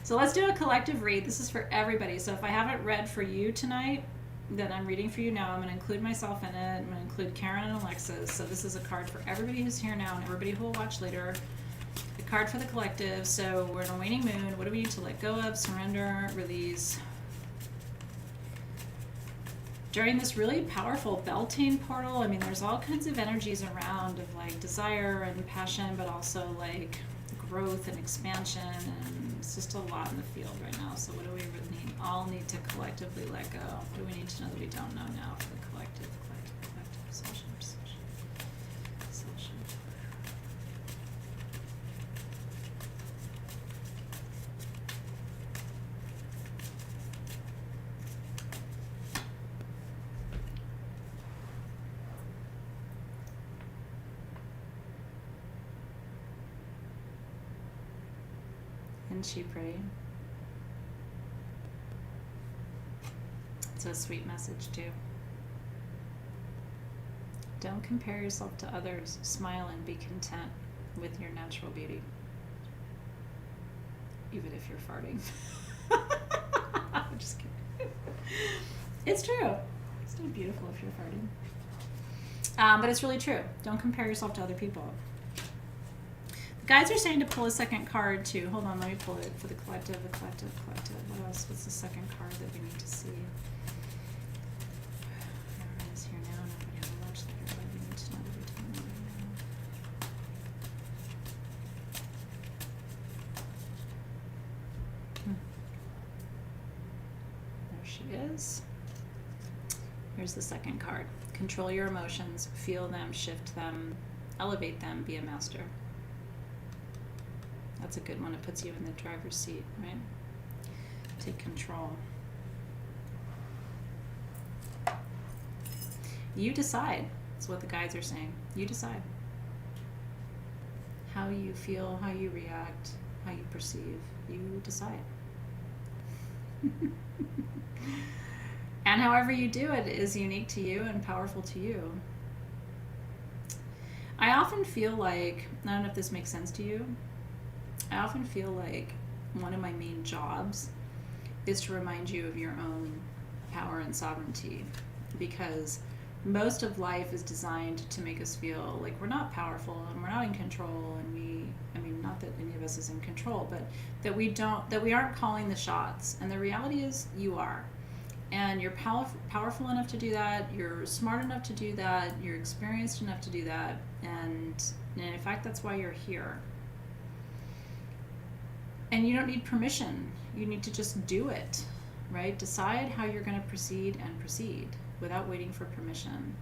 Speaker 1: So let's do a collective read. This is for everybody. So if I haven't read for you tonight, then I'm reading for you now. I'm going to include myself in it. I'm going to include Karen and Alexis. So this is a card for everybody who's here now and everybody who will watch later. The card for the collective. So we're in a waning moon. What do we need to let go of, surrender, release? During this really powerful Beltane portal, I mean, there's all kinds of energies around of like desire and passion, but also like growth and expansion, and it's just a lot in the field right now. So what do we really all need to collectively let go? What do we need to know that we don't know now for the collective social? Isn't she pretty? It's a sweet message too. Don't compare yourself to others. Smile and be content with your natural beauty. Even if you're farting. I'm just kidding. It's true. It's still beautiful if you're farting. But it's really true. Don't compare yourself to other people. The guides are saying to pull a second card too. Hold on, let me pull it for the collective, the collective, collective. What else? What's the second card that we need to see? Everyone is here now. Nobody has a watch later, but we need to know every time right now. There she is. Here's the second card. Control your emotions, feel them, shift them, elevate them, be a master. That's a good one. It puts you in the driver's seat, right? Take control. You decide. That's what the guides are saying. You decide. How you feel, how you react, how you perceive. You decide. And however you do it is unique to you and powerful to you. I often feel like, I don't know if this makes sense to you, I often feel like one of my main jobs is to remind you of your own power and sovereignty, because most of life is designed to make us feel like we're not powerful and we're not in control, and not that any of us is in control, but that we aren't calling the shots. And the reality is you are. And you're powerful enough to do that, you're smart enough to do that, you're experienced enough to do that, and in fact, that's why you're here. And you don't need permission. You need to just do it, right? Decide how you're going to proceed and proceed without waiting for permission.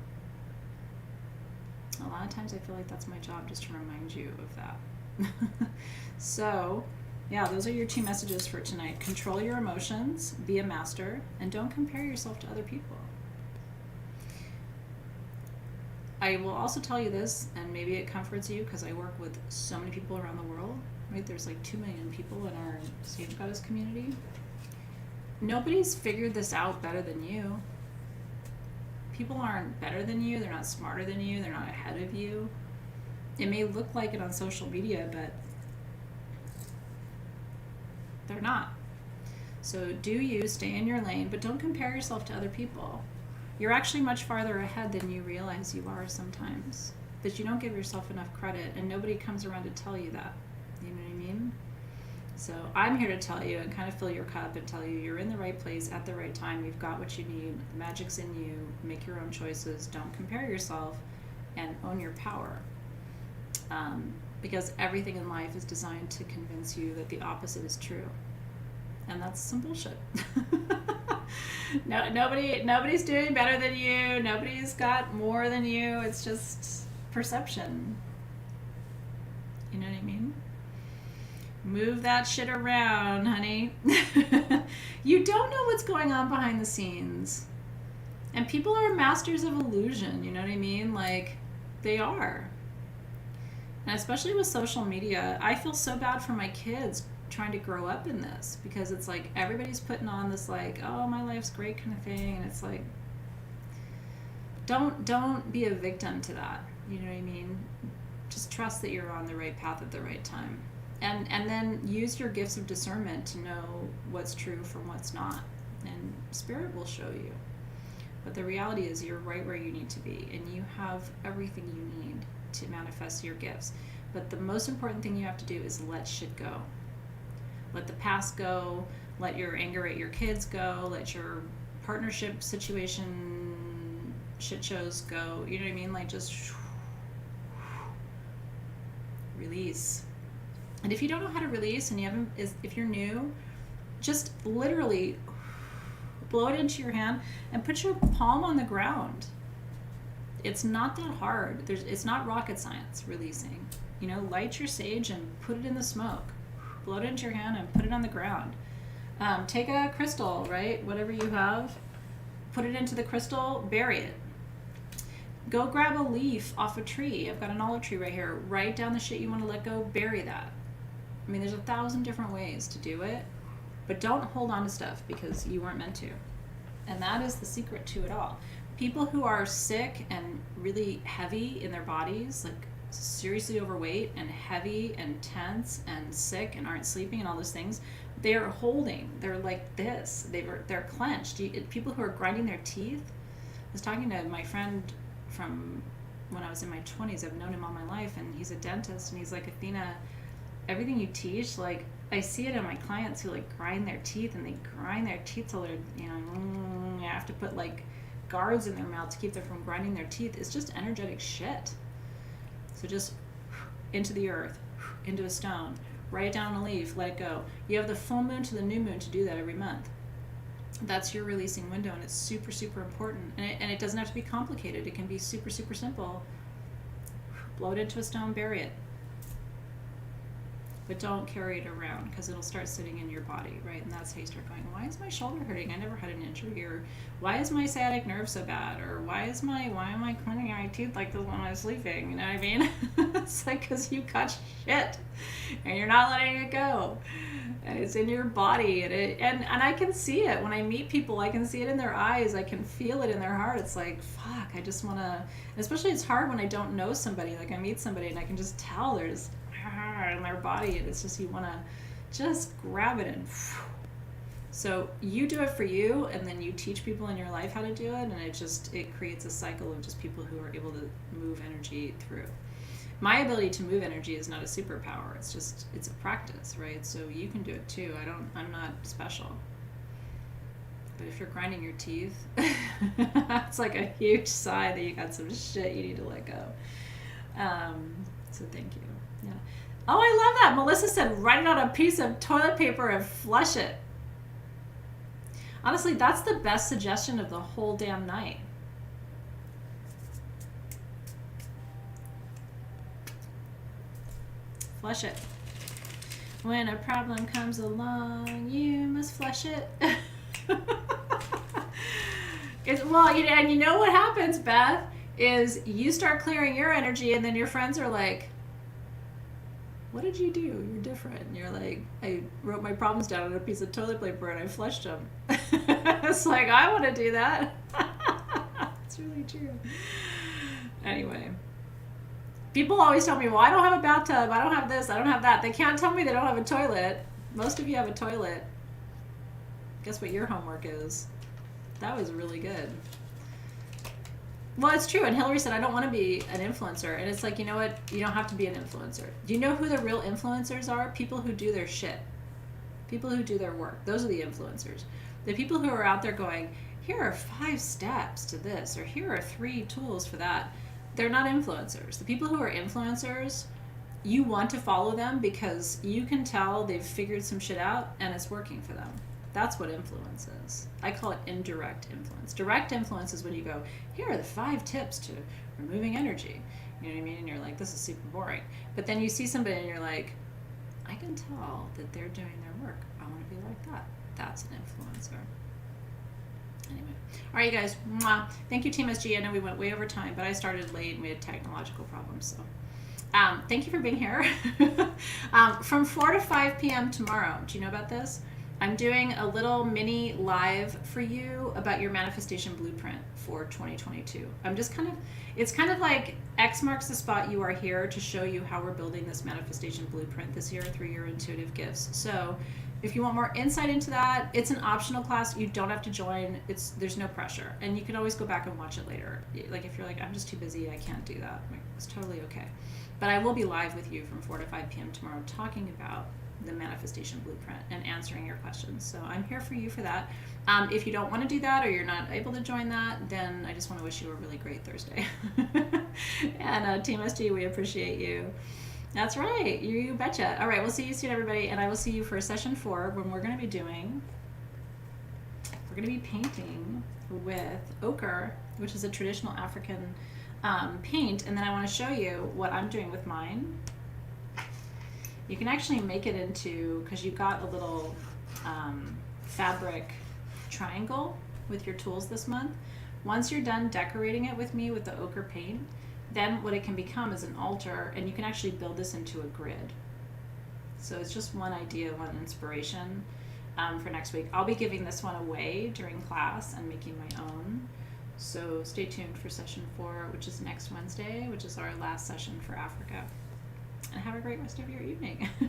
Speaker 1: A lot of times I feel like that's my job, just to remind you of that. So, yeah, those are your two messages for tonight. Control your emotions, be a master, and don't compare yourself to other people. I will also tell you this, and maybe it comforts you, because I work with so many people around the world, right? There's like 2 million people in our Sage Goddess community. Nobody's figured this out better than you. People aren't better than you, they're not smarter than you, they're not ahead of you. It may look like it on social media, but they're not. So do you, stay in your lane, but don't compare yourself to other people. You're actually much farther ahead than you realize you are sometimes, but you don't give yourself enough credit, and nobody comes around to tell you that. You know what I mean? So I'm here to tell you and kind of fill your cup and tell you you're in the right place at the right time. You've got what you need. The magic's in you. Make your own choices. Don't compare yourself, and own your power. Because everything in life is designed to convince you that the opposite is true. And that's some bullshit. Nobody's doing better than you. Nobody's got more than you. It's just perception. You know what I mean? Move that shit around, honey. You don't know what's going on behind the scenes. And people are masters of illusion, you know what I mean? Like, they are. And especially with social media, I feel so bad for my kids trying to grow up in this, because it's like everybody's putting on this like, oh, my life's great kind of thing, and it's like, don't be a victim to that. You know what I mean? Just trust that you're on the right path at the right time. And then use your gifts of discernment to know what's true from what's not. And Spirit will show you. But the reality is you're right where you need to be, and you have everything you need to manifest your gifts. But the most important thing you have to do is let shit go. Let the past go, let your anger at your kids go, let your partnership situation shit shows go. You know what I mean? Like, just release. And if you don't know how to release, and you haven't, if you're new, just literally blow it into your hand and put your palm on the ground. It's not that hard. It's not rocket science, releasing. You know, light your sage and put it in the smoke. Blow it into your hand and put it on the ground. Take a crystal, right? Whatever you have, put it into the crystal, bury it. Go grab a leaf off a tree. I've got an olive tree right here. Write down the shit you want to let go, bury that. I mean, there's 1,000 different ways to do it, but don't hold on to stuff because you weren't meant to. And that is the secret to it all. People who are sick and really heavy in their bodies, like seriously overweight and heavy and tense and sick and aren't sleeping and all those things, they're holding. They're like this. They're clenched. People who are grinding their teeth. I was talking to my friend from when I was in my 20s. I've known him all my life, and he's a dentist, and he's like, Athena, everything you teach, like, I see it in my clients who like grind their teeth, and they grind their teeth till they're, you have to put like guards in their mouth to keep them from grinding their teeth. It's just energetic shit. So just into the earth, into a stone, write it down on a leaf, let it go. You have the full moon to the new moon to do that every month. That's your releasing window, and it's super, super important. And it doesn't have to be complicated. It can be super, super simple. Blow it into a stone, bury it. But don't carry it around, because it'll start sitting in your body, right? And that's how you start going, why is my shoulder hurting? I never had an injury. Or why is my sciatic nerve so bad? Or why am I cleaning my teeth like this when I'm sleeping? You know what I mean? It's like because you got shit and you're not letting it go. And it's in your body, and I can see it when I meet people. I can see it in their eyes. I can feel it in their heart. It's like, fuck, I just want to, especially it's hard when I don't know somebody. Like I meet somebody and I can just tell there's in their body, and it's just, you want to just grab it and so you do it for you, and then you teach people in your life how to do it, and it creates a cycle of just people who are able to move energy through. My ability to move energy is not a superpower. It's a practice, right? So you can do it too. I'm not special. But if you're grinding your teeth, it's like a huge sigh that you got some shit you need to let go. So thank you. Yeah. Oh, I love that. Melissa said, write it on a piece of toilet paper and flush it. Honestly, that's the best suggestion of the whole damn night. Flush it. When a problem comes along, you must flush it. And you know what happens, Beth, is you start clearing your energy, and then your friends are like, what did you do? You're different. And you're like, I wrote my problems down on a piece of toilet paper and I flushed them. It's like, I want to do that. It's really true. Anyway. People always tell me, well, I don't have a bathtub, I don't have this, I don't have that. They can't tell me they don't have a toilet. Most of you have a toilet. Guess what your homework is? That was really good. Well, it's true. And Hillary said, I don't want to be an influencer. And it's like, you know what? You don't have to be an influencer. Do you know who the real influencers are? People who do their shit. People who do their work. Those are the influencers. The people who are out there going, here are 5 steps to this, or here are 3 tools for that. They're not influencers. The people who are influencers, you want to follow them because you can tell they've figured some shit out and it's working for them. That's what influence is. I call it indirect influence. Direct influence is when you go, here are the 5 tips to removing energy. You know what I mean? And you're like, this is super boring. But then you see somebody and you're like, I can tell that they're doing their work. I want to be like that. That's an influencer. Anyway. All right, you guys. Mwah. Thank you, Team SG. I know we went way over time, but I started late and we had technological problems. So thank you for being here. From 4 to 5 p.m. tomorrow, do you know about this? I'm doing a little mini live for you about your manifestation blueprint for 2022. It's kind of like X marks the spot. You are here to show you how we're building this manifestation blueprint this year through your intuitive gifts. So if you want more insight into that, it's an optional class. You don't have to join. There's no pressure. And you can always go back and watch it later. Like if you're like, I'm just too busy, I can't do that. It's totally okay. But I will be live with you from 4 to 5 p.m. tomorrow talking about the manifestation blueprint and answering your questions. So I'm here for you for that. If you don't want to do that or you're not able to join that, then I just want to wish you a really great Thursday. And Team SG, we appreciate you. That's right. You betcha. All right. We'll see you soon, everybody. And I will see you for session 4 when we're going to be painting with ochre, which is a traditional African paint. And then I want to show you what I'm doing with mine. You can actually make it into, because you got a little fabric triangle with your tools this month. Once you're done decorating it with me with the ochre paint, then what it can become is an altar, and you can actually build this into a grid. So it's just one idea, one inspiration for next week. I'll be giving this one away during class and making my own. So stay tuned for session 4, which is next Wednesday, which is our last session for Africa. And have a great rest of your evening.